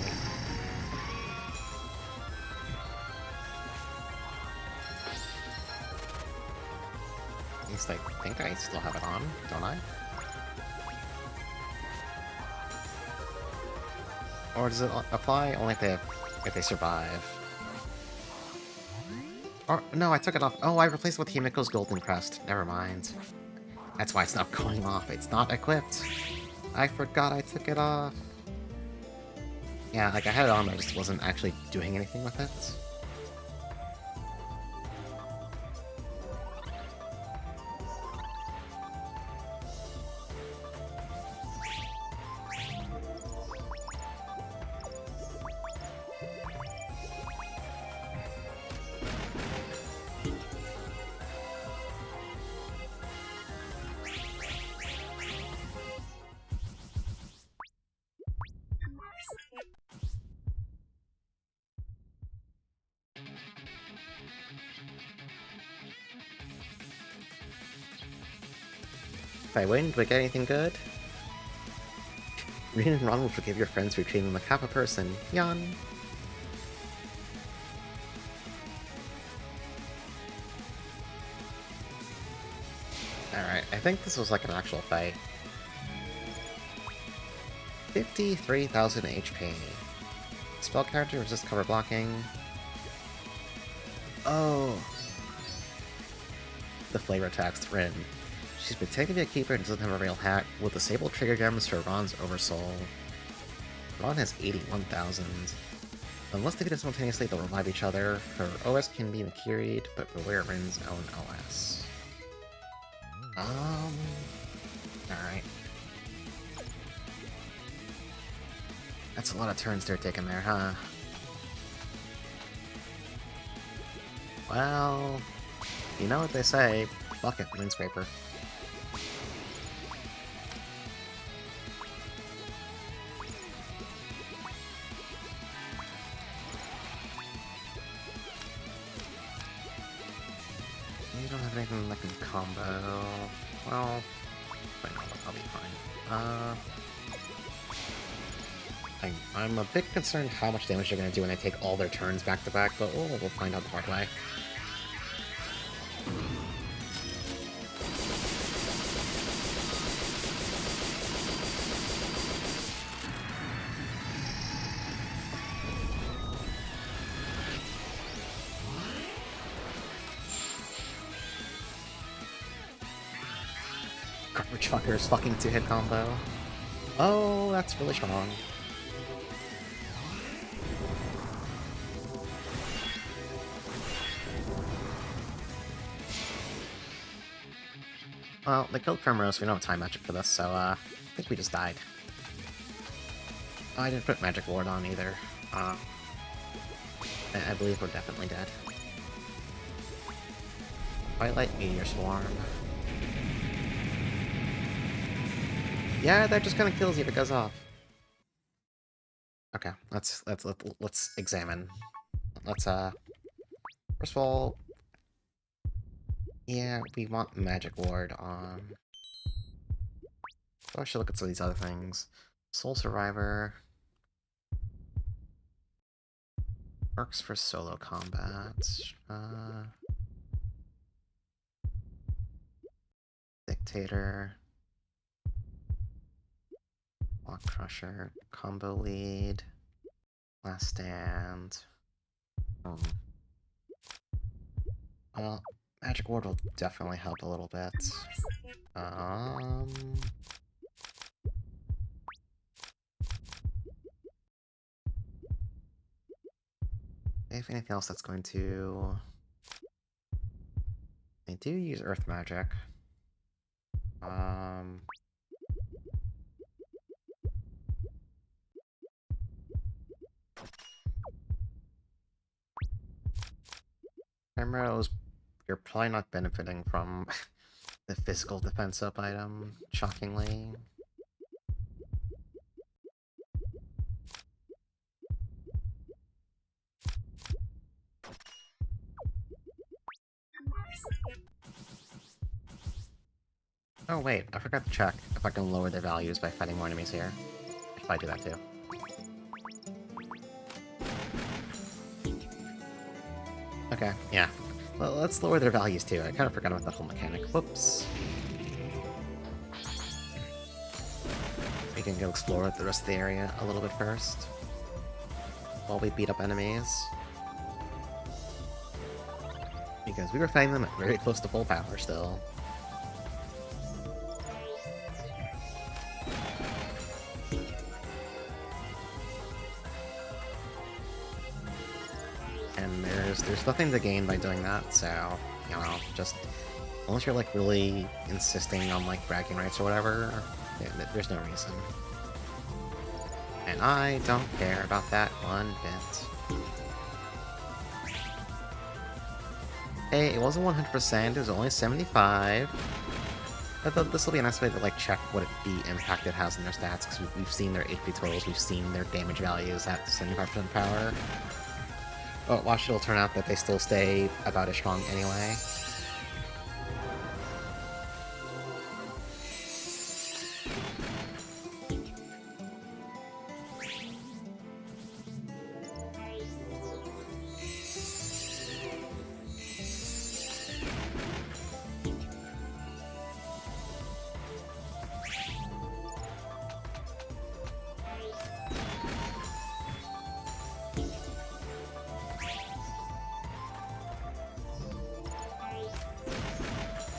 At least I think I still have it on, don't I? Or does it apply only if they survive? Or, no, I took it off. Oh, I replaced it with Himiko's Golden Crest. Never mind. That's why it's not going off. It's not equipped. I forgot I took it off. Yeah, like I had it on, but I just wasn't actually doing anything with it. If I win, do I get anything good? Rin and Ron will forgive your friends for treating them like half a person. Yawn. Alright, I think this was like an actual fight. 53,000 HP. Spell character, resist cover blocking. Oh. The flavor attacks Rin. She's pretending to be a keeper and doesn't have a real hat, will disable trigger gems for Ron's Oversoul. Ron has 81,000. Unless they get it simultaneously, they'll revive each other. Her OS can be Nakiri'd, but beware Rin's own OS. Alright. That's a lot of turns they're taking there, huh? Well, you know what they say. Fuck it, Winscraper. You don't have anything that can combo. Well, wait, no, I'll be fine. I'm a bit concerned how much damage they're going to do when they take all their turns back to back, but we'll find out the hard way. Garbage fucker's fucking 2-hit combo. Oh, that's really strong. Well, they killed Primrose, we don't have time magic for this, so, I think we just died. Oh, I didn't put Magic Ward on either. I believe we're definitely dead. Twilight Meteor Swarm. Yeah, that just kind of kills you if it goes off. Okay, let's examine. let's, first of all, yeah, we want Magic Ward on. So I should look at some of these other things. Soul Survivor. Works for solo combat. Dictator. Block Crusher. Combo Lead. Last Stand. Well, Magic Ward will definitely help a little bit. If anything else that's going to... They do use Earth Magic. Primrose, you're probably not benefiting from the physical defense up item, shockingly. Oh wait, I forgot to check if I can lower their values by fighting more enemies here. If I do that too. Okay, yeah. Well, let's lower their values too. I kind of forgot about that whole mechanic. Whoops. We can go explore the rest of the area a little bit first. While we beat up enemies. Because we were fighting them at very close to full power still. And there's nothing to gain by doing that, so, you know, just... Unless you're, like, really insisting on, like, bragging rights or whatever, there's no reason. And I don't care about that one bit. Hey, it wasn't 100%, it was only 75. I thought this will be a nice way to, like, check what the impact it has on their stats, because we've seen their HP totals, we've seen their damage values at 75% power. But watch, it'll turn out that they still stay about as strong anyway.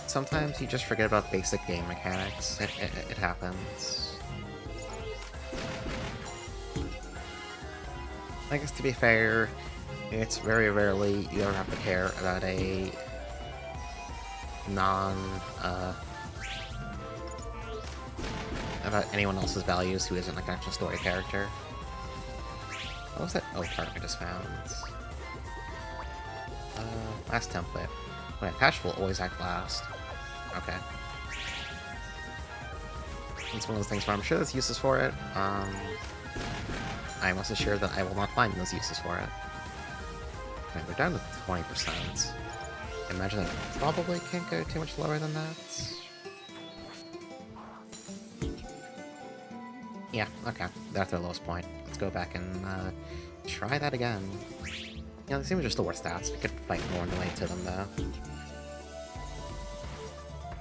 Sometimes you just forget about basic game mechanics. It happens. I guess to be fair, it's very rarely you ever have to care about a about anyone else's values who isn't like an actual story character. What was that? Oh, part I just found. Last template. Wait, patch will always act last. Okay. It's one of those things where I'm sure there's uses for it. I'm also sure that I will not find those uses for it. Okay, we're down to 20%. Imagine it probably can't go too much lower than that. Yeah, okay. That's their lowest point. Let's go back and try that again. You know, they seem just the worst stats. We could fight more in the way to them, though.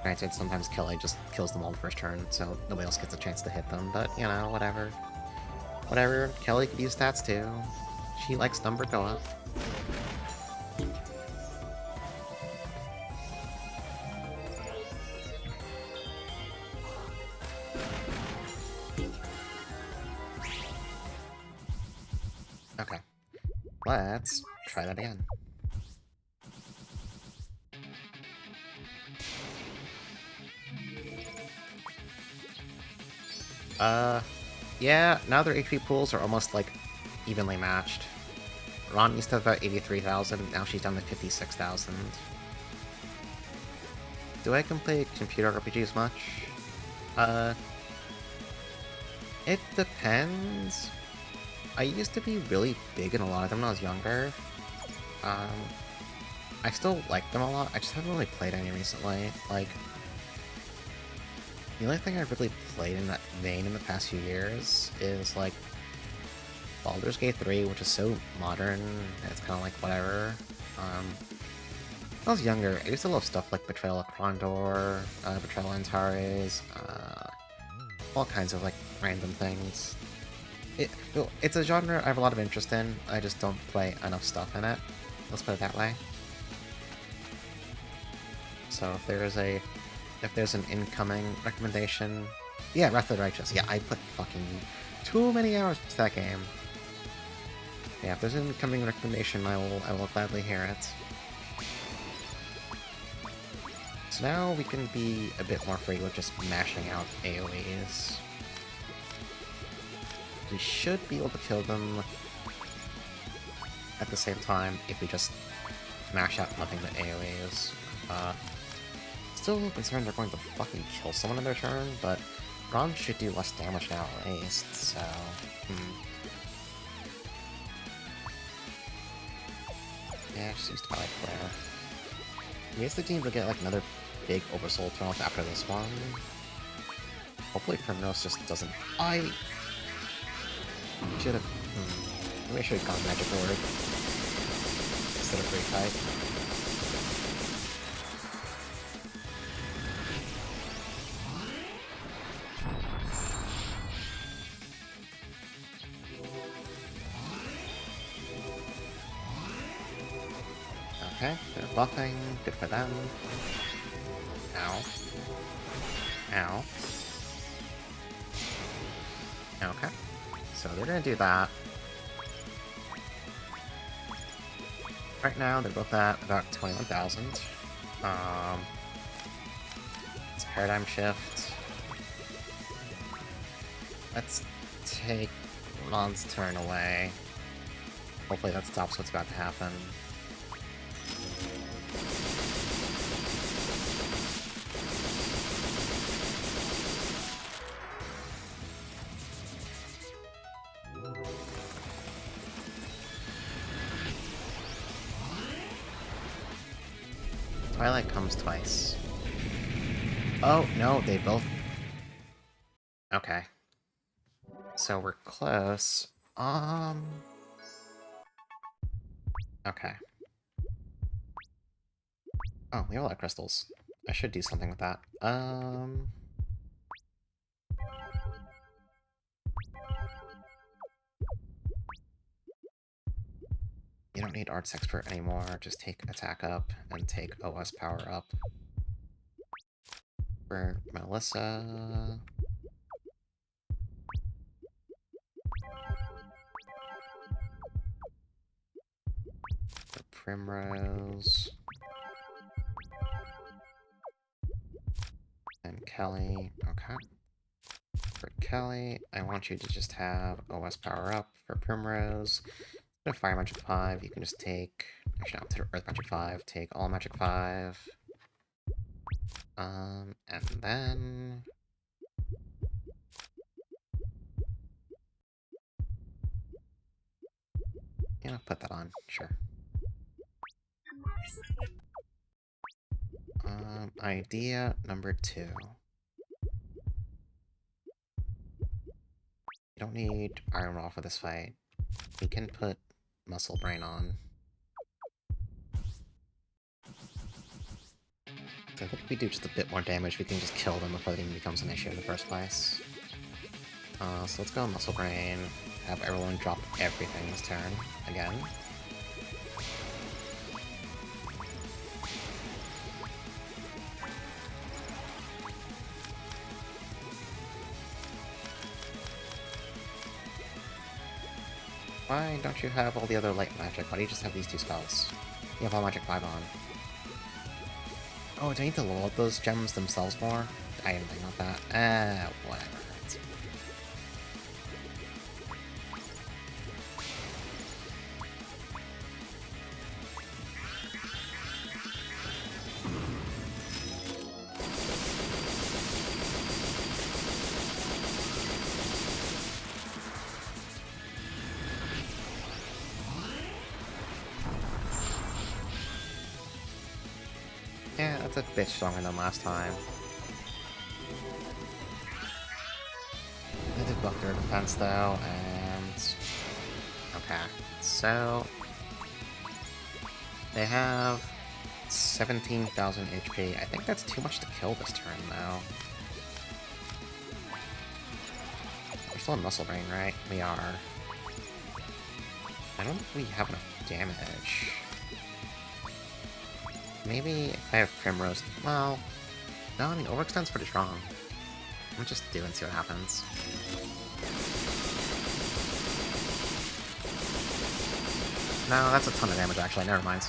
Granted, sometimes Kelly just kills them all the first turn, so nobody else gets a chance to hit them, but, you know, whatever. Whatever, Kelly could use stats too. She likes number go up. Okay. Let's try that again. Yeah, now their HP pools are almost, like, evenly matched. Ron used to have about 83,000, now she's down to 56,000. Do I play computer RPGs much? It depends. I used to be really big in a lot of them when I was younger, Um, I still like them a lot, I just haven't really played any recently. Like, the only thing I've really played in that vein in the past few years is, like, Baldur's Gate 3, which is so modern, and it's kind of like whatever. When I was younger, I used to love stuff like Betrayal of Krondor, Betrayal of Antares, all kinds of, like, random things. It's a genre I have a lot of interest in, I just don't play enough stuff in it. Let's put it that way. So if there's an incoming recommendation... Yeah, Wrath of the Righteous. Yeah, I put fucking too many hours into that game. Yeah, if there's an incoming recommendation, I will gladly hear it. So now we can be a bit more free with just mashing out AoEs. We should be able to kill them at the same time if we just mash out nothing but AoEs. Still a little concerned they're going to fucking kill someone in their turn, but Ron should do less damage now at least, so... Yeah, just used Twilight Flare. We have the team to get like another big Oversoul turn off after this one. Hopefully Primrose just doesn't... I should have... Maybe I should have gone Magic Word instead of Free Fight. Okay, they're buffing. Good for them. Ow. Ow. Okay. So they're gonna do that. Right now, they're both at about 21,000. It's Paradigm Shift. Let's take Ron's turn away. Hopefully that stops what's about to happen. Twilight comes twice. Oh, no, they both... Okay. So we're close. Okay. Oh, we have a lot of crystals. I should do something with that. You don't need Arts Expert anymore, just take Attack up and take OS Power up. For Melissa... For Primrose... And Kelly, okay. For Kelly, I want you to just have OS Power up. For Primrose, instead of Fire Magic 5, you can just take... Actually, no, instead of Earth Magic 5, take All Magic 5. And then... Yeah, put that on, sure. Idea number 2. You don't need Iron Raw for this fight. We can put Muscle Brain on. So I think if we do just a bit more damage, we can just kill them before it even becomes an issue in the first place. So let's go Muscle Brain, have everyone drop everything this turn, again. Why don't you have all the other light magic? Why do you just have these 2 spells? You have all magic 5 on. Oh, do I need to level up those gems themselves more? I didn't think about that. Whatever. a bit stronger than last time. They did buff their defense though, and... Okay, so... They have 17,000 HP. I think that's too much to kill this turn, though. We're still in Muscle Brain, right? We are. I don't think we have enough damage. Maybe if I have Primrose... Well... No, I mean, Overextend's pretty strong. I'm just do and see what happens. No, that's a ton of damage, actually. Never mind.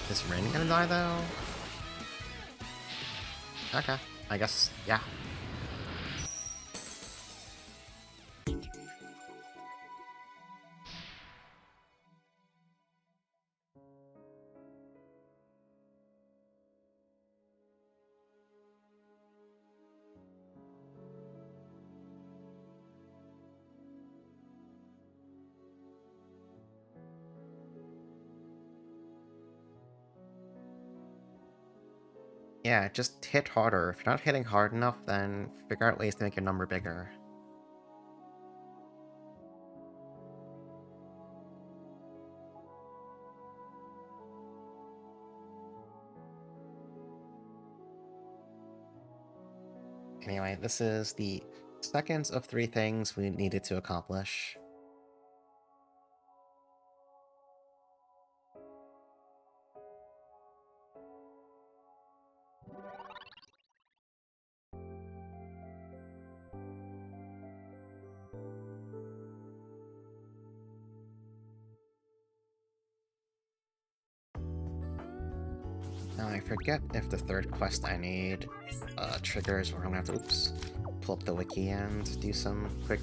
Is Rin gonna die, though? Okay. I guess, yeah. Yeah, just hit harder. If you're not hitting hard enough, then figure out ways to make your number bigger. Anyway, this is the second of 3 things we needed to accomplish. Now I forget if the third quest I need triggers where I'm gonna have to, oops, pull up the wiki and do some quick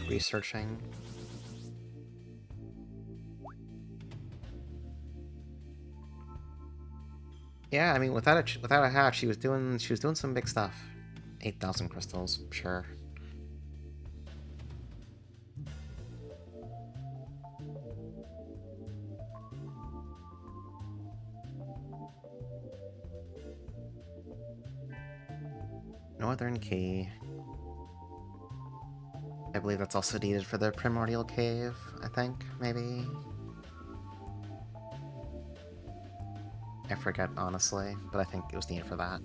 researching. Yeah, I mean, without a hack, she was doing some big stuff. 8,000 crystals, sure. Northern Key. I believe that's also needed for the Primordial Cave, I think, maybe? I forget, honestly, but I think it was needed for that.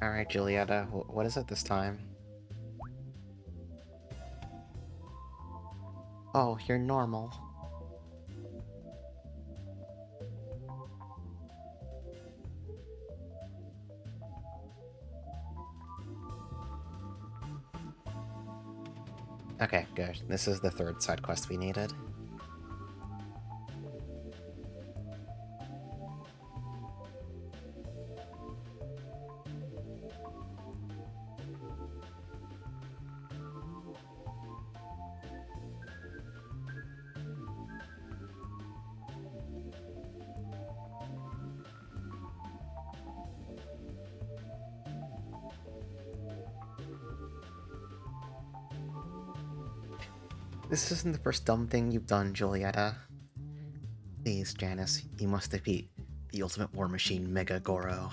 Alright, Julietta, what is it this time? Oh, you're normal. Okay, good. This is the third side quest we needed. This isn't the first dumb thing you've done, Julietta. Please, Janice, you must defeat the Ultimate War Machine Mega Goro.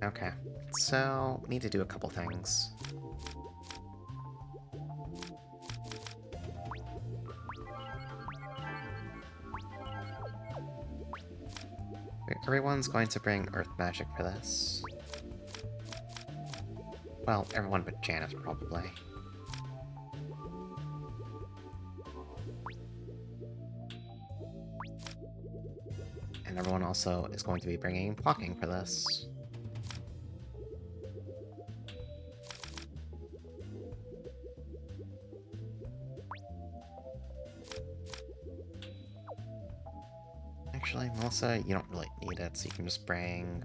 Okay, so we need to do a couple things. Everyone's going to bring Earth Magic for this. Well, everyone but Janice, probably. And everyone also is going to be bringing blocking for this. Actually, Melissa, you don't really need it, so you can just bring,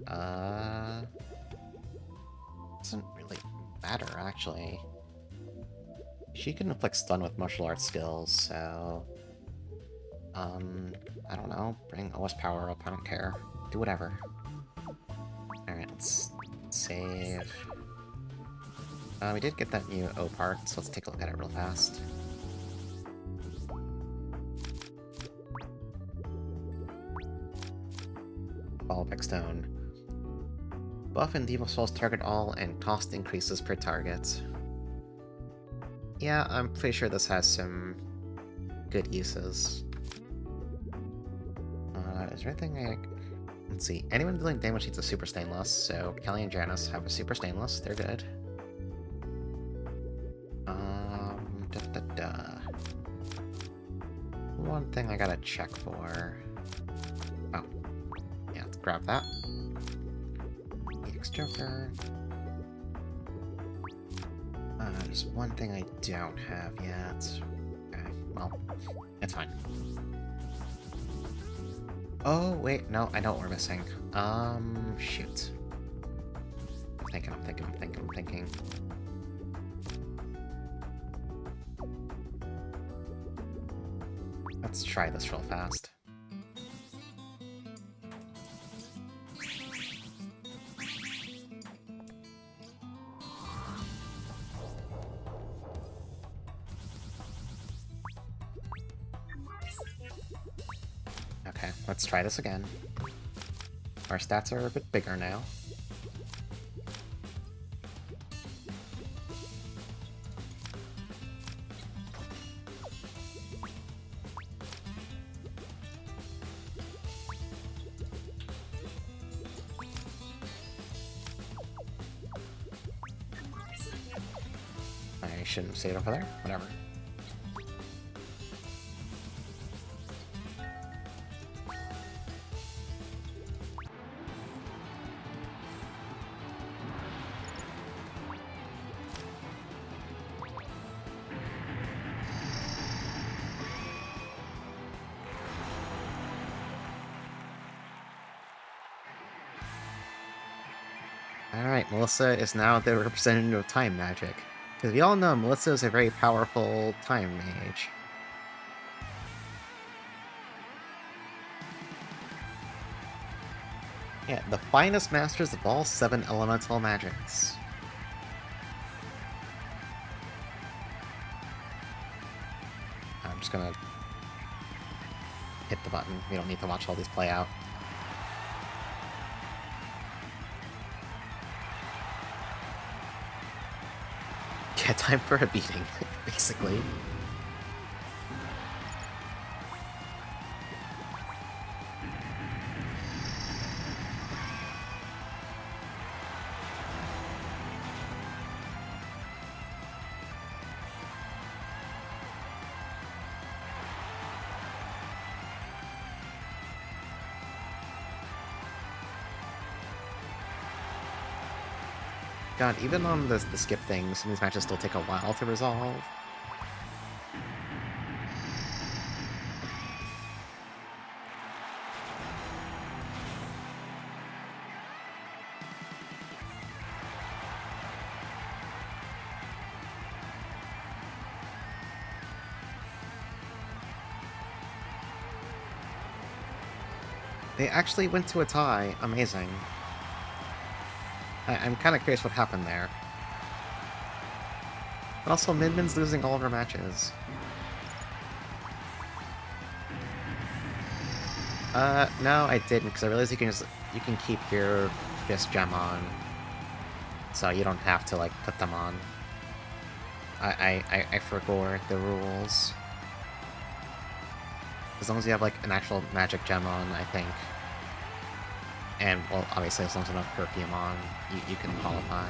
doesn't really matter, actually. She can inflict stun with martial arts skills, so... I don't know, bring OS power up, I don't care. Do whatever. Alright, let's save. We did get that new O part, so let's take a look at it real fast. Ball of Stone. Buff and Demon Souls target all, and cost increases per target. Yeah, I'm pretty sure this has some good uses. Is there anything I... Let's see. Anyone dealing damage needs a Super Stainless, so Kelly and Janice have a Super Stainless. They're good. One thing I gotta check for... Oh. Yeah, let's grab that. EX Joker. There's one thing I don't have yet. Okay, well, it's fine. Oh, wait, no, I know what we're missing. Shoot. I'm thinking. Let's try this real fast. Okay, let's try this again. Our stats are a bit bigger now. I shouldn't say it over there. Whatever. Alright, Melissa is now the representative of time magic. Because we all know Melissa is a very powerful time mage. Yeah, the finest masters of all 7 elemental magics. I'm just gonna hit the button. We don't need to watch all these play out. Yeah, time for a beating, basically. God, even on the skip things, some of these matches still take a while to resolve. They actually went to a tie. Amazing. I'm kind of curious what happened there. But also, Min-Min's losing all of her matches. No, I didn't, because I realized you can keep your fist gem on. So you don't have to, like, put them on. I forgot the rules. As long as you have, like, an actual magic gem on, I think. And, well, obviously, as long as enough perfume on, you can qualify.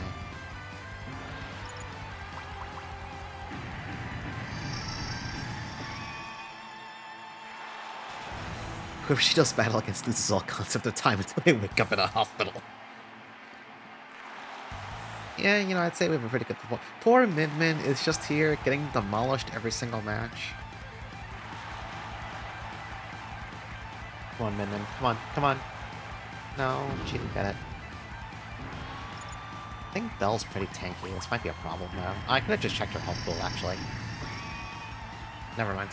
Whoever she does battle against loses all concept of time until they wake up in a hospital. Yeah, you know, I'd say we have a pretty good performance. Poor Min Min is just here getting demolished every single match. Come on, Min Min. Come on, come on. No, she didn't get it. I think Belle's pretty tanky. This might be a problem, though. I could have just checked her health pool, actually. Never mind.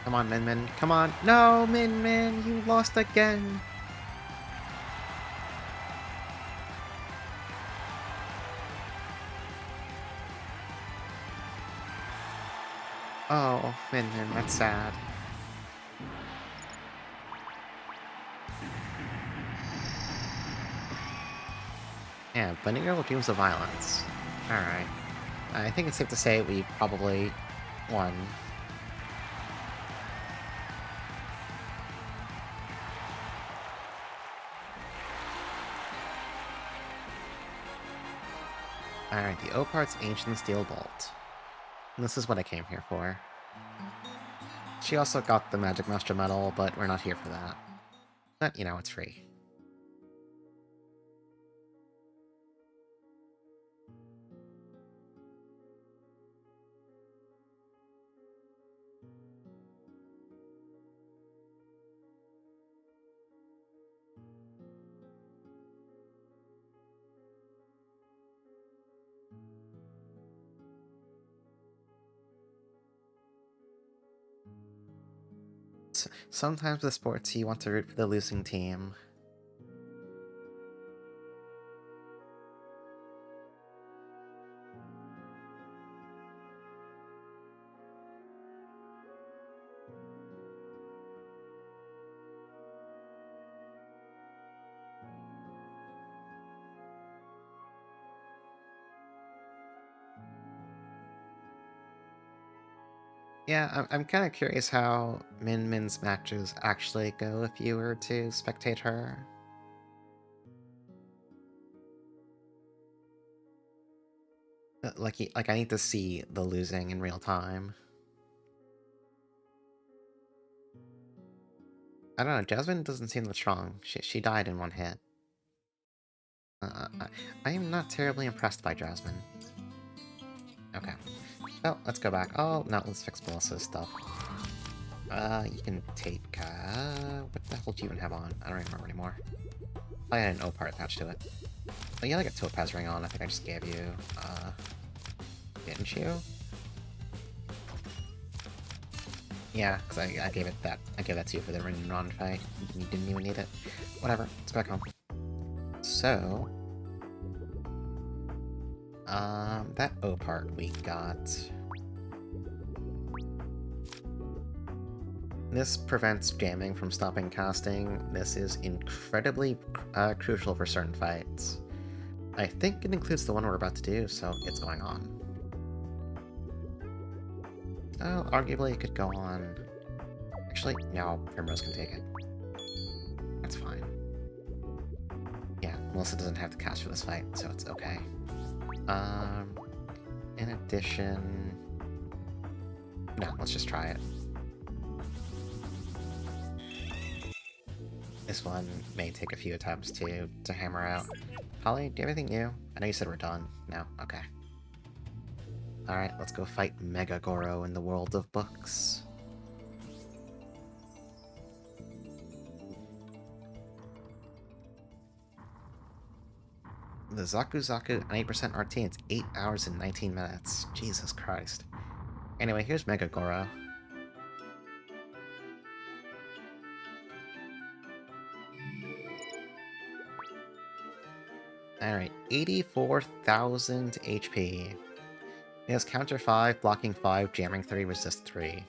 Come on, Min Min. Come on. No, Min Min, you lost again. Oh, Min Min, that's sad. Yeah, blending your dreams of violence. Alright. I think it's safe to say we probably won. Alright, the Opart's Ancient Steel Bolt. And this is what I came here for. She also got the Magic Master Medal, but we're not here for that. But, you know, it's free. Sometimes with sports, you want to root for the losing team. Yeah, I'm kind of curious how Min Min's matches actually go if you were to spectate her. Like I need to see the losing in real time. I don't know, Jasmine doesn't seem that strong. She died in one hit. I am not terribly impressed by Jasmine. Okay. Well, let's go back. Oh, no, let's fix Melissa's stuff. You can take, what the hell do you even have on? I don't remember anymore. I had an O-part attached to it. Oh, yeah, like a Topaz ring on, I think I just gave you, didn't you? Yeah, because I gave it that. I gave that to you for the ring and Ron fight. You didn't even need it. Whatever, let's go back home. So... that O-part we got... This prevents jamming from stopping casting. This is incredibly crucial for certain fights. I think it includes the one we're about to do, so it's going on. Oh, arguably it could go on... Actually, no, Primrose can take it. That's fine. Yeah, Melissa doesn't have to cast for this fight, so it's okay. In addition... No, let's just try it. This one may take a few attempts to hammer out. Holly, do you have anything new? I know you said we're done. No? Okay. Alright, let's go fight Mega Goro in the world of books. The Zaku Zaku 8% RT, it's 8 hours and 19 minutes. Jesus Christ. Anyway, here's Mega Goro. Alright, 84,000 HP. It has counter 5, blocking 5, jamming 3, resist 3.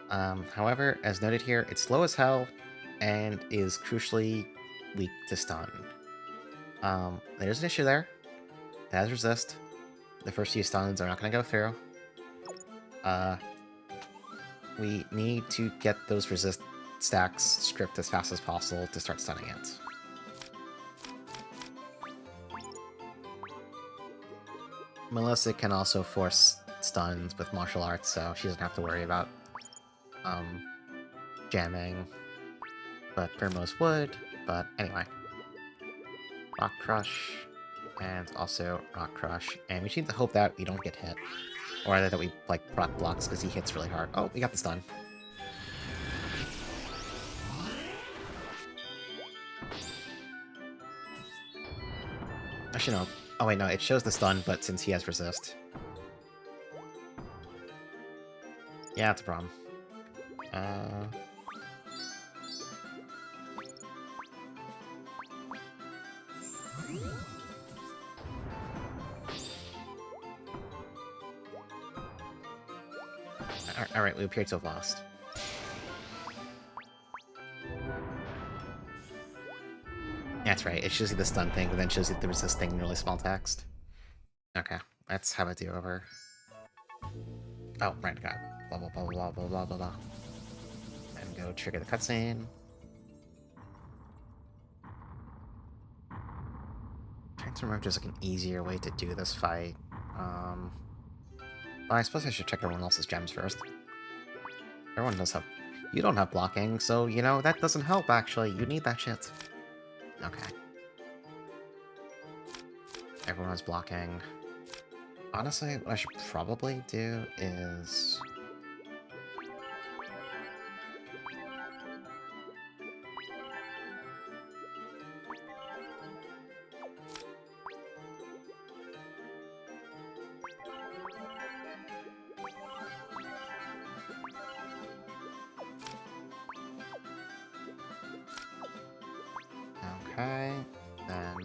However, as noted here, it's slow as hell, and is crucially weak to stun. There's an issue there. It has resist. The first few stuns are not gonna go through. We need to get those resist stacks stripped as fast as possible to start stunning it. Melissa can also force stuns with martial arts, so she doesn't have to worry about jamming. But Primrose would. But anyway. Rock Crush, and also Rock Crush. And we just need to hope that we don't get hit. Or that we, like, proc blocks, because he hits really hard. Oh, we got the stun. Actually, no. Oh, wait, no, it shows the stun, but since he has resist. Yeah, that's a problem. Alright, we appeared to have lost. That's right, it shows you the stun thing, but then shows you the resist thing in really small text. Okay, let's have a do-over. Oh, right, got blah blah blah blah blah blah blah blah. And go trigger the cutscene. Trying to remember if there's like an easier way to do this fight. Well, I suppose I should check everyone else's gems first. Everyone does have... You don't have blocking, so, you know, that doesn't help, actually. You need that shit. Okay. Everyone has blocking. Honestly, what I should probably do is... Okay, then...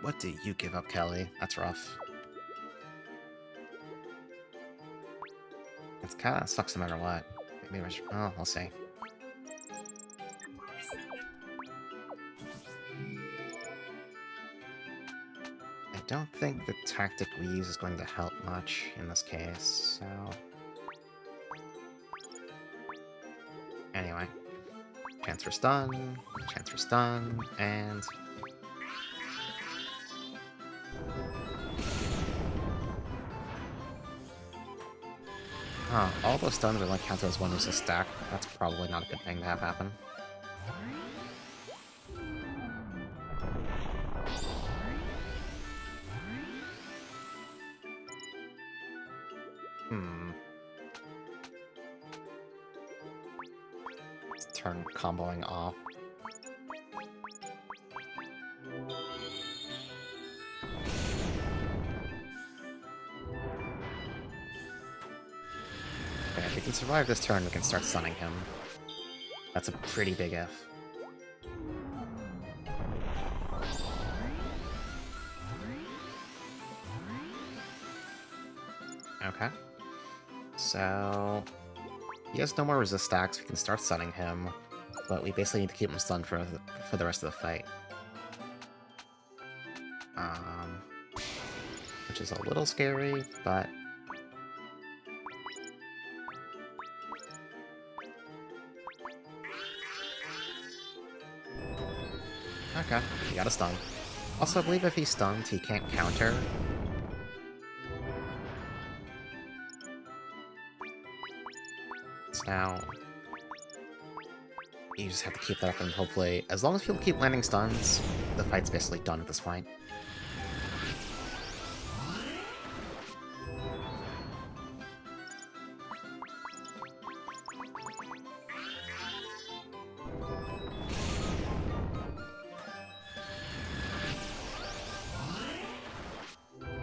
what do you give up, Kelly? That's rough. It kinda sucks no matter what. Maybe I should... Oh, we'll see. I don't think the tactic we use is going to help much in this case, so... Anyway. Chance for stun, and... Huh, all those stuns are like counted as one resist stack. That's probably not a good thing to have happen. Let's turn comboing off. Okay, if we can survive this turn, we can start stunning him. That's a pretty big if. Okay. So... He has no more resist stacks, we can start stunning him, but we basically need to keep him stunned for the rest of the fight. Which is a little scary, but... Okay, he got a stun. Also, I believe if he's stunned, he can't counter. So now... You just have to keep that up, and hopefully, as long as people keep landing stuns, the fight's basically done at this point.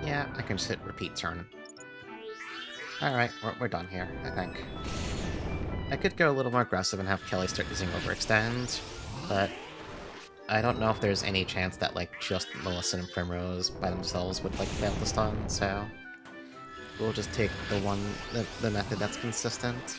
Yeah, I can just hit repeat turn. Alright, we're done here, I think. I could go a little more aggressive and have Kelly start using overextend, but I don't know if there's any chance that, like, just Melissa and Primrose by themselves would, like, fail the stun, so... we'll just take the method that's consistent.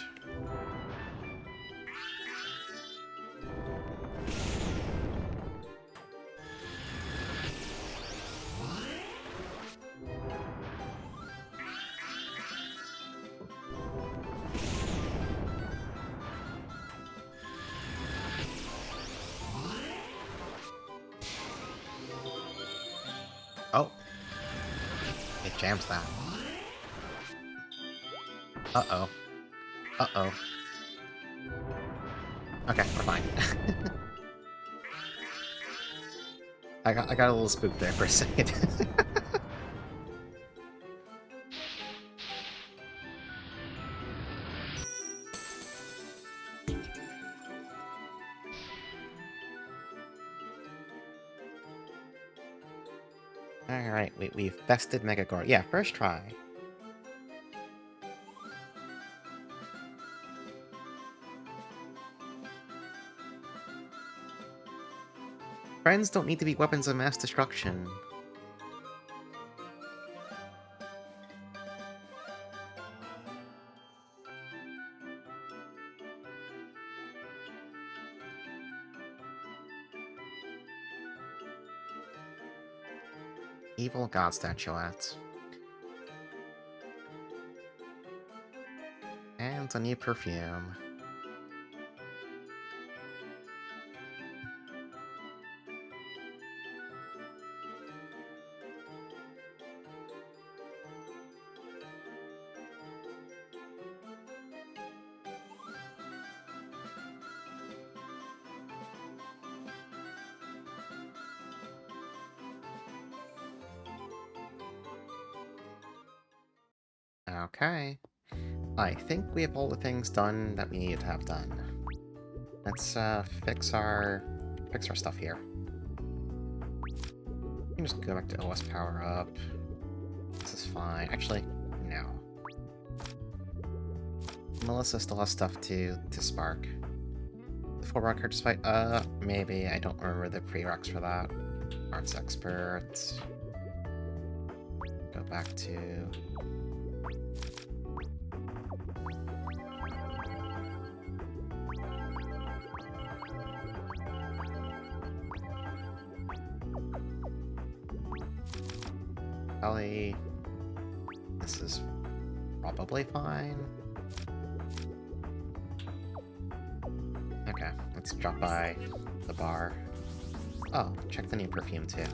Oh, it jams that. Uh-oh. Uh-oh. Okay, we're fine. I got a little spooked there for a second. Alright, we've bested Megagore. Yeah, first try. Friends don't need to be weapons of mass destruction. Evil god statuette. And a new perfume. Okay. I think we have all the things done that we need to have done. Let's fix our stuff here. We can just go back to OS power up. This is fine. Actually, no. Melissa still has stuff to spark. The 4-rock card fight? Maybe. I don't remember the prereqs for that. Arts expert. Go back to... Ellie. This is probably fine. Okay, let's drop by the bar. Oh, check the new perfume too.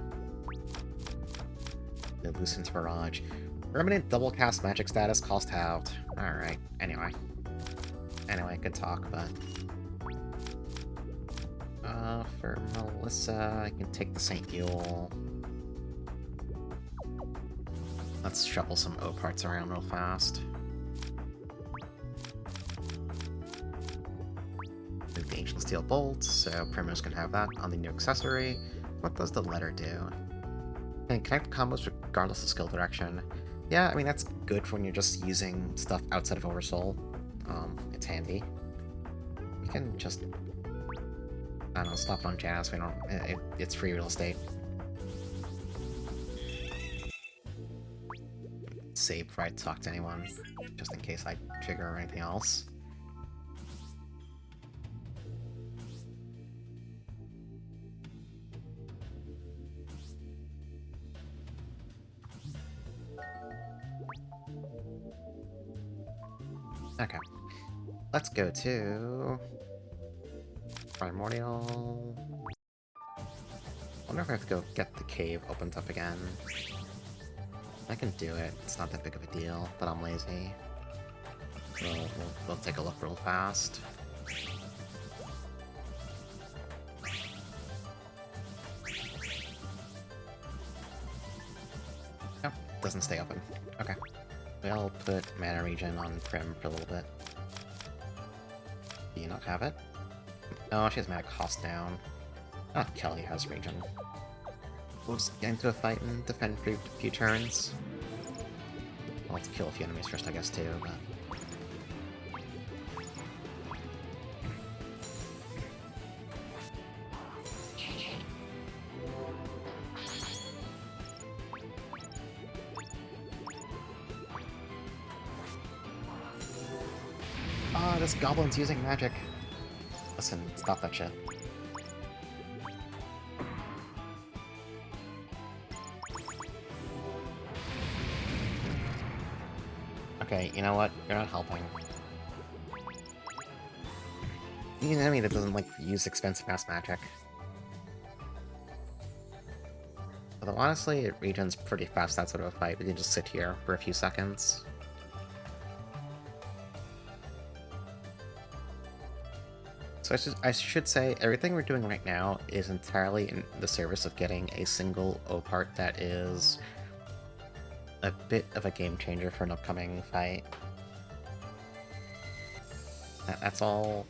The Lucent Barrage. Permanent double cast magic status cost halved. Alright, anyway. Anyway, good talk, but... for Melissa, I can take the St. Yule. Let's shuffle some O parts around real fast. Move the Ancient Steel Bolt, so Primrose can have that on the new accessory. What does the letter do? And connect combos regardless of skill direction. Yeah, I mean, that's good for when you're just using stuff outside of Oversoul. It's handy. You can just... I don't know, stop it on Janice. We don't... it's free real estate. Save before I talk to anyone, just in case I trigger or anything else. Okay. Let's go to... Primordial... Wonder if I have to go get the cave opened up again. I can do it. It's not that big of a deal, but I'm lazy. We'll take a look real fast. Oh, doesn't stay open. Okay. We'll put Mana Regen on Prim for a little bit. Do you not have it? Oh, she has Mana Cost down. Ah, Kelly has Regen. We'll just get into a fight and defend for a few turns. I'd like to kill a few enemies first, I guess, too, but... this goblin's using magic. Listen, stop that shit. Okay, you know what? You're not helping. You need an enemy that doesn't, like, use expensive-ass magic. Although, honestly, it regens pretty fast that sort of a fight. We can just sit here for a few seconds. So I should say, everything we're doing right now is entirely in the service of getting a single O-part that is a bit of a game changer for an upcoming fight. That's all.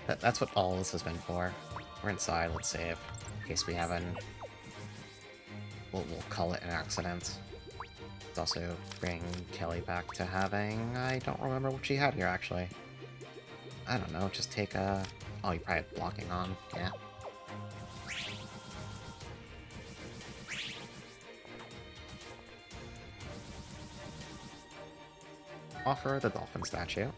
That's what all this has been for. We're inside, let's save. In case we haven't... We'll call it an accident. Let's also bring Kelly back to having... I don't remember what she had here, actually. I don't know, just take a... Oh, you probably had blocking on, yeah. Offer the dolphin statue.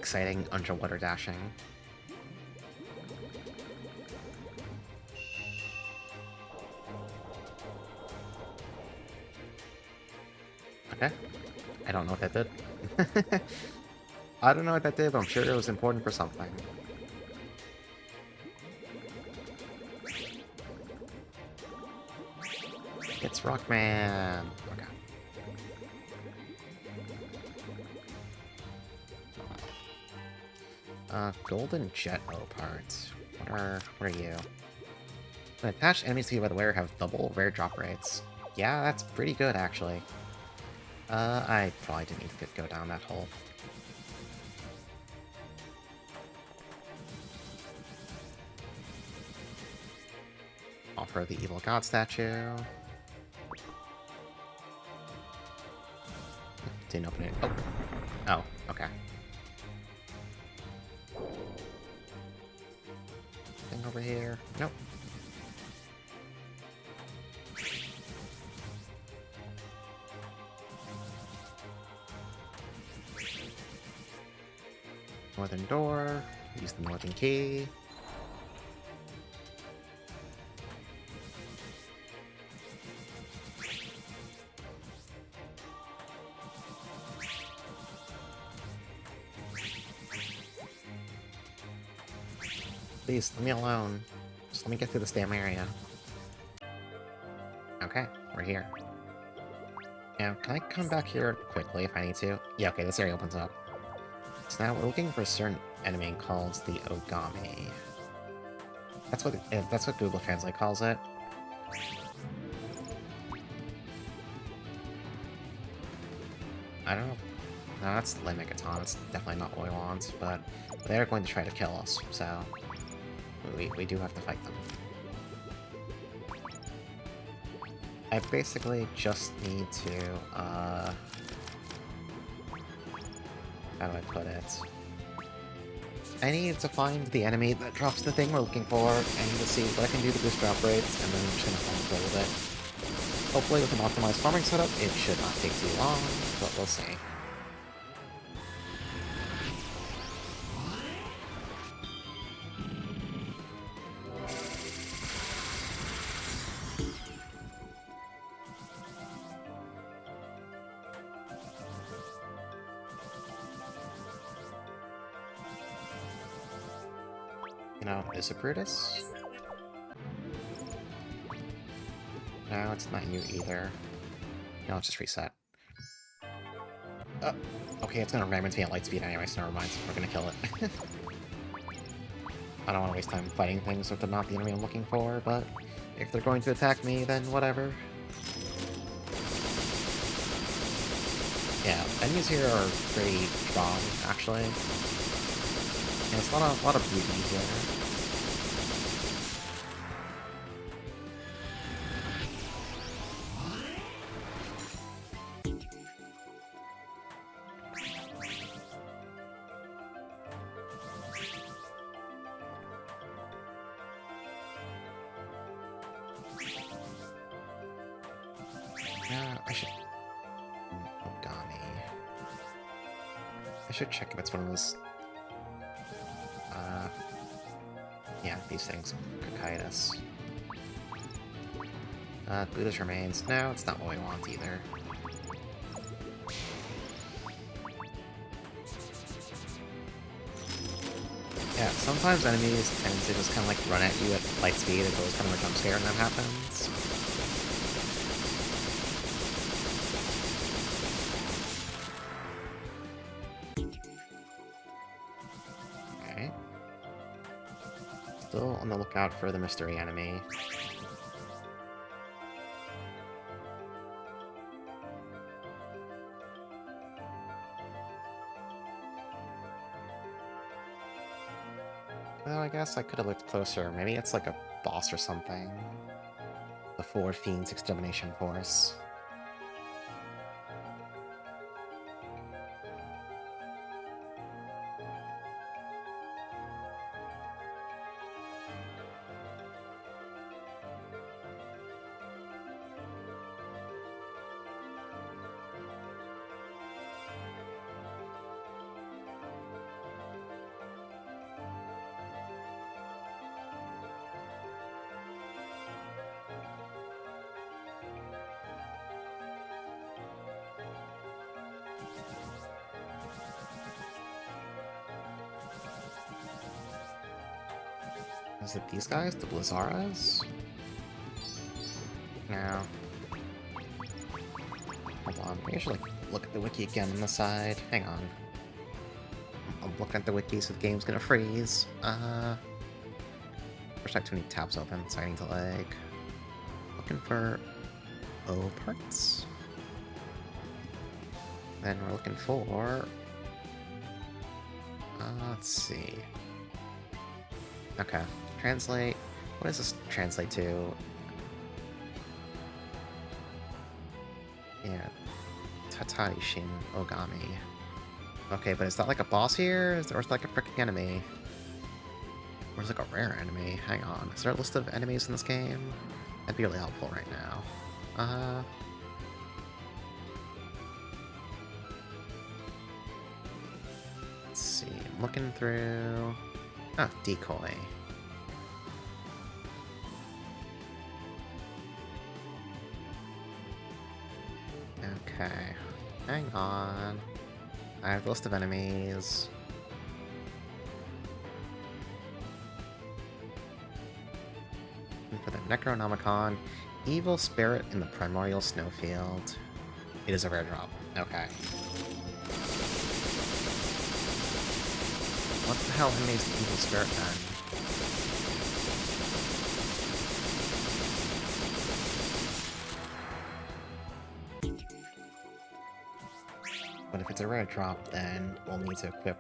Exciting underwater dashing. Okay. I don't know what that did. I don't know what that did, but I'm sure it was important for something. It's Rockman! Okay. Golden Jet O parts. What are you? When attached enemies to you by the wearer have double rare drop rates. Yeah, that's pretty good, actually. I probably didn't need to go down that hole. Offer the evil god statue. Didn't open it. Oh. Oh, okay. Thing over here. Nope. Northern door. Use the northern key. Please, leave me alone. Just let me get through this damn area. Okay, we're here. Now, can I come back here quickly if I need to? Yeah, okay, this area opens up. So now we're looking for a certain enemy called the Ogami. That's what Google Translate calls it. I don't know. No, that's Lemmigaton. It's definitely not Oilons, but they're going to try to kill us, so we do have to fight them. I basically just need to, how do I put it? I need to find the enemy that drops the thing we're looking for, and to see what I can do to boost drop rates, and then I'm just gonna farm play with it. Hopefully with an optimized farming setup, it should not take too long, but we'll see. You know, is it Brutus? No, it's not you either. No, let's just reset. Okay, it's gonna ram into me at light speed anyway, so never mind. We're gonna kill it. I don't want to waste time fighting things if they're not the enemy I'm looking for, but if they're going to attack me, then whatever. Yeah, enemies here are pretty strong, actually. Yeah, it's a lot of beauty here. I should... Ogami. I should check if it's one of those... Yeah, these things. Cocytus. Buddha's remains. No, it's not what we want either. Yeah, sometimes enemies tend to just kind of like run at you at light speed. It's always kind of a jump scare when that happens. Okay. Still on the lookout for the mystery enemy. Well, I guess I could have looked closer. Maybe it's like a boss or something. The 4 Fiends Extermination Force. Is it these guys? The Blizzaras? No. Hold on. Maybe I should like look at the wiki again on the side. Hang on. I'm looking at the wiki so the game's gonna freeze. First I have too many tabs open, so I need to like... Looking for... O parts? Then we're looking for... let's see... Okay. Translate... What does this translate to? Yeah. Tatai Shin Ogami. Okay, but is that like a boss here? Or is it like a freaking enemy? Or is it like a rare enemy? Hang on. Is there a list of enemies in this game? That'd be really helpful right now. Let's see. I'm looking through... Oh, decoy. Okay. Hang on. I have a list of enemies. For the Necronomicon, Evil Spirit in the Primordial Snowfield. It is a rare drop. Okay. What the hell enemies the Evil Spirit then? But if it's a rare drop, then we'll need to equip,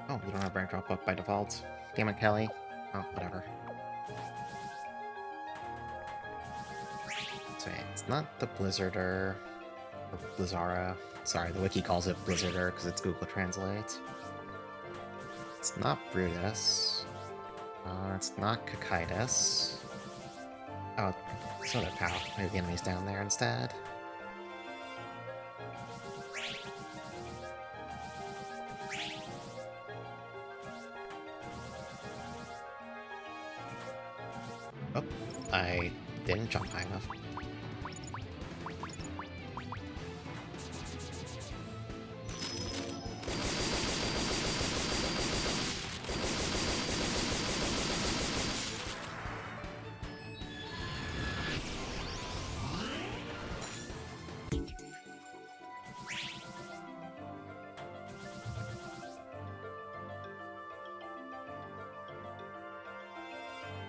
Oh, you don't have rare drop up by default. Damn it, Kelly. Oh, whatever. So it's not the Blizzarder, or Blizzara. Sorry, the wiki calls it Blizzarder because it's Google Translate. It's not Brutus. It's not Cocytus. Oh, it's not a pal. Maybe the enemy's down there instead. Oh, I didn't jump high enough.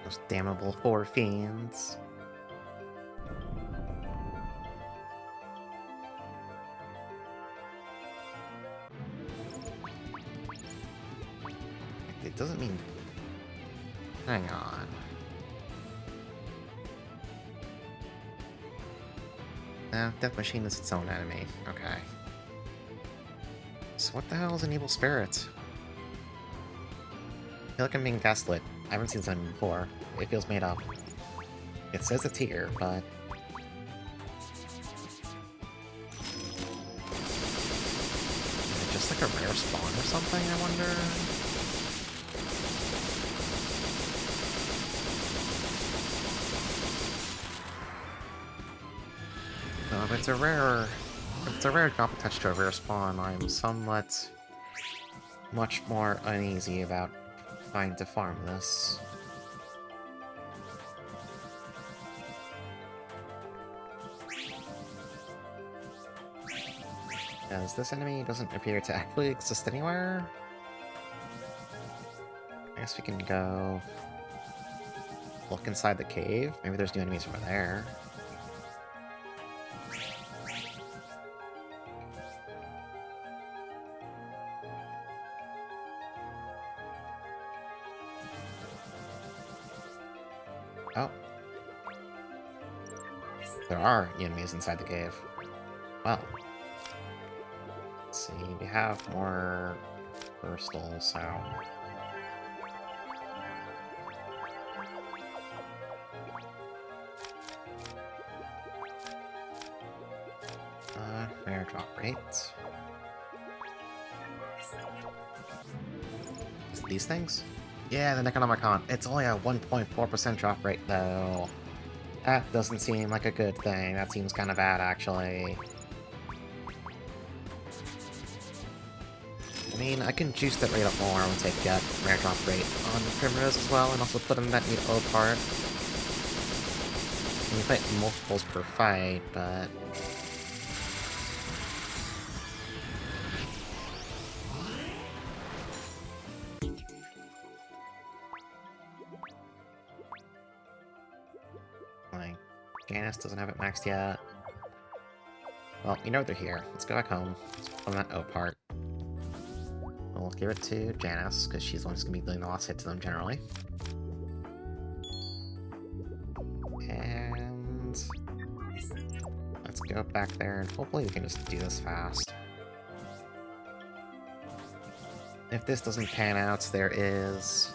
Those damnable 4 fiends. It doesn't mean Hang on. Death Machine is its own enemy. Okay. So what the hell is an evil spirit? I feel like I'm being gaslit. I haven't seen something before. It feels made up. It says it's here, but... Is it just like a rare spawn or something, I wonder? No, if it's a rare... If it's a rare drop attached to a rare spawn, I'm somewhat... much more uneasy about trying to farm this. As this enemy doesn't appear to actually exist anywhere. I guess we can go look inside the cave. Maybe there's new enemies over there. Oh. There are enemies inside the cave. Well. Let's see, we have more crystals, so... Rare drop rate. Is it these things? Yeah, the Necronomicon. It's only a 1.4% drop rate, though. That doesn't seem like a good thing. That seems kind of bad, actually. I mean, I can juice that rate up more once I get rare drop rate on Primrose as well, and also put in that neat O part. And you fight multiples per fight, but... like, Janice doesn't have it maxed yet. Well, you know they're here. Let's go back home. Let's put on that O part. We'll give it to Janice, because she's the one who's going to be doing the last hit to them, generally. And... let's go back there, and hopefully we can just do this fast. If this doesn't pan out, there is...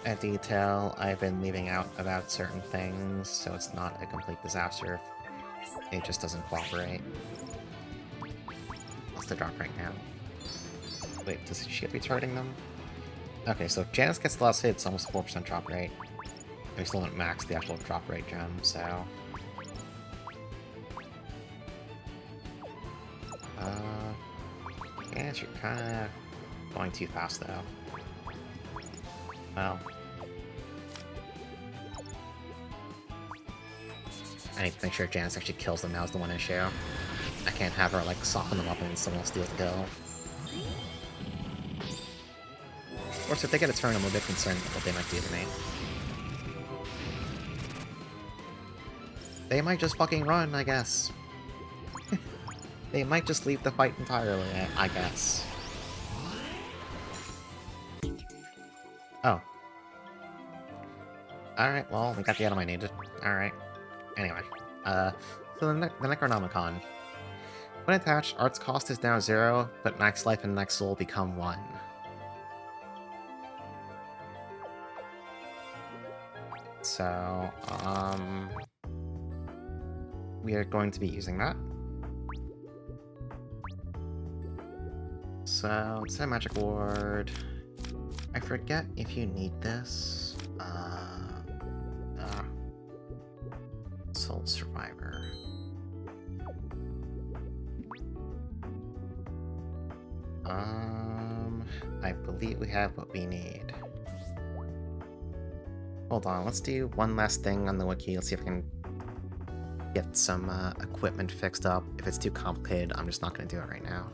a detail I've been leaving out about certain things, so it's not a complete disaster if it just doesn't cooperate. What's the drop right now? Wait, does she get to be targeting them? Okay, so if Janice gets the last hit, it's almost 4% drop rate. We still haven't maxed the actual drop rate gem, so... Janice, you're kinda going too fast, though. Well... I need to make sure Janice actually kills them, now's the one issue. I can't have her, like, soften them up and someone else steals the kill. Of course, if they get a turn, I'm a bit concerned about what they might do to me. They might just fucking run, I guess. They might just leave the fight entirely, I guess. Oh. Alright, well, we got the item I needed. Alright. Anyway, so the Necronomicon. When attached, art's cost is now 0, but max life and max soul become 1. So, we are going to be using that. So, set a magic ward. I forget if you need this. Soul Survivor. I believe we have what we need. Hold on, let's do one last thing on the wiki. Let's see if I can get some equipment fixed up. If it's too complicated, I'm just not going to do it right now.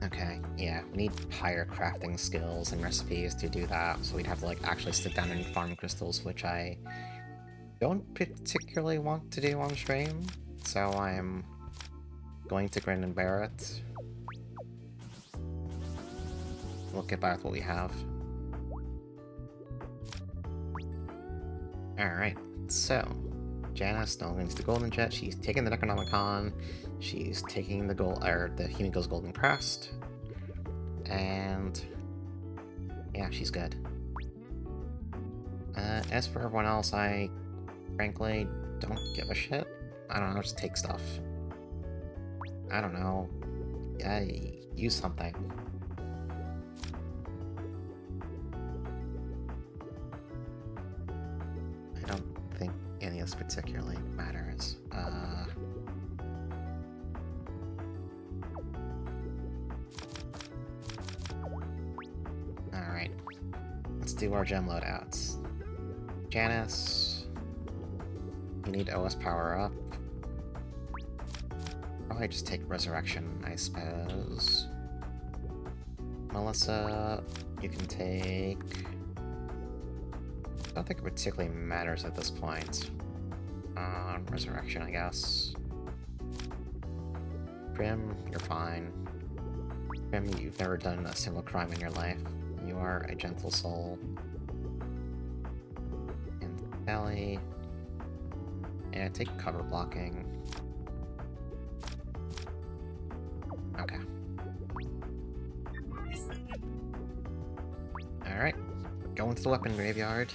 Okay, yeah, we need higher crafting skills and recipes to do that, so we'd have to, like, actually sit down and farm crystals, which I don't particularly want to do on stream, so I'm going to grin and bear it. We'll get back with what we have. Alright, so Janice no longer needs the Golden Jet. She's taking the Necronomicon. She's taking the Himiko's Golden Crest. And yeah, she's good. As for everyone else, I frankly don't give a shit. I don't know, just take stuff. I don't know. Use something. I don't think any of this particularly matters. Alright. Let's do our gem loadouts. Janice. You need OS power up. Probably just take Resurrection, I suppose. Melissa, you can take... I don't think it particularly matters at this point. Resurrection, I guess. Grim, you're fine. Grim, you've never done a single crime in your life. You are a gentle soul. And Ellie... Yeah, take cover blocking. Okay. Alright. Go into the weapon graveyard.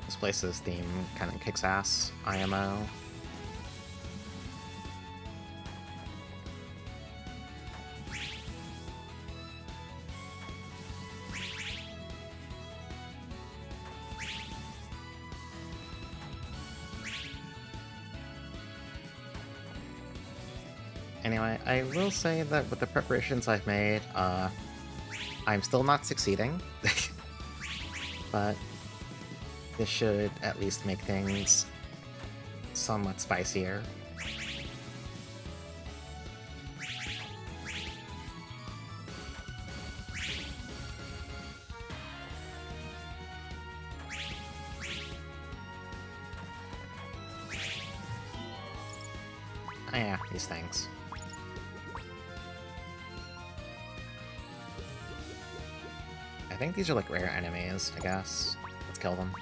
This place's theme kind of kicks ass. IMO. Anyway, I will say that with the preparations I've made, I'm still not succeeding. But this should at least make things somewhat spicier. Oh yeah, these things. I think these are like rare enemies, I guess. Let's kill them.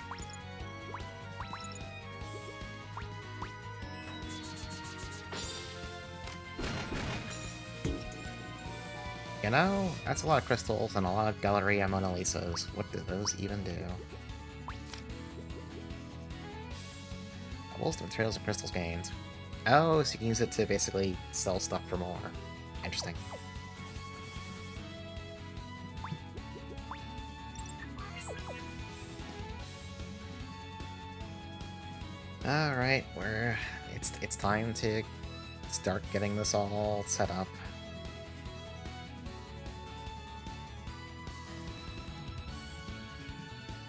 You know, that's a lot of crystals and a lot of Galleria Mona Lisas. What do those even do? Doubles the materials and crystals gained. Oh, so you can use it to basically sell stuff for more. Interesting. Alright, it's time to start getting this all set up.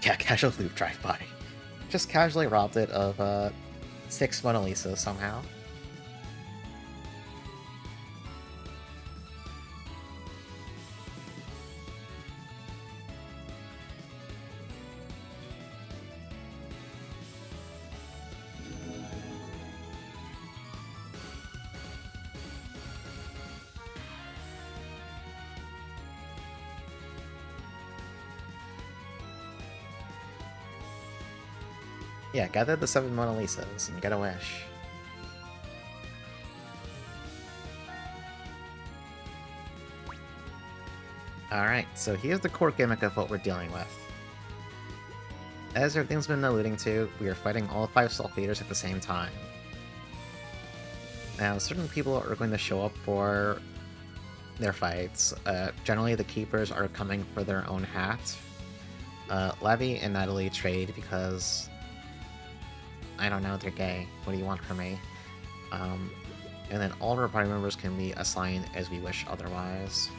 Yeah, casual loop drive-by. Just casually robbed it of 6 Mona Lisas somehow. Yeah, gather the 7 Mona Lisas and get a wish. Alright, so here's the core gimmick of what we're dealing with. As everything's been alluding to, we are fighting all 5 Self Eaters at the same time. Now, certain people are going to show up for their fights. Generally, the Keepers are coming for their own hat. Levy and Natalie trade because... I don't know, they're gay. What do you want from me? And then all of our party members can be assigned as we wish otherwise.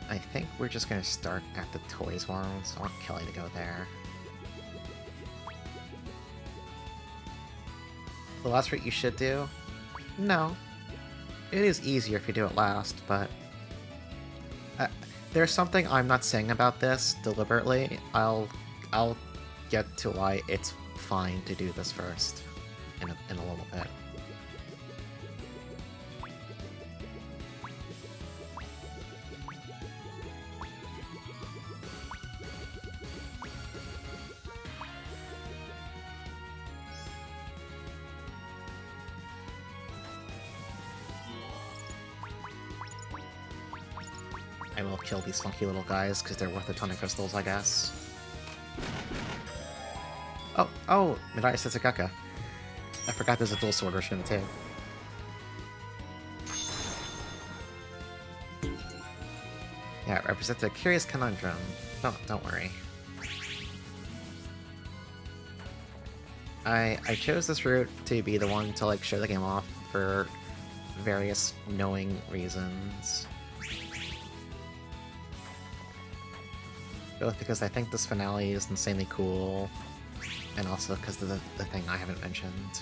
I think we're just gonna start at the toys one, so I want Kelly to go there. The last route you should do? No. It is easier if you do it last, but... there's something I'm not saying about this deliberately. I'll get to why it's fine to do this first in a little bit. I will kill these funky little guys, because they're worth a ton of crystals, I guess. Oh, Midai Setsugaka. I forgot there's a dual sword version, too. Yeah, it represents a curious conundrum. Don't worry. I chose this route to be the one to, like, show the game off for various knowing reasons. Both because I think this finale is insanely cool, and also because of the thing I haven't mentioned.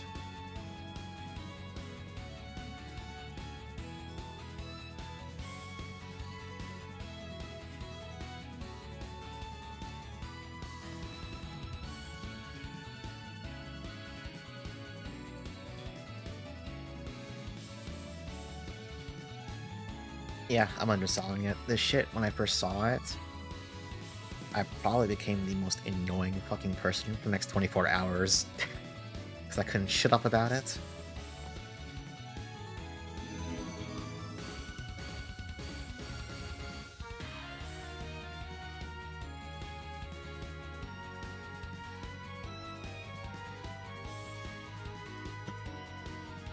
Yeah, I'm underselling it. This shit, when I first saw it, I probably became the most annoying fucking person for the next 24 hours. Because I couldn't shut up about it.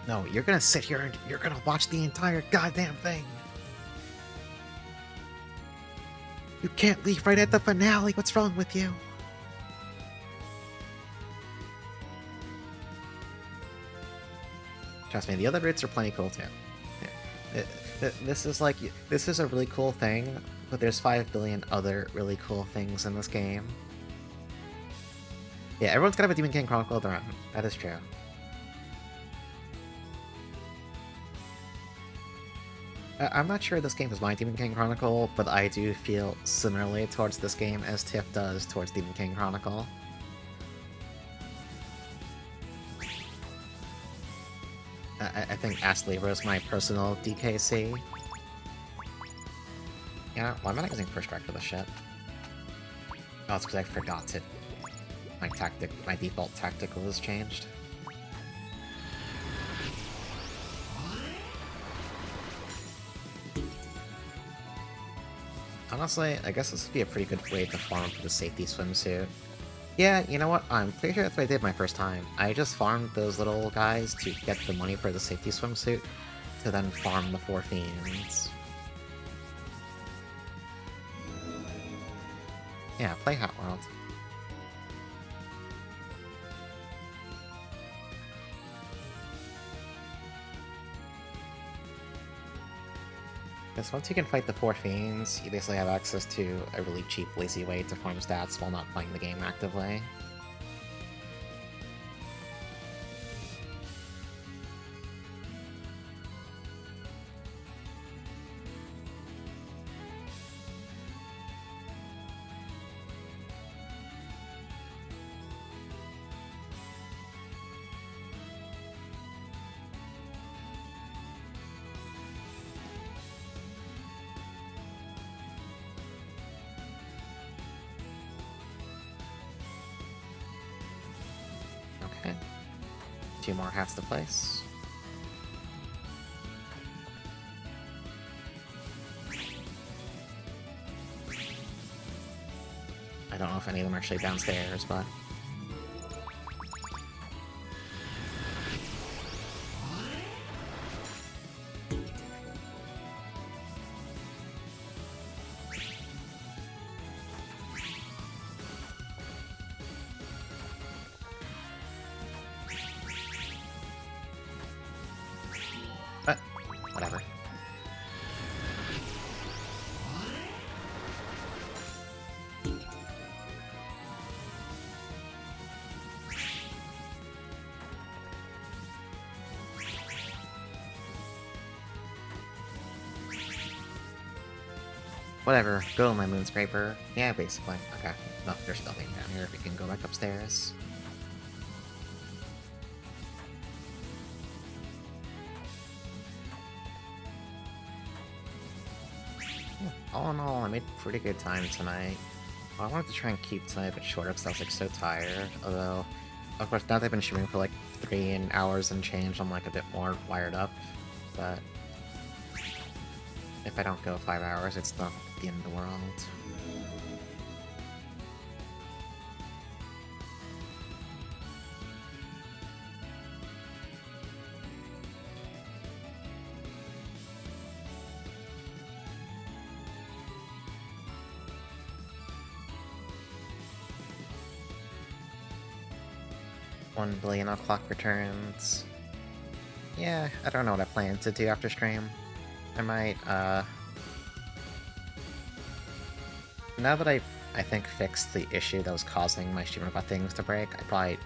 No, you're gonna sit here and you're gonna watch the entire goddamn thing! You can't leave right at the finale! What's wrong with you? Trust me, the other routes are plenty cool too. This is like, this is a really cool thing, but there's 5 billion other really cool things in this game. Yeah, everyone's gotta have a Demon King Chronicle of their own. That is true. I'm not sure this game is my Demon King Chronicle, but I do feel similarly towards this game as Tiff does towards Demon King Chronicle. I think Astley is my personal DKC. Yeah, why am I not using first strike for this shit? Oh, it's because I forgot it. My default tactic was changed. Honestly, I guess this would be a pretty good way to farm for the safety swimsuit. Yeah, you know what? I'm pretty sure that's what I did my first time. I just farmed those little guys to get the money for the safety swimsuit, to then farm the 4 fiends. Yeah, play Hot World. Because once you can fight the 4 fiends, you basically have access to a really cheap, lazy way to farm stats while not playing the game actively. Okay. 2 more hats to place. I don't know if any of them are actually downstairs, but... whatever. Whatever, go my moon scraper. Yeah, basically. Okay. No, there's nothing down here. We can go back upstairs. All in all, I made pretty good time tonight. I wanted to try and keep tonight a bit shorter because I was like so tired. Although, of course, now that I've been streaming for like 3 hours and change, I'm like a bit more wired up. But if I don't go 5 hours, it's not the end of the world. $1 billion o'clock returns. Yeah, I don't know what I plan to do after stream. I might, now that I think fixed the issue that was causing my stream about things to break, I probably...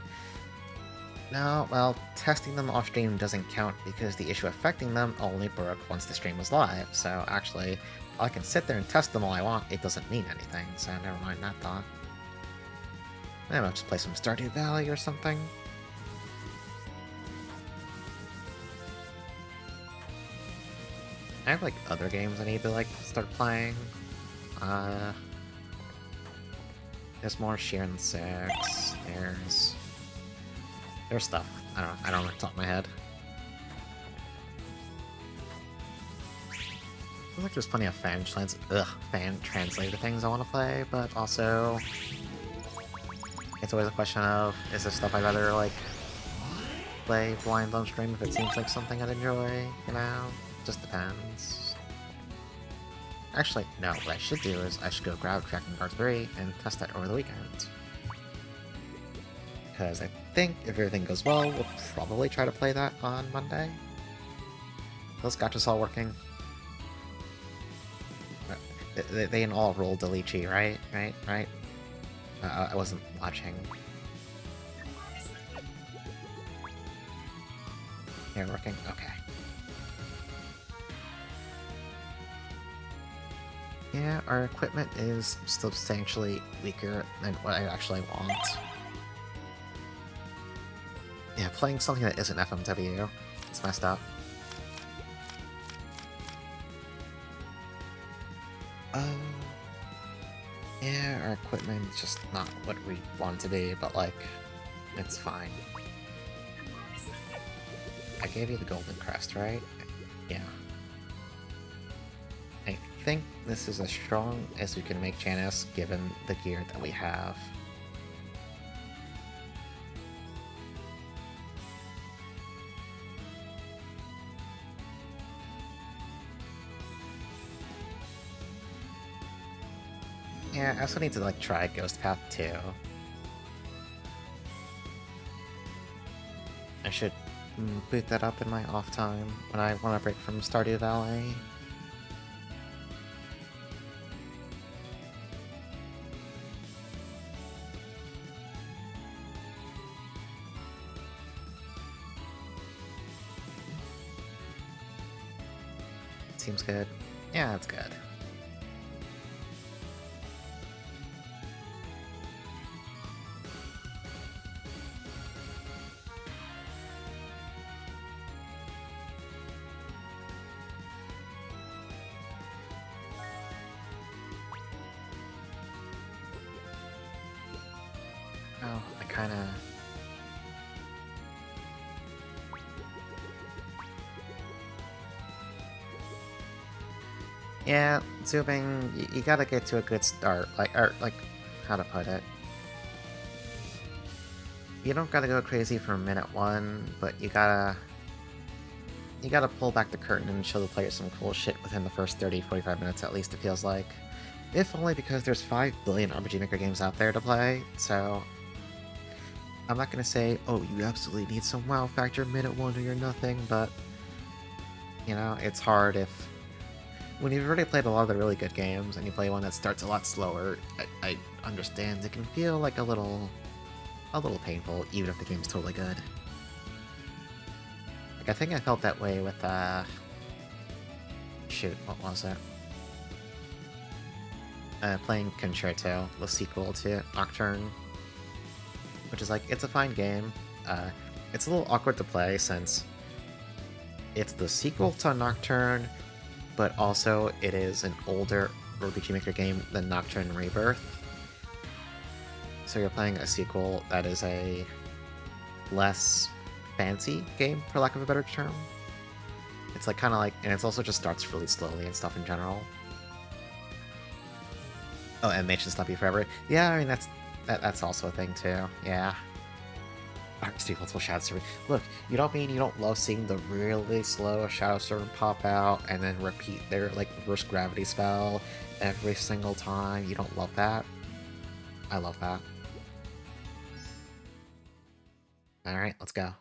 No, well, testing them off stream doesn't count because the issue affecting them only broke once the stream was live, so actually, I can sit there and test them all I want, it doesn't mean anything, so never mind that thought. I might just play some Stardew Valley or something. I have, like, other games I need to, like, start playing. There's more Sheeran 6. There's stuff. I don't know off the top of my head. I feel like there's plenty of fan translated things I want to play, but also... It's always a question of, is this stuff I'd rather, like, play blind on stream if it seems like something I'd enjoy, you know? Just depends. Actually, no, what I should do is I should go grab Dragon Guard 3 and test that over the weekend. Because I think if everything goes well, we'll probably try to play that on Monday. Those gotchas all working. They all roll Delichi, right? Right? I wasn't watching. They're working? Okay. Yeah, our equipment is substantially weaker than what I actually want. Yeah, playing something that isn't FMW, it's messed up. Yeah, our equipment is just not what we want it to be, but like, it's fine. I gave you the golden crest, right? Yeah. I think this is as strong as we can make Janice, given the gear that we have. Yeah, I also need to, like, try Ghost Path too. I should boot that up in my off time when I want to break from Stardew Valley. Seems good. Yeah, that's good. Oh, I kinda... Yeah, zooming, you gotta get to a good start, like, how to put it. You don't gotta go crazy from minute 1, but you gotta pull back the curtain and show the player some cool shit within the first 30-45 minutes at least, it feels like. If only because there's 5 billion RPG Maker games out there to play, so... I'm not gonna say, oh, you absolutely need some wow factor minute 1 or you're nothing, but... You know, it's hard if... When you've already played a lot of the really good games, and you play one that starts a lot slower, I understand it can feel like a little painful, even if the game's totally good. Like, I think I felt that way with, shoot, what was it? playing Concerto, the sequel to Nocturne, which is like, it's a fine game. It's a little awkward to play since it's the sequel to Nocturne, but also it is an older RPG Maker game than Nocturne Rebirth. So you're playing a sequel that is a less fancy game, for lack of a better term. It's like kind of like, and it also just starts really slowly and stuff in general. Oh, animation stop you forever. Yeah, I mean that's also a thing too. Yeah. Multiple Shadow Serpent. Look, you don't mean you don't love seeing the really slow Shadow Serpent pop out and then repeat their like reverse gravity spell every single time? You don't love that? I love that. Alright, let's go.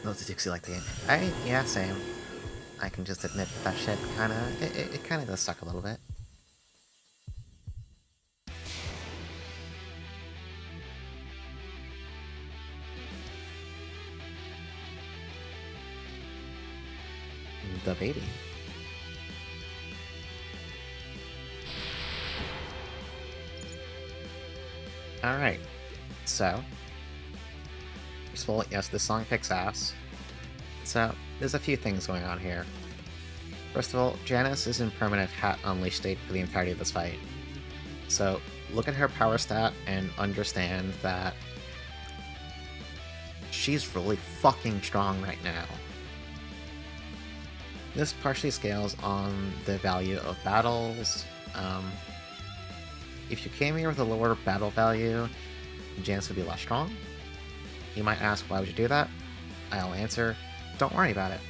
Those Dixie like the game. Yeah, same. I can just admit that shit it kinda does suck a little bit. The baby. Alright. So. First of all, yes, this song kicks ass. So, there's a few things going on here. First of all, Janice is in permanent Hat Unleashed state for the entirety of this fight. So, look at her power stat and understand that she's really fucking strong right now. This partially scales on the value of battles. If you came here with a lower battle value, Janice would be less strong. You might ask, why would you do that? I'll answer, don't worry about it.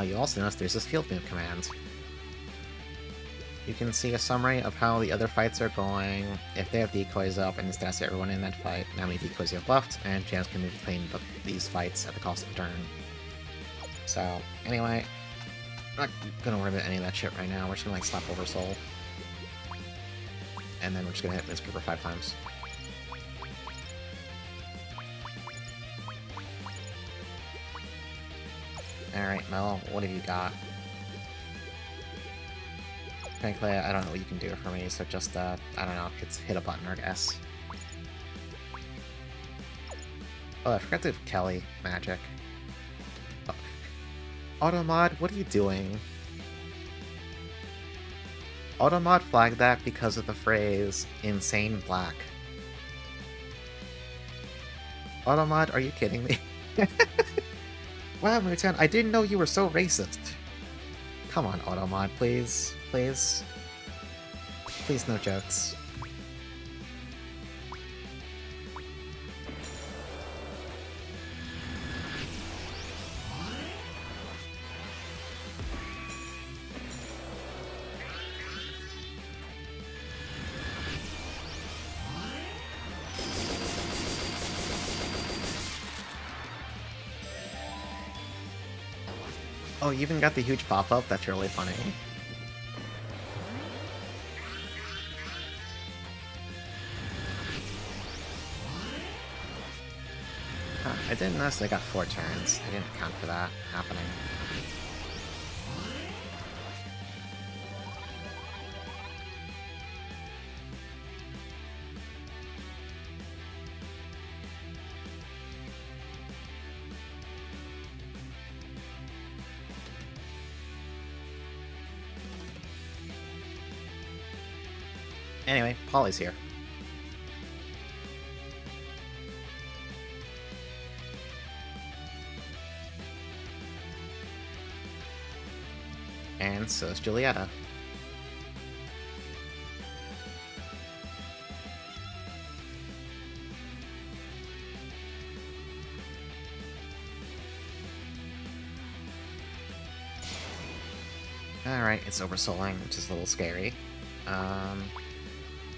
You'll also notice there's this field move command. You can see a summary of how the other fights are going, if they have decoys up, and stats everyone in that fight, and how many decoys you have left, and Janice can move between these fights at the cost of a turn. So, anyway, I'm not gonna worry about any of that shit right now. We're just gonna like slap over Soul. And then we're just gonna hit Miss Cooper 5 times. Alright, Mel, what have you got? Frankly, I don't know what you can do for me, so just, I don't know, hit a button, I guess. Oh, I forgot to have Kelly magic. Oh. Automod, what are you doing? Automod flagged that because of the phrase, insane black. Automod, are you kidding me? Wow, Murtan, I didn't know you were so racist. Come on, Automod, please. Please. Please, no jokes. Oh, you even got the huge pop-up? That's really funny. Huh, I didn't notice they got 4 turns. I didn't account for that happening. Anyway, Polly's here. And so is Julietta. Alright, it's oversouling, which is a little scary.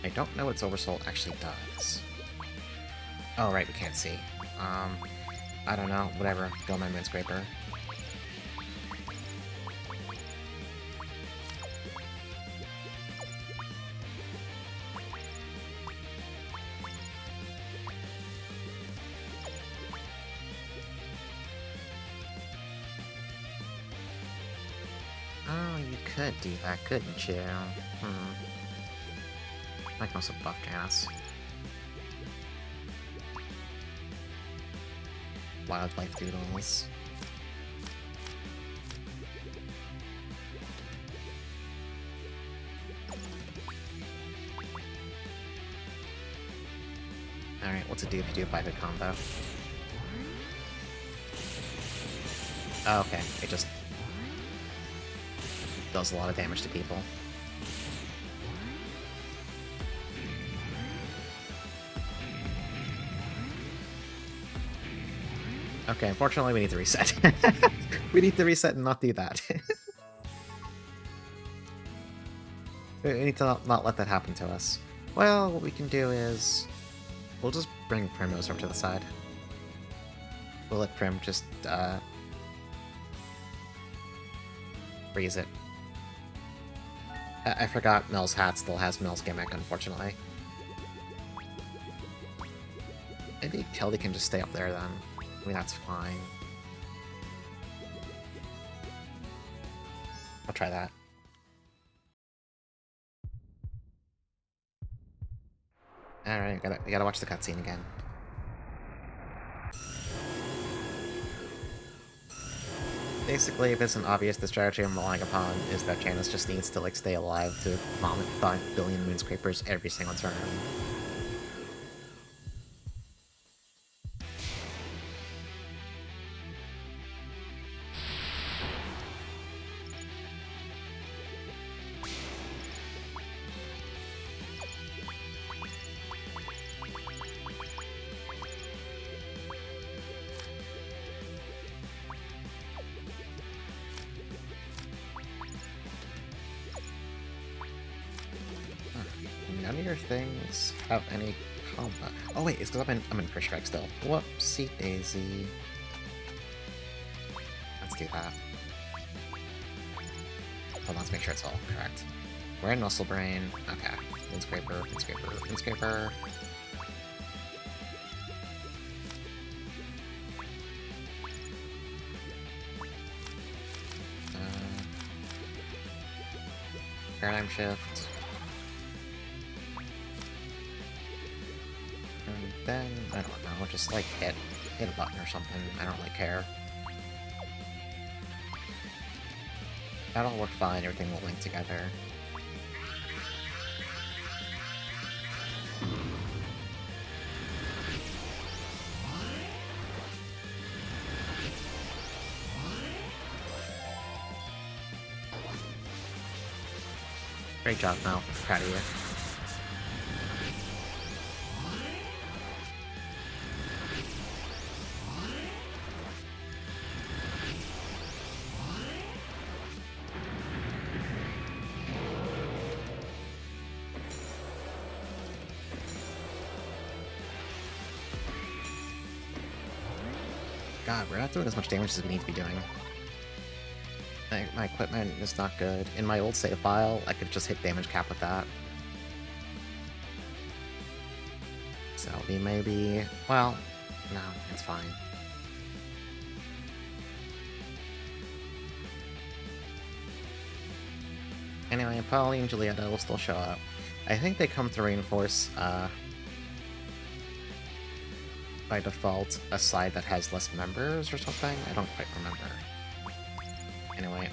I don't know what Oversoul actually does. Oh, right, we can't see. I don't know, whatever. Go my Minscraper. You could do that, couldn't you? I can also buff Janice. Wildlife doodles. Alright, what's it do if you do a biped combo? Oh, okay, it just does a lot of damage to people. Okay, unfortunately we need to reset. We need to reset and not do that. We need to not let that happen to us. Well, what we can do is... we'll just bring Primrose over to the side. We'll let Prim just, freeze it. I forgot Mel's hat still has Mel's gimmick, unfortunately. Maybe Kelly can just stay up there, then. I mean, that's fine. I'll try that. Alright, you gotta watch the cutscene again. Basically, if it's an obvious, the strategy I'm relying upon is that Janice just needs to, like, stay alive to vomit 5 billion Moonscrapers every single turn. None of your things have any combat. Oh wait, it's because I'm in First Strike still. Whoopsie daisy. Let's do that. Hold on, let's make sure it's all correct. We're in Muscle Brain. Okay. Winscraper, Winscraper, Winscraper. Paradigm Shift. And then, I don't know, just like hit a button or something. I don't really care. That'll work fine, everything will link together. Great job, Mel. Proud of you. God, we're not doing as much damage as we need to be doing. My equipment is not good. In my old save file, I could just hit damage cap with that. So we maybe... well, no, it's fine. Anyway, Polly and Julietta will still show up. I think they come to reinforce, by default, a side that has less members or something? I don't quite remember. Anyway,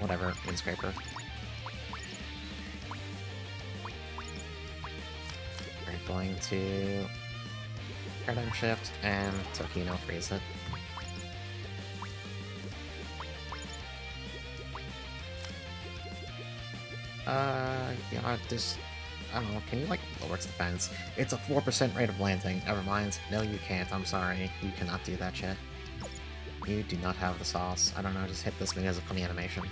whatever, Winscraper. We're going to Paradigm Shift and Tokino freeze it. Yeah, just... I don't know, can you, like, lower its defense? It's a 4% rate of landing. Never mind. No, you can't. I'm sorry. You cannot do that shit. You do not have the sauce. I don't know, just hit this thing as a funny animation.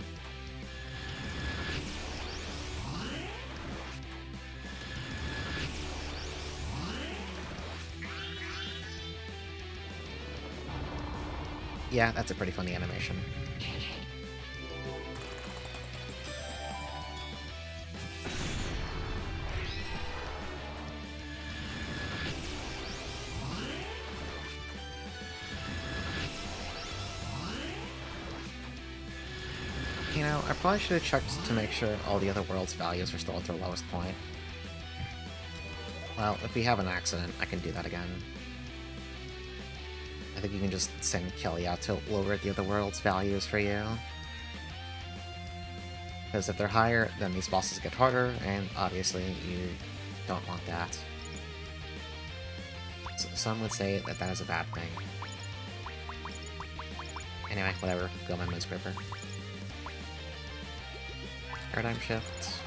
Yeah, that's a pretty funny animation. know, I probably should have checked to make sure all the other world's values are still at their lowest point. Well, if we have an accident, I can do that again. I think you can just send Kelly out to lower the other world's values for you. Because if they're higher, then these bosses get harder, and obviously you don't want that. So some would say that that is a bad thing. Anyway, whatever. Go my moon scraper. Paradigm shift.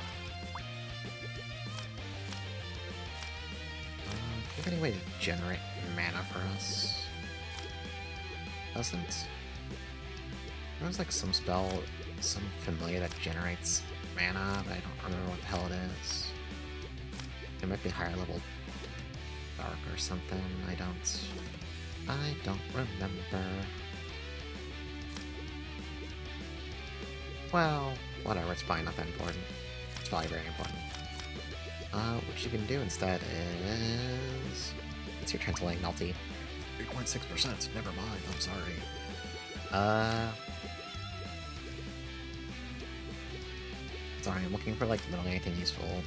Do you have any way to generate mana for us? Doesn't. There's like some spell, some familiar that generates mana, but I don't remember what the hell it is. It might be higher level dark or something. I don't remember. Well, whatever, it's probably not that important. It's probably very important. What you can do instead is... It's your Trentolane Melty. 3.6%, never mind, I'm sorry. Sorry, I'm looking for, like, literally anything useful.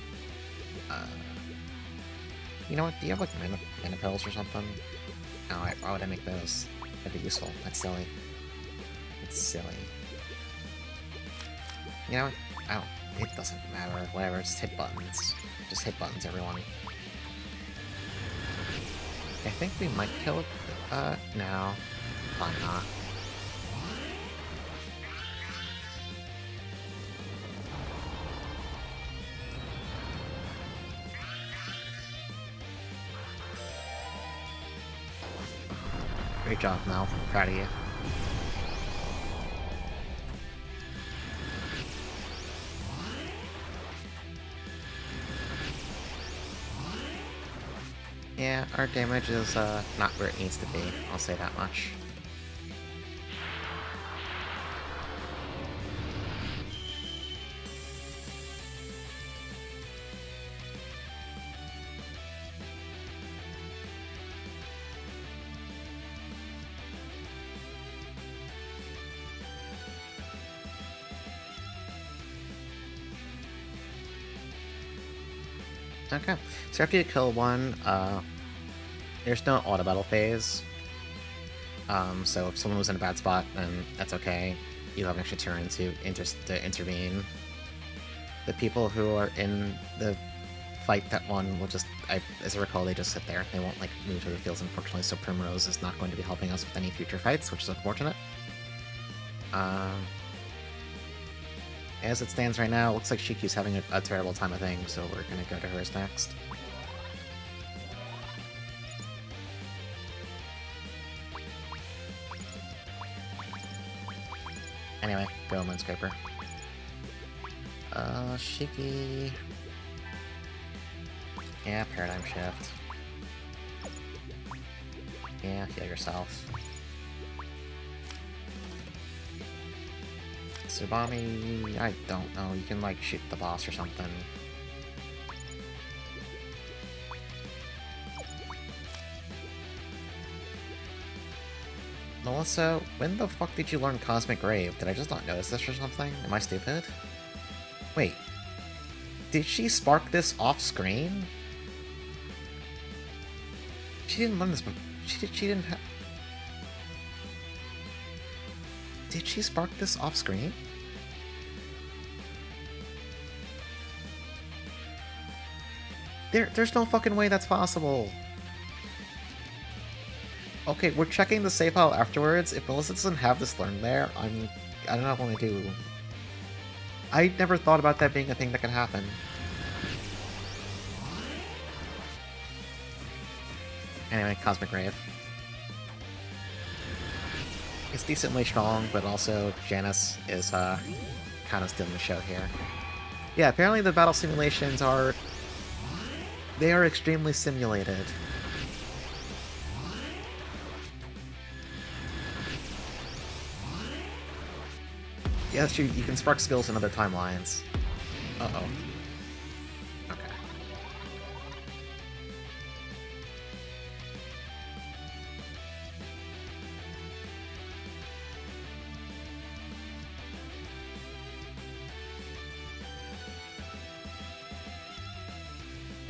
You know what, do you have, like, mana pills or something? No, why would I make those? That'd be useful. That's silly. It's silly. You know what? It doesn't matter. Whatever, just hit buttons. Just hit buttons, everyone. I think we might kill it. No. Probably not. Great job, Mel. I'm proud of you. Yeah, our damage is not where it needs to be, I'll say that much. Okay, so after you kill one, there's no auto battle phase. So if someone was in a bad spot, then that's okay. You have an extra turn to intervene. The people who are in the fight that won will just, as I recall, they just sit there. They won't like move to the fields, unfortunately. So Primrose is not going to be helping us with any future fights, which is unfortunate. As it stands right now, it looks like Shiki's having a terrible time of things, so we're gonna go to hers next. Anyway, go Moonscraper. Shiki... Yeah, Paradigm Shift. Yeah, heal yourself. Tsubami, I don't know, you can like shoot the boss or something. Melissa, when the fuck did you learn Cosmic Grave? Did I just not notice this or something? Am I stupid? Wait. Did she spark this off-screen? She didn't learn this, but she didn't have... Did she spark this off-screen? There's no fucking way that's possible. Okay, we're checking the save file afterwards. If Melissa doesn't have this learned there, I don't know what to do. I never thought about that being a thing that could happen. Anyway, Cosmic Grave. It's decently strong, but also Janice is kind of stealing the show here. Yeah, apparently the battle simulations are... They are extremely simulated. Yeah, that's true. You can spark skills in other timelines. Uh-oh. Okay.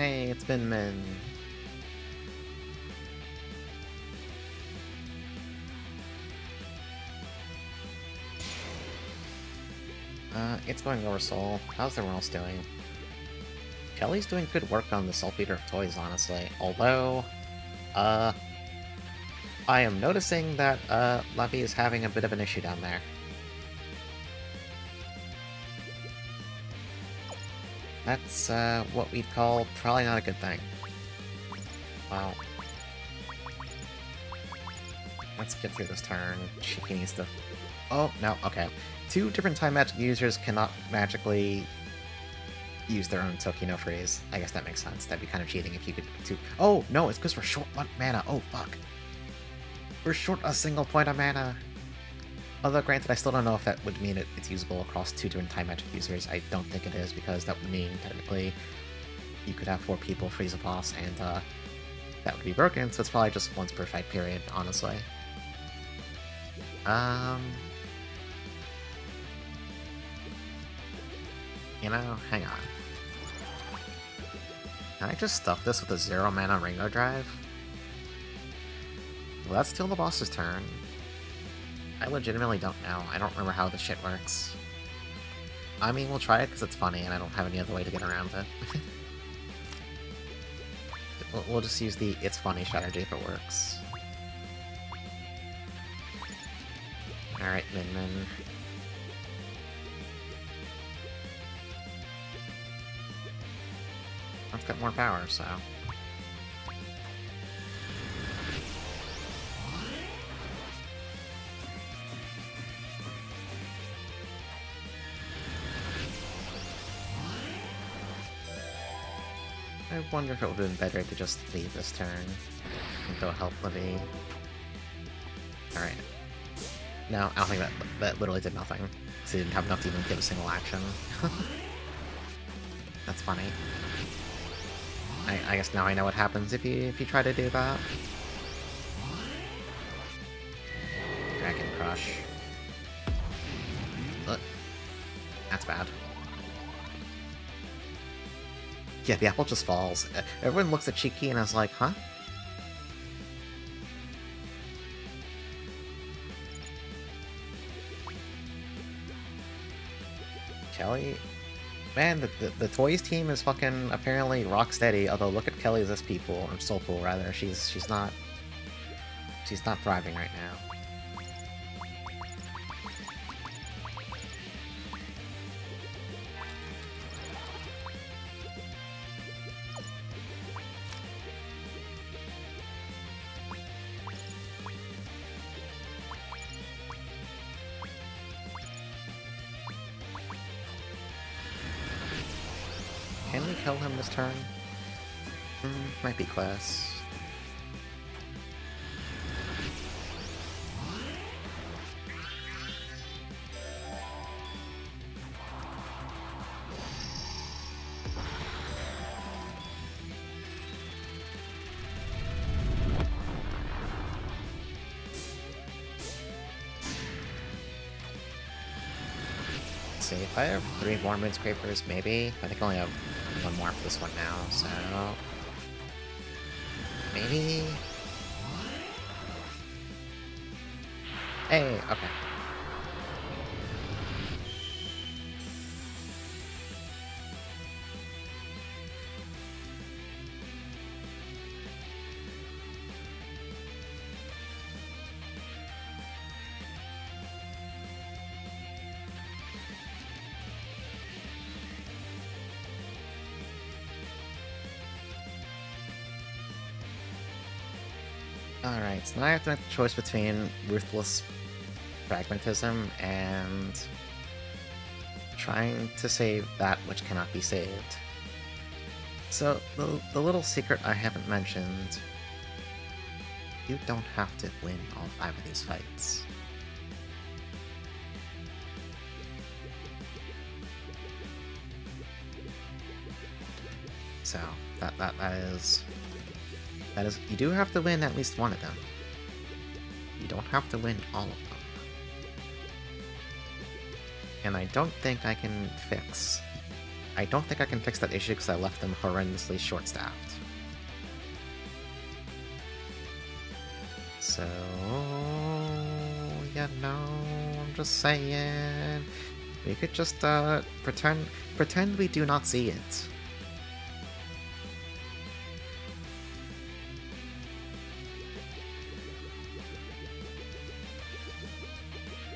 Hey, it's been Min. It's going over Soul. How's everyone else doing? Kelly's doing good work on the Saltpeter of Toys, honestly. Although, I am noticing that, Levy is having a bit of an issue down there. That's, what we'd call probably not a good thing. Wow. Let's get through this turn. She needs to... Oh, no, okay. 2 different time magic users cannot magically use their own Tokino freeze. I guess that makes sense. That'd be kind of cheating if you could do... Oh, no, it's because we're short 1 mana. Oh, fuck. We're short a single point of mana. Although, granted, I still don't know if that would mean it's usable across 2 different time magic users. I don't think it is, because that would mean, technically, you could have 4 people freeze a boss, and, that would be broken, so it's probably just once per fight period, honestly. You know, hang on. Can I just stuff this with a 0 mana Ringo Drive? Will that steal the boss's turn? I legitimately don't know. I don't remember how this shit works. I mean, we'll try it because it's funny and I don't have any other way to get around it. We'll just use the it's funny strategy if it works. Alright, Min Min. I've got more power, so... I wonder if it would have been better to just leave this turn and go help Livy. Alright. No, I don't think that literally did nothing. So he didn't have enough to even give a single action. That's funny. I guess now I know what happens if you try to do that. Dragon Crush. Ugh. That's bad. Yeah, the apple just falls. Everyone looks at Cheeky and is like, huh? Kelly? Man, the Toys team is fucking apparently rock steady, although look at Kelly's SP pool, or Soul pool rather, she's not thriving right now. Can we kill him this turn? Might be class. Let's see, if I have 3 more Moonscrapers, maybe? I think I only have 1 more for this one now, so... maybe? Hey, okay. Alright, so now I have to make the choice between Ruthless Pragmatism and trying to save that which cannot be saved. So, the little secret I haven't mentioned, you don't have to win all 5 of these fights. So, that is, you do have to win at least one of them. You don't have to win all of them. And I don't think I can fix I don't think I can fix that issue because I left them horrendously short-staffed. So, you know, I'm just saying, we could just, pretend we do not see it.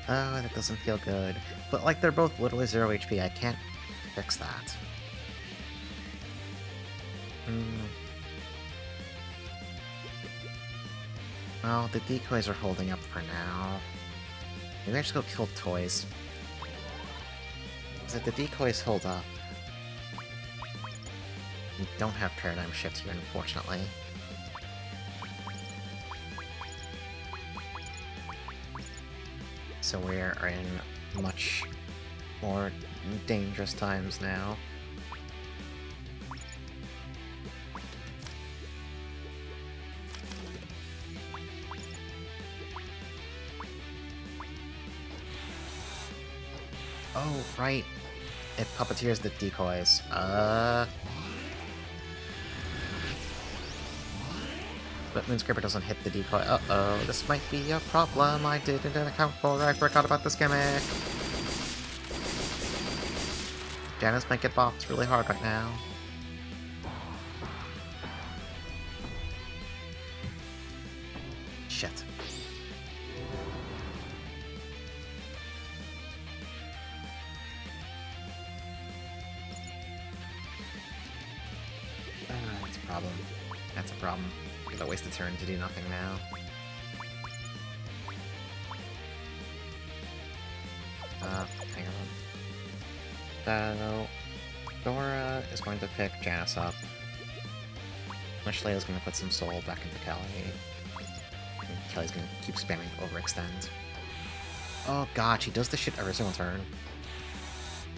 Oh, that doesn't feel good. But, like, they're both literally 0 HP, I can't fix that. Well, the decoys are holding up for now. Maybe I should go kill toys. Because if the decoys hold up... We don't have Paradigm Shift here, unfortunately. So we're in much more dangerous times now. Oh, right. It puppeteers the decoys. But Moonscraper doesn't hit the decoy. Uh-oh, this might be a problem I didn't account for. I forgot about this gimmick. Janice might get bopped really hard right now. Shit. That's a problem. That's a problem. I'm gonna waste a turn to do nothing now. Hang on. So, Dora is going to pick Janice up. Mishley is going to put some soul back into Kelly. And Kelly's going to keep spamming Overextend. Oh god, she does this shit every single turn.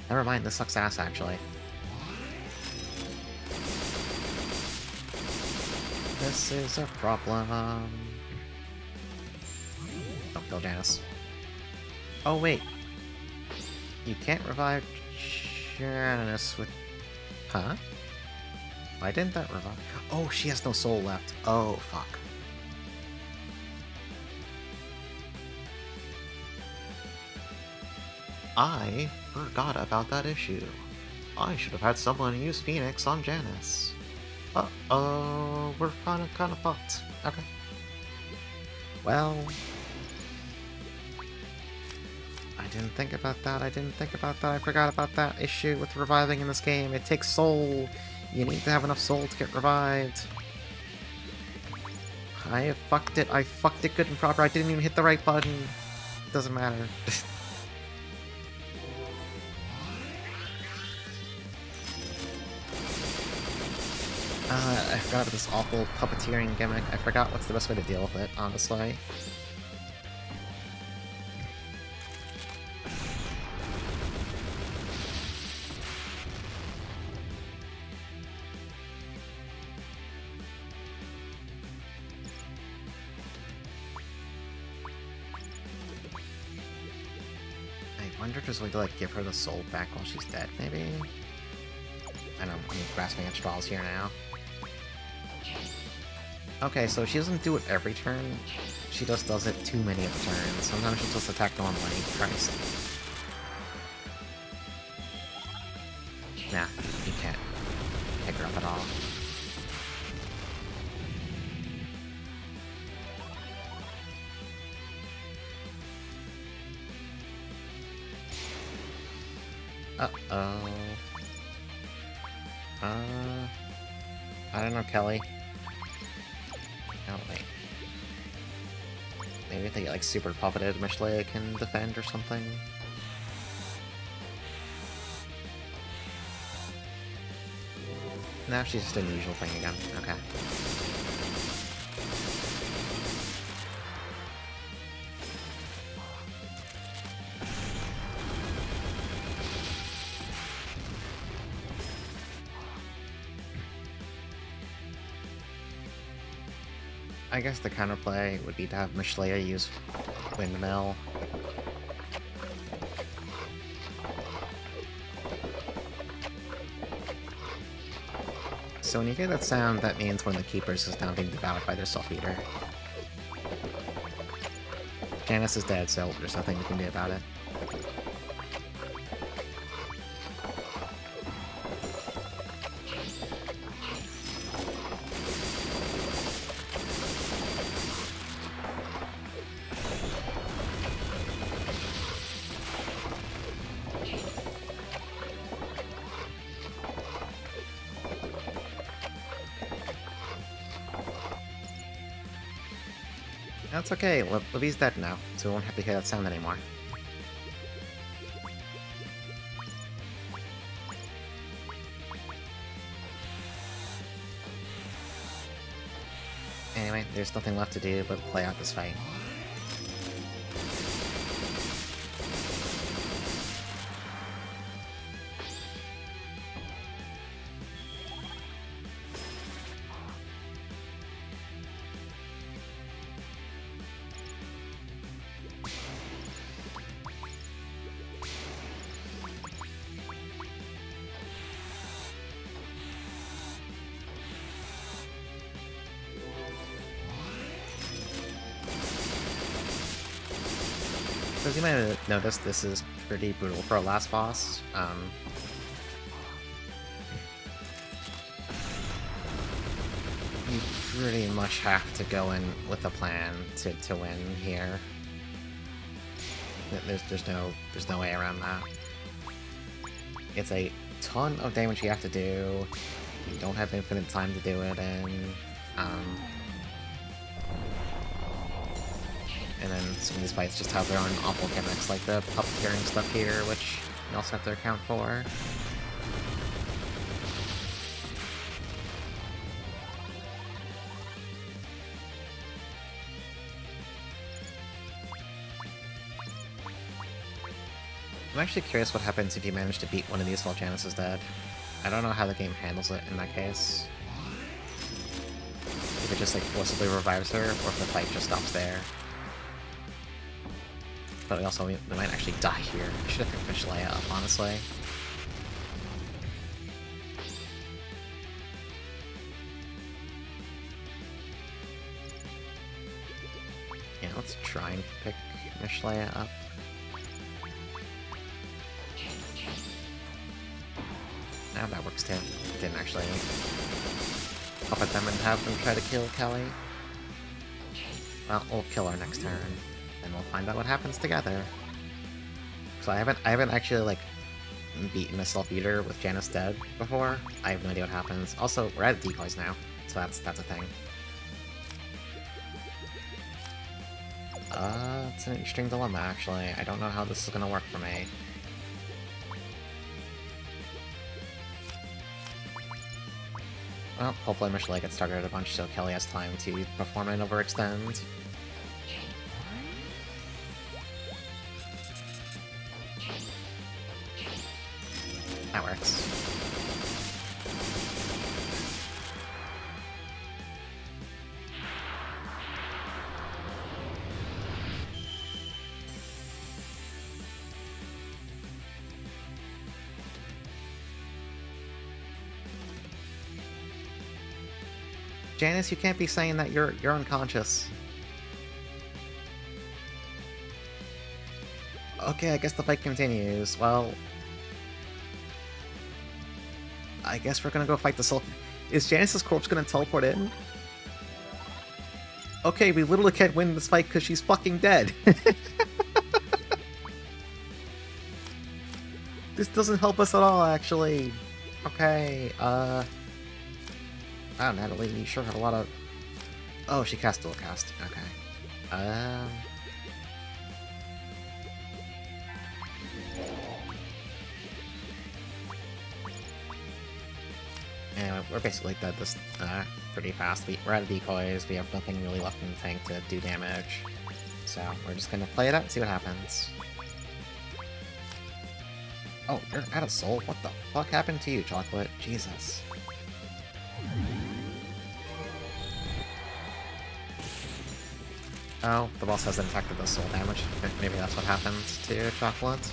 Never mind, this sucks ass, actually. This is a problem. Don't kill Janice. Oh, wait. You can't revive Janice with... Huh? Why didn't that revive? Oh, she has no soul left. Oh, fuck. I forgot about that issue. I should have had someone use Phoenix on Janice. Uh-oh, we're kind of fucked. Okay. Well... I didn't think about that, I forgot about that issue with reviving in this game. It takes soul. You need to have enough soul to get revived. I fucked it good and proper. I didn't even hit the right button. It doesn't matter. I forgot about this awful puppeteering gimmick. I forgot what's the best way to deal with it, honestly. I wonder if there's a way to, like, give her the soul back while she's dead, maybe? I don't know, I'm grasping at straws here now. Okay, so she doesn't do it every turn. She just does it too many of the turns. Sometimes she'll just attack normally. Christ. Nah, you can't pick her up at all. Uh-oh. I don't know, Kelly. Oh, wait. Maybe if they get, like, super puppeted, Mishlea can defend or something? No, she's just an unusual thing again. Okay. I guess the counterplay would be to have Mishlea use Windmill. So when you hear that sound, that means one of the keepers is now being devoured by their self-eater. Janice is dead, so there's nothing we can do about it. That's okay, Libby's dead now, so we won't have to hear that sound anymore. Anyway, there's nothing left to do but play out this fight. As you might have noticed, this is pretty brutal for our last boss. You pretty much have to go in with a plan to win here. There's no way around that. It's a ton of damage you have to do. You don't have infinite time to do it in. And then some of these fights just have their own awful gimmicks, like the puppeteering stuff here, which you also have to account for. I'm actually curious what happens if you manage to beat one of these while Janice is dead. I don't know how the game handles it in that case. If it just like forcibly revives her, or if the fight just stops there. But we might actually die here. I should have picked Miss Leia up, honestly. Yeah, let's try and pick Miss Leia up. Now that works too. Didn't actually up at them and have them try to kill Kelly. Well, we'll kill her next turn. And we'll find out what happens together. So I haven't actually like beaten a self-eater with Janice dead before. I have no idea what happens. Also, we're out of decoys now, so that's a thing. It's an interesting dilemma actually. I don't know how this is gonna work for me. Well, hopefully Michelle gets targeted a bunch so Kelly has time to perform and overextend. That works. Janice, you can't be saying that you're unconscious. Okay, I guess the fight continues. Well, I guess we're gonna go fight the self. Is Janice's corpse gonna teleport in? Okay, we literally can't win this fight because she's fucking dead. This doesn't help us at all, actually. Okay, wow, Natalie, you sure have a lot of... Oh, she cast dual cast. Okay. Anyway, we're basically dead this pretty fast. We're out of decoys, we have nothing really left in the tank to do damage. So, we're just gonna play it out and see what happens. Oh, you're out of soul? What the fuck happened to you, Chocolate? Jesus. Oh, the boss hasn't detected the soul damage. Maybe that's what happens to Chocolate.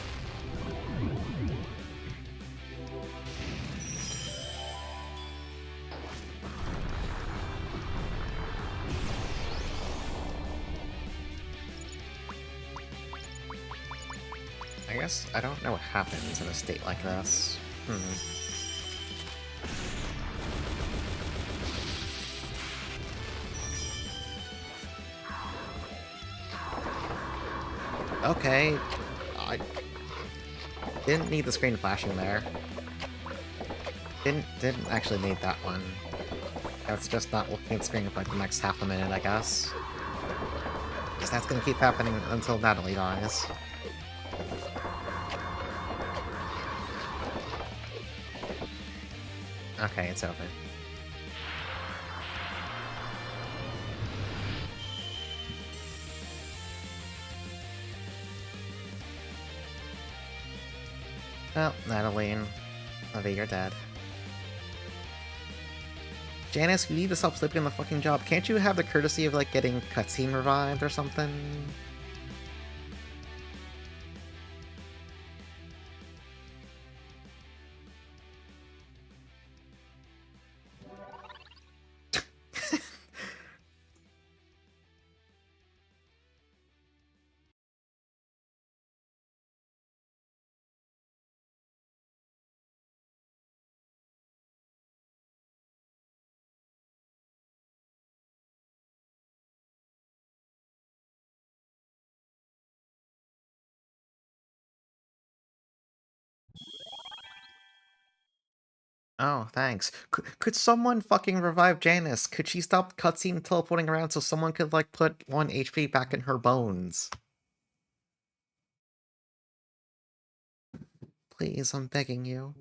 I guess I don't know what happens in a state like this. Okay, I didn't need the screen flashing there. Didn't actually need that one. That's just not looking at the screen for like the next half a minute, I guess. Because that's gonna keep happening until Natalie dies. Okay, it's over. Well, Natalie, Livy, you're dead. Janice, you need to stop sleeping on the fucking job. Can't you have the courtesy of, like, getting cutscene revived or something? Oh, thanks. Could someone fucking revive Janice? Could she stop cutscene teleporting around so someone could, like, put 1 HP back in her bones? Please, I'm begging you.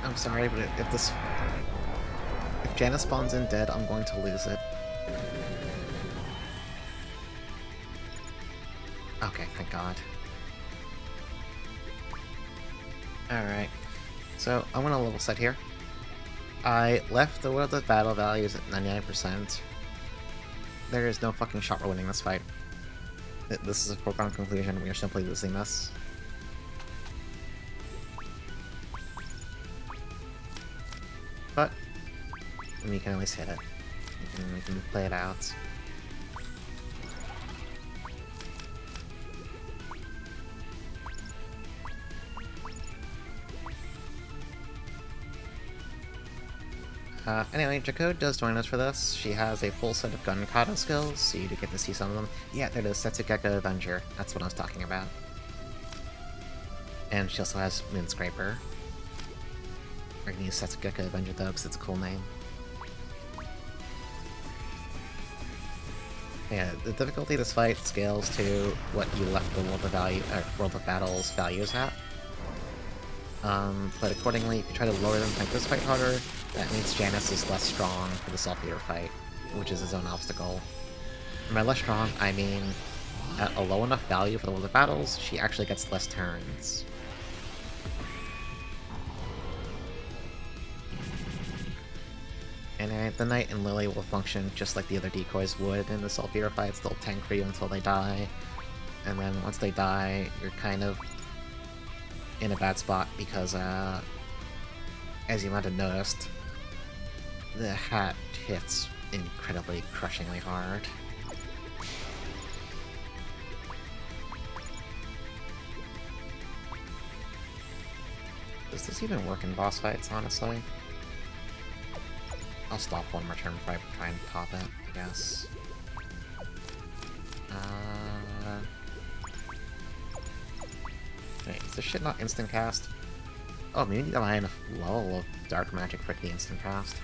I'm sorry, but if Janice spawns in dead, I'm going to lose it. Okay, thank God. Alright. So, I'm gonna level set here. I left the World of Battle values at 99%. There is no fucking shot we're winning this fight. This is a foregone conclusion, we are simply losing this. But, we can always hit it. We can play it out. Anyway, Jakko does join us for this. She has a full set of gun kata skills, so you do get to see some of them. Yeah, there it is, Setsugeka Avenger. That's what I was talking about. And she also has Moonscraper. We're gonna use Setsugeka Avenger though, because it's a cool name. Yeah, the difficulty of this fight scales to what you left the World of Battle's values at. But accordingly, if you try to lower them to make this fight harder, that means Janice is less strong for the Saltpeter fight, which is his own obstacle. And by less strong, I mean at a low enough value for the World of Battles, she actually gets less turns. And the Knight and Lily will function just like the other decoys would in the Saltpeter fights. They'll tank for you until they die, and then once they die, you're kind of in a bad spot because, as you might have noticed, the hat hits incredibly, crushingly hard. Does this even work in boss fights, honestly? I'll stop one more turn before I try and pop it, I guess. Wait, is this shit not instant cast? Oh, maybe need a high enough level of dark magic for it to be instant cast.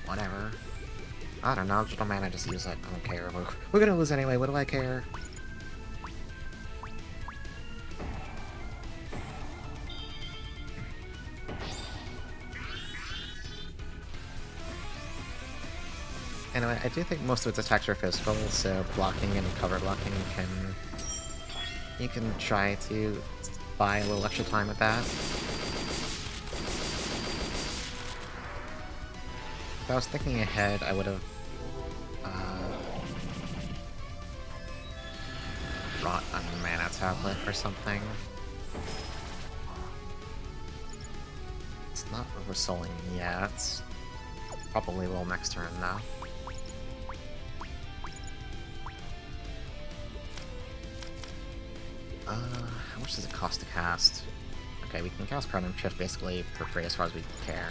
Whatever. I don't know, just mana, just use it. I don't care. We're gonna lose anyway, what do I care? Anyway, I do think most of its attacks are physical, so blocking and cover blocking you can try to buy a little extra time at that. If I was thinking ahead, I would have brought a mana tablet or something. It's not oversouling yet. Probably will next turn though. How much does it cost to cast? Okay, we can cast Paradigm Shift basically for free as far as we care.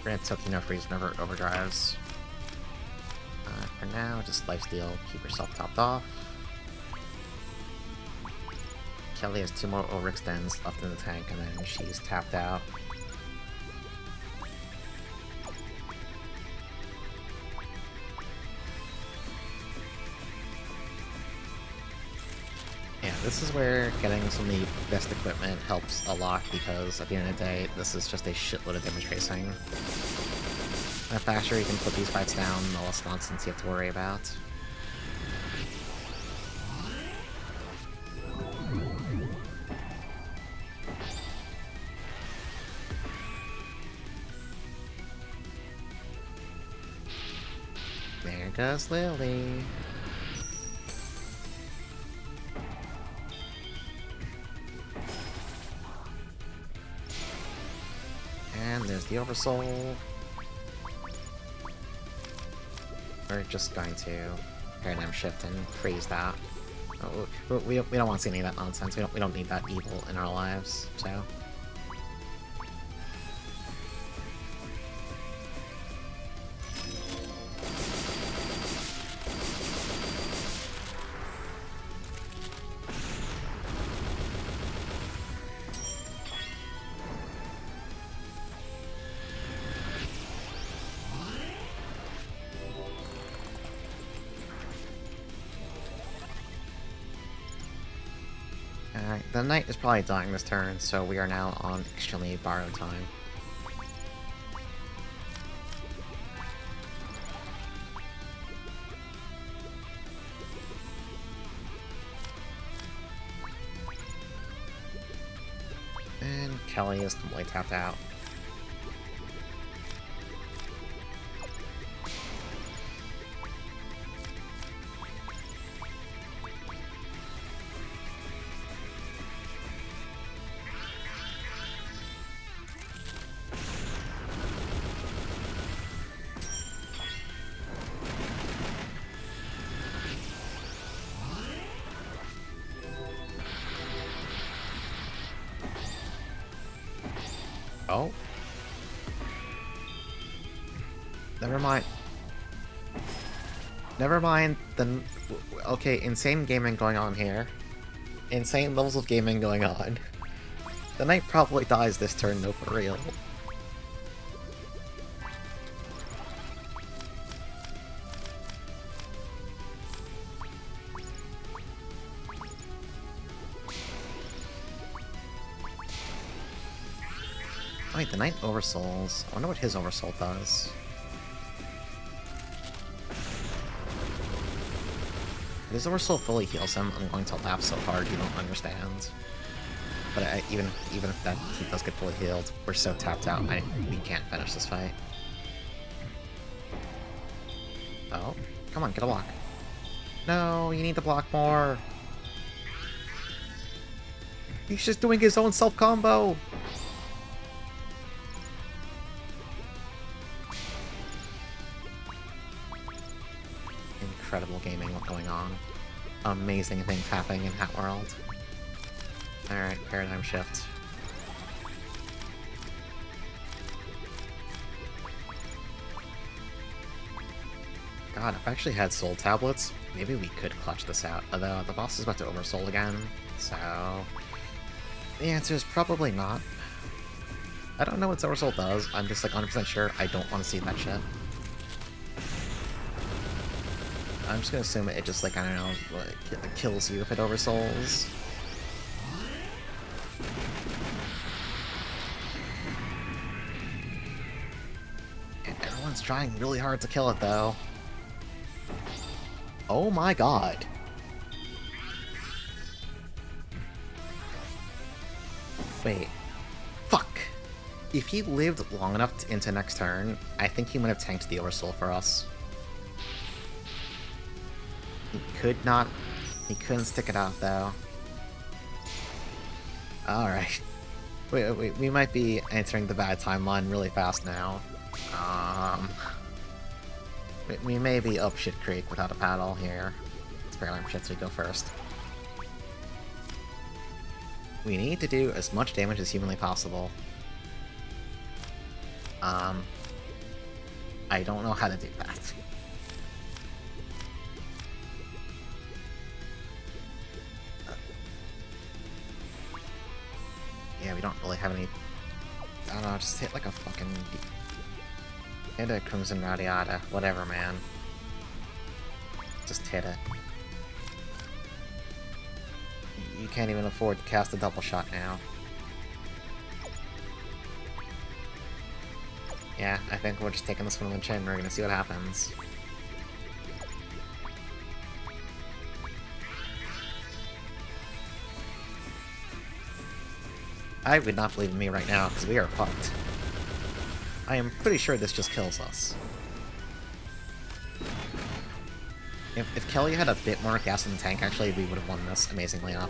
Grant Toki no freeze whenever it overdrives. For now, just lifesteal, keep yourself topped off. Kelly has 2 more overextends left in the tank, and then she's tapped out. Yeah, this is where getting some of the best equipment helps a lot, because at the end of the day, this is just a shitload of damage tracing. The faster you can put these fights down, the less nonsense you have to worry about. There goes Lily. And there's the Oversoul. We're just going to Paradigm Shift and freeze that. Oh, we don't want to see any of that nonsense. We don't need that evil in our lives, so... Alright, the knight is probably dying this turn, so we are now on extremely borrowed time. And Kelly is completely tapped out. Oh. Never mind. Never mind the... Okay, insane gaming going on here. Insane levels of gaming going on. The knight probably dies this turn, though, for real. Wait, the knight oversouls. I wonder what his oversoul does. If his oversoul fully heals him, I'm going to laugh so hard you don't understand. But even if that he does get fully healed, we're so tapped out, we can't finish this fight. Oh, come on, get a block. No, you need to block more. He's just doing his own self-combo. Incredible gaming going on. Amazing things happening in that world. Alright, paradigm shift. God, if I actually had soul tablets, maybe we could clutch this out. Although the boss is about to oversoul again, so the answer is probably not. I don't know what oversoul does. I'm just like 100% sure I don't want to see that shit. I'm just gonna assume it just like, I don't know, like, kills you if it oversouls. And everyone's trying really hard to kill it though. Oh my god. Wait. Fuck. If he lived long enough into next turn, I think he might have tanked the Oversoul for us. He could not... He couldn't stick it out, though. Alright. Wait, we might be entering the bad timeline really fast now. We may be up shit creek without a paddle here. Let's paradigm shift so we go first. We need to do as much damage as humanly possible. I don't know how to do that. Yeah, we don't really have any... I don't know, just hit like a fucking... Hit a Crimson Radiata. Whatever, man. Just hit it. You can't even afford to cast a double shot now. Yeah, I think we're just taking this one on the chin. We're gonna see what happens. I would not believe in me right now, because we are fucked. I am pretty sure this just kills us. If Kelly had a bit more gas in the tank, actually, we would have won this, amazingly enough.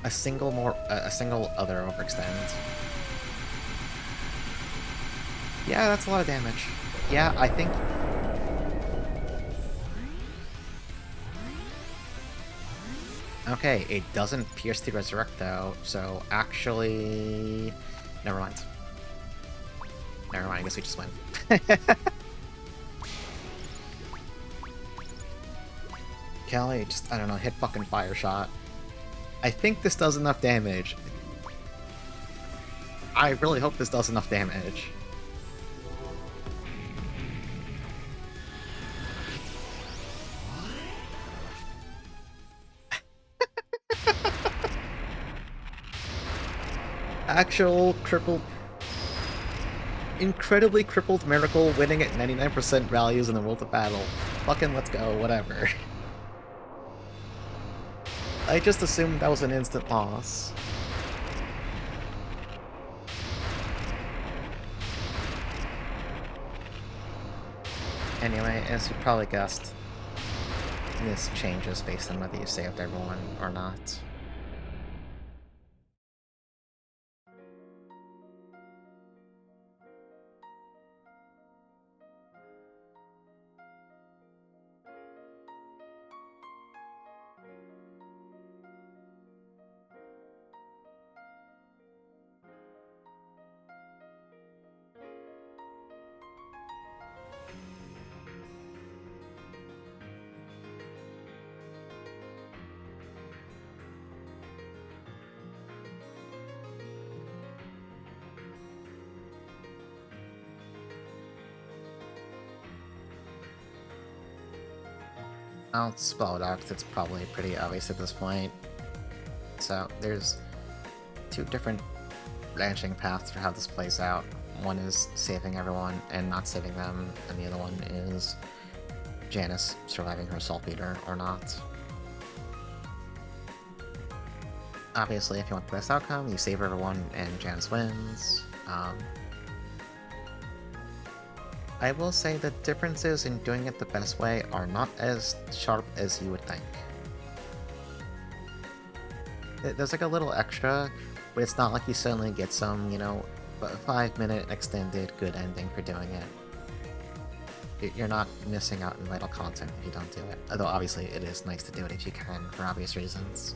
A single other overextend. Yeah, that's a lot of damage. Yeah, I think... Okay, it doesn't pierce the resurrect though, so actually... Never mind. Never mind, I guess we just win. Kelly, just, I don't know, hit fucking fire shot. I think this does enough damage. I really hope this does enough damage. Actual crippled... Incredibly crippled Miracle winning at 99% values in the World of Battle. Fucking let's go, whatever. I just assumed that was an instant loss. Anyway, as you probably guessed, this changes based on whether you saved everyone or not. I'll spell it out because it's probably pretty obvious at this point. So, there's two different branching paths for how this plays out. One is saving everyone and not saving them, and the other one is Janice surviving her saltpeter or not. Obviously, if you want the best outcome, you save everyone and Janice wins. I will say the differences in doing it the best way are not as sharp as you would think. There's like a little extra, but it's not like you suddenly get some, you know, 5-minute extended good ending for doing it. you're not missing out on vital content if you don't do it. Although obviously it is nice to do it if you can, for obvious reasons.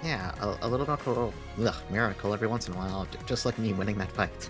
Yeah, a little miracle every once in a while, just like me winning that fight.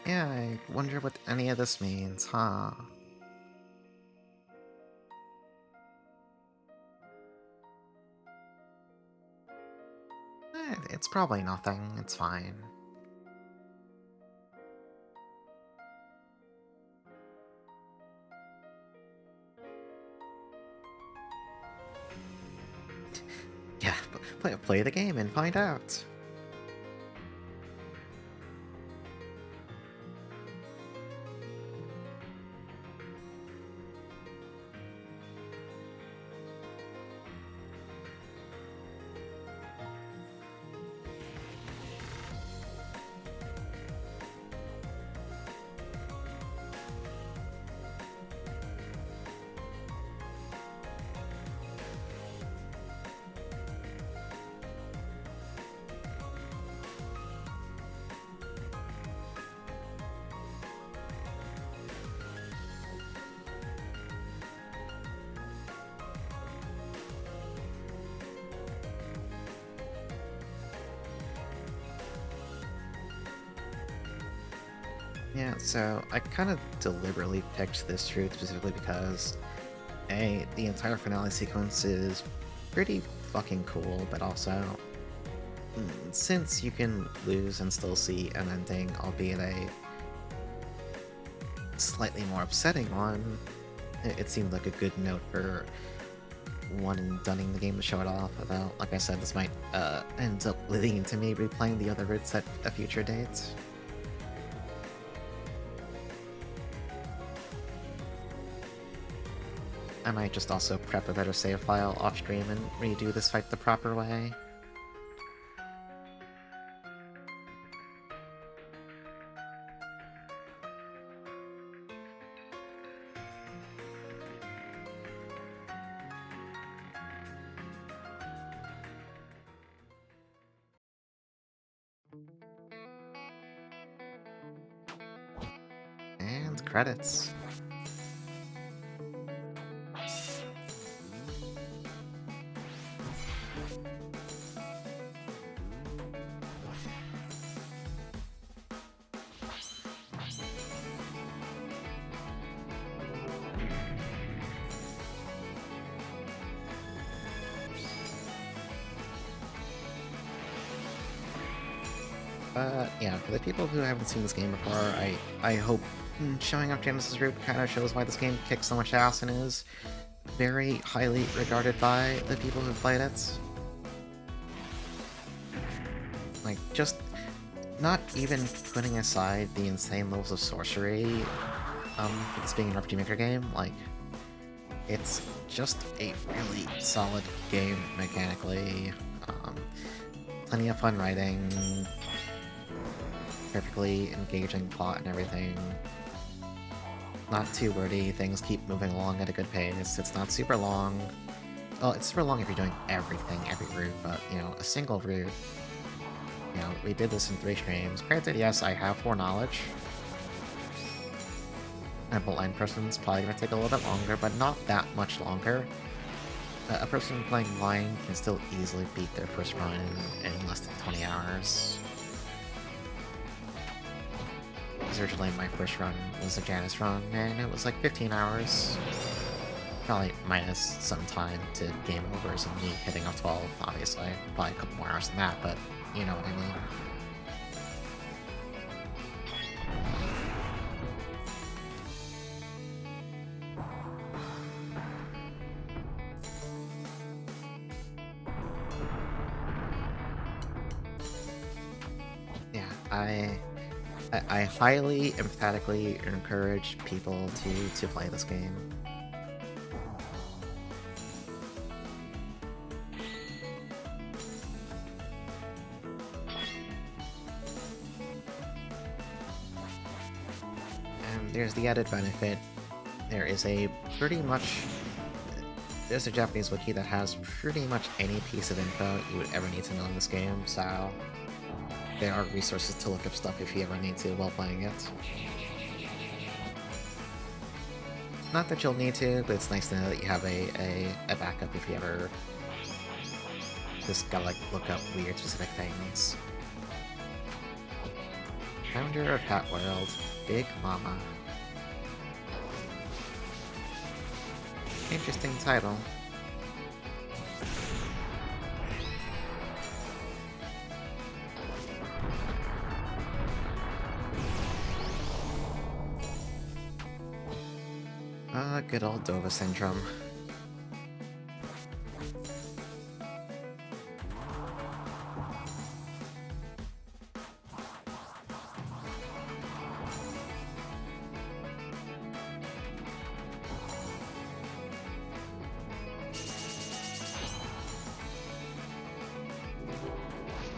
Yeah, I wonder what any of this means, huh? It's probably nothing, it's fine. Yeah, play the game and find out. Yeah, so I kind of deliberately picked this route specifically because, A, the entire finale sequence is pretty fucking cool, but also, since you can lose and still see an ending, albeit a slightly more upsetting one, it seemed like a good note for one and dunning the game to show it off. Although, like I said, this might end up leading into me replaying the other routes at a future date. I might just also prep a better save file off stream and redo this fight the proper way. And credits. But yeah, for the people who haven't seen this game before, I hope showing off Janice's route kind of shows why this game kicks so much ass and is very highly regarded by the people who played it. Like, just not even putting aside the insane levels of sorcery, for this being an RPG Maker game, like, it's just a really solid game mechanically. Plenty of fun writing, perfectly engaging plot and everything. Not too wordy, things keep moving along at a good pace. It's not super long. Well, it's super long if you're doing everything, every route, but, you know, a single route. You know, we did this in 3 streams. Granted, yes, I have foreknowledge. A blind person's probably gonna take a little bit longer, but not that much longer. A person playing blind can still easily beat their first run in less than 20 hours. Because originally my first run was a Janice run, and it was like 15 hours. Probably minus some time to game overs and me hitting off 12, obviously. Probably a couple more hours than that, but you know what I mean. Yeah, I highly, emphatically encourage people to play this game. And there's the added benefit. There is a pretty much... There's a Japanese wiki that has pretty much any piece of info you would ever need to know in this game, so there are resources to look up stuff if you ever need to while playing it. Not that you'll need to, but it's nice to know that you have a backup if you ever just gotta like look up weird specific things. Founder of Hat World, Big Mama. Interesting title. Good old Dova syndrome.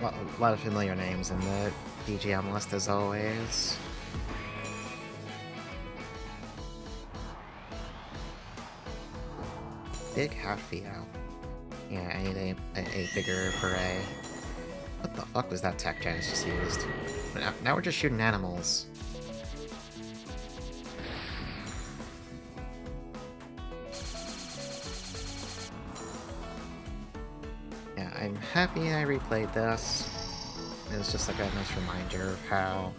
A lot of familiar names in the BGM list as always. Big Hatfio. Yeah, I need a bigger beret. What the fuck was that tech Janice just used? Now we're just shooting animals. Yeah, I'm happy I replayed this. It was just like a nice reminder of how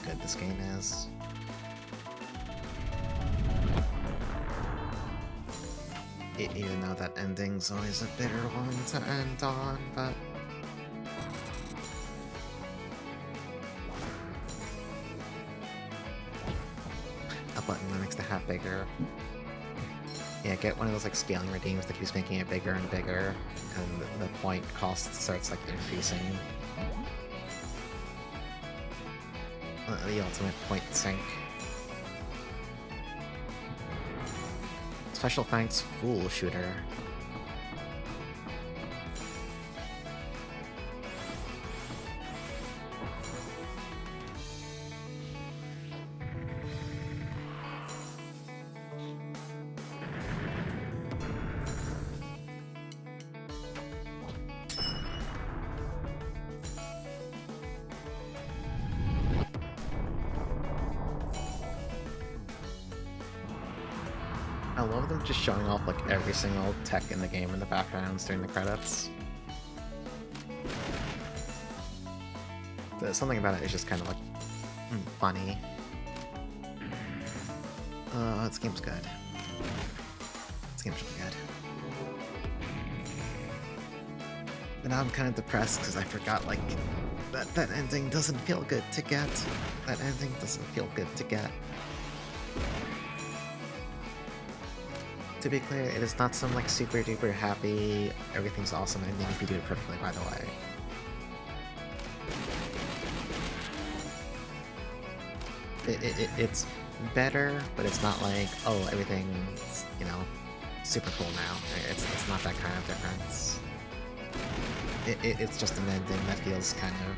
good this game is. Even though that ending's always a bitter one to end on, but... A button that makes the hat bigger. Yeah, get one of those like scaling redeems that keeps making it bigger and bigger, and the point cost starts like increasing. The ultimate point sink. Special thanks, Fool Shooter. I love them just showing off like every single tech in the game in the backgrounds during the credits. Something about it is just kind of like funny. This game's good. This game's really And now I'm kind of depressed because I forgot, like, that ending doesn't feel good to get. That ending doesn't feel good to get. To be clear, it is not some, like, super duper happy, everything's awesome ending if you do it perfectly, by the way. It's better, but it's not like, oh, everything's, you know, super cool now. It's not that kind of difference. It's just an ending that feels kind of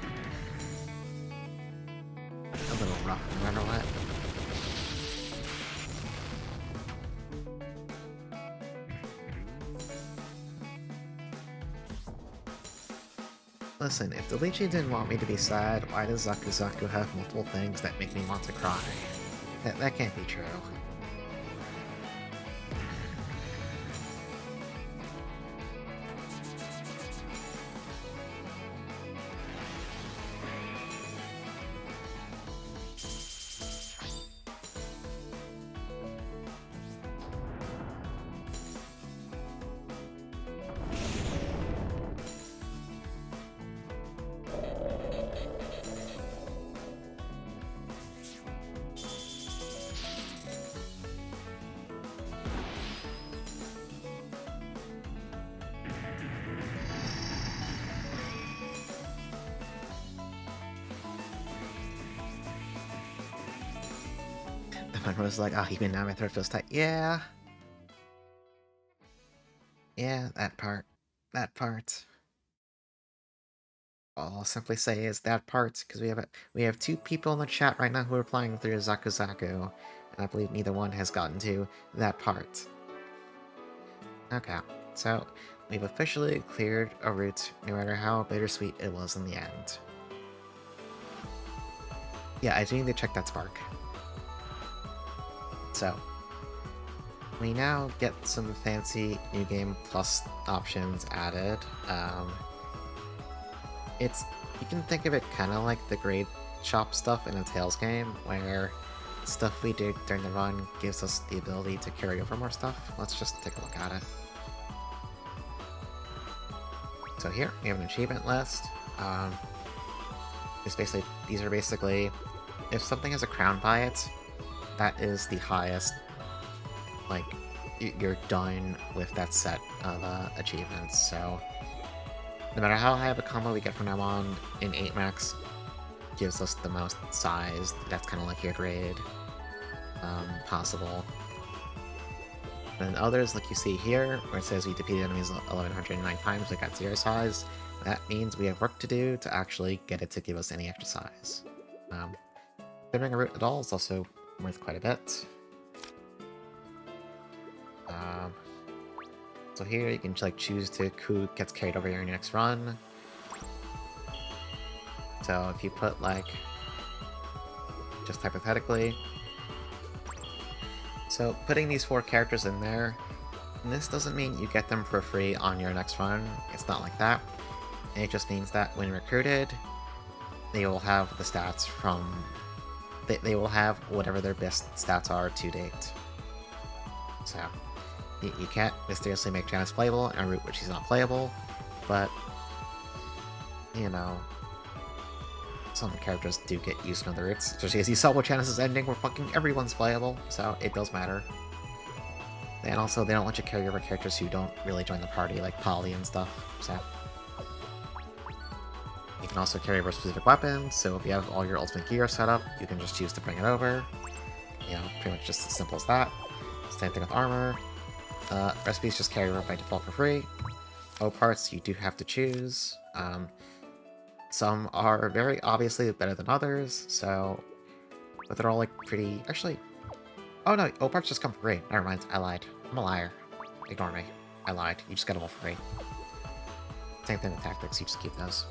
a little rough no matter what. Listen, if the Lychee didn't want me to be sad, why does Zaku Zaku have multiple things that make me want to cry? That can't be true. Everyone was like, oh, even now my throat feels tight. Yeah. Yeah, that part. That part. All I'll simply say is that part, because we have two people in the chat right now who are playing through Zaku Zaku, and I believe neither one has gotten to that part. Okay, so we've officially cleared a route, no matter how bittersweet it was in the end. Yeah, I do need to check that spark. So, we now get some fancy New Game Plus options added. You can think of it kind of like the grade shop stuff in a Tales game, where stuff we did during the run gives us the ability to carry over more stuff. Let's just take a look at it. So here, we have an achievement list. These are basically, if something has a crown by it, that is the highest, like, you're done with that set of achievements, so no matter how high of a combo we get from now on, in 8 max gives us the most size. That's kind of like your grade possible. And others, like you see here, where it says we defeated enemies 1109 times, we got 0 size, that means we have work to do to actually get it to give us any extra size. Clearing a route at all is also worth quite a bit. So here you can like choose to who gets carried over your next run. So if you put like, just hypothetically, so putting these 4 characters in there, and this doesn't mean you get them for free on your next run. It's not like that. It just means that when recruited, they will have the stats from, they will have whatever their best stats are to date. So you can't mysteriously make Janice playable in a route which she's not playable, but, you know, some characters do get used to other routes. Especially as you saw with Janice's ending, where fucking everyone's playable, so it does matter. And also, they don't let you carry over characters who don't really join the party, like Polly and stuff, so. You can also carry over specific weapons, so if you have all your ultimate gear set up, you can just choose to bring it over. You know, pretty much just as simple as that. Same thing with armor. Recipes just carry over by default for free. O parts you do have to choose. Some are very obviously better than others, so... But they're all like pretty... Actually... Oh no, O parts just come for free. Never mind, I lied. I'm a liar. Ignore me. I lied. You just get them all for free. Same thing with tactics, you just keep those.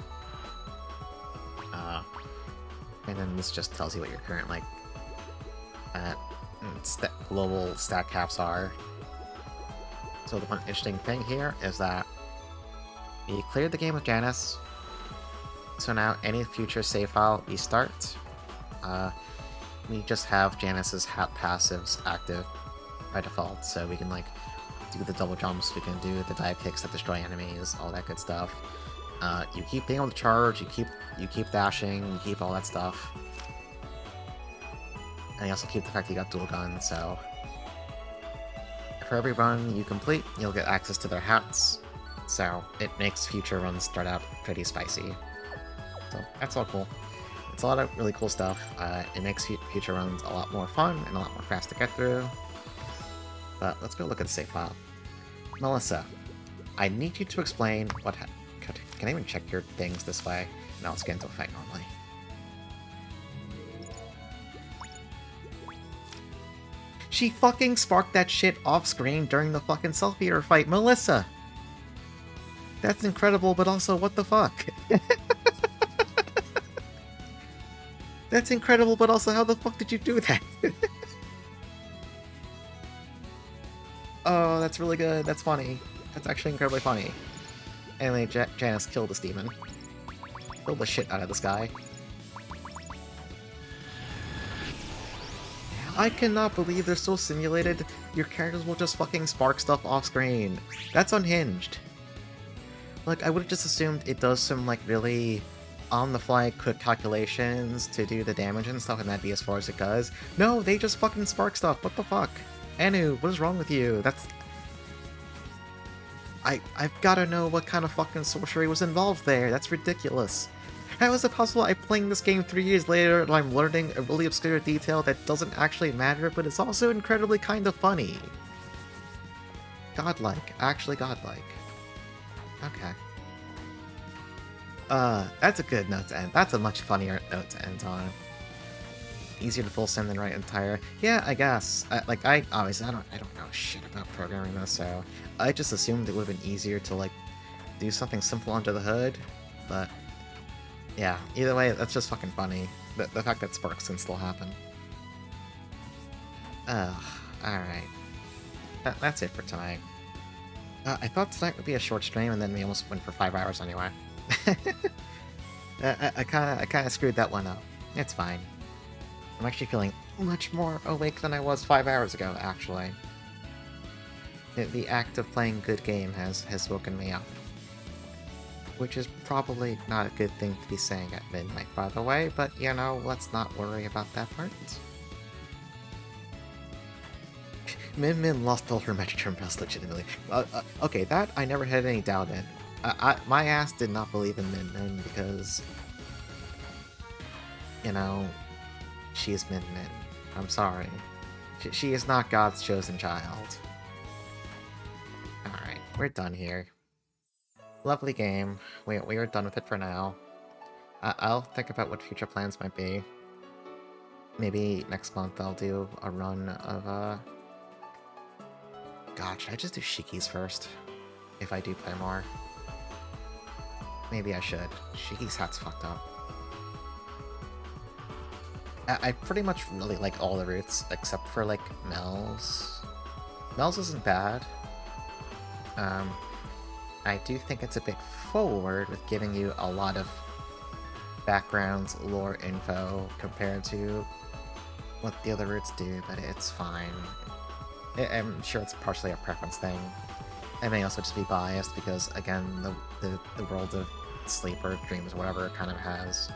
And then this just tells you what your current, like... global stat caps are. So the one interesting thing here is that we cleared the game with Janice, so now any future save file we start, we just have Janice's passives active by default, so we can like do the double jumps, we can do the dive kicks that destroy enemies, all that good stuff. You keep being able to charge, you keep dashing, you keep all that stuff. And you also keep the fact that you got dual guns, so... For every run you complete, you'll get access to their hats, so it makes future runs start out pretty spicy. So that's all cool. It's a lot of really cool stuff. It makes future runs a lot more fun and a lot more fast to get through. But let's go look at the save file. Melissa, I need you to explain what can I even check your things this way? Now let's get into a fight normally. She fucking sparked that shit off screen during the fucking self-eater fight, Melissa! That's incredible, but also what the fuck? That's incredible, but also how the fuck did you do that? Oh, that's really good. That's funny. That's actually incredibly funny. Anyway, Janice killed this demon. Killed the shit out of this guy. I cannot believe they're so simulated. Your characters will just fucking spark stuff off screen. That's unhinged. Like, I would've just assumed it does some, like, really on-the-fly quick calculations to do the damage and stuff, and that'd be as far as it goes. No, they just fucking spark stuff. What the fuck? Anu, what is wrong with you? That's... I've gotta know what kind of fucking sorcery was involved there. That's ridiculous. How is it possible I'm playing this game 3 years later and I'm learning a really obscure detail that doesn't actually matter, but it's also incredibly kind of funny? Godlike. Actually godlike. Okay. That's a good note to end. That's a much funnier note to end on. Easier to full sim than write entire. Yeah, I guess. Obviously, I don't know shit about programming this, so I just assumed it would have been easier to, like, do something simple under the hood, but yeah, either way, that's just fucking funny. The fact that sparks can still happen. Ugh, alright. That's it for tonight. I thought tonight would be a short stream, and then we almost went for 5 hours anyway. I kinda screwed that one up. It's fine. I'm actually feeling much more awake than I was 5 hours ago, actually. The act of playing good game has woken me up. Which is probably not a good thing to be saying at midnight, by the way, but, you know, let's not worry about that part. Min Min lost all her Megatron bells legitimately. Okay, that I never had any doubt in. My ass did not believe in Min Min because, you know, she is Min Min. I'm sorry. She is not God's chosen child. Alright, we're done here. Lovely game. We are done with it for now. I'll think about what future plans might be. Maybe next month I'll do a run of, God, should I just do Shiki's first? If I do play more. Maybe I should. Shiki's hat's fucked up. I pretty much really like all the routes, except for, like, Mel's. Mel's isn't bad. I do think it's a bit forward with giving you a lot of background lore info compared to what the other routes do, but it's fine. I'm sure it's partially a preference thing. I may also just be biased because, again, the world of sleep or dreams or whatever kind of has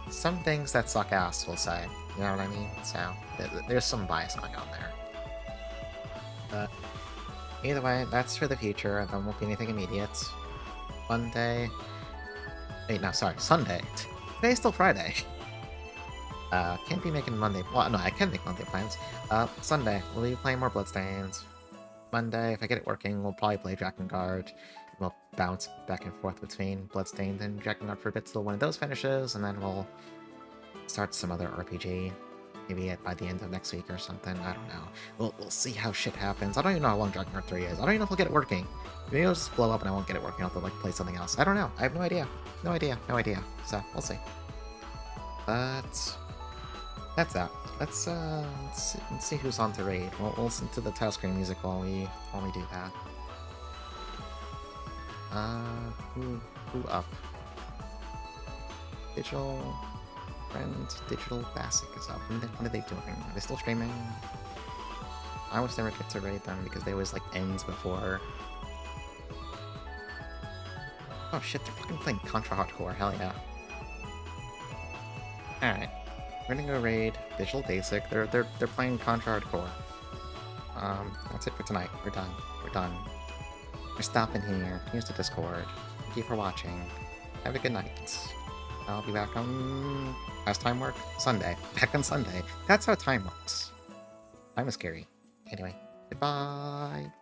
some things that suck ass, we'll say. You know what I mean? So, there's some bias going on there. But either way, that's for the future. There won't be anything immediate. Monday... Wait, no, sorry, Sunday. Today's still Friday. Can't be making Monday... Well, no, I can make Monday plans. Sunday, we'll be playing more Bloodstains. Monday, if I get it working, we'll probably play Drakengard. We'll bounce back and forth between Bloodstained and Drakengard for a bit till one of those finishes, and then we'll start some other RPG. Maybe by the end of next week or something, I don't know. We'll see how shit happens. I don't even know how long Drakengard 3 is. I don't even know if I'll get it working. Maybe it'll just blow up and I won't get it working. I'll have to, like, play something else. I don't know. I have no idea. No idea. No idea. So, we'll see. But that's that. Let's see who's on to raid. We'll listen to the title screen music while we do that. Who up? Digital Friend, Digital Basic is up. What are they doing? Are they still streaming? I always never get to raid them because they always, like, ends before Oh shit, they're fucking playing Contra Hardcore, hell yeah. Alright. We're gonna go raid Digital Basic. They're playing Contra Hardcore. That's it for tonight. We're done. We're done. We're stopping here. Here's the Discord. Thank you for watching. Have a good night. I'll be back on... How's time work? Sunday. Back on Sunday. That's how time works. Time is scary. Anyway, goodbye.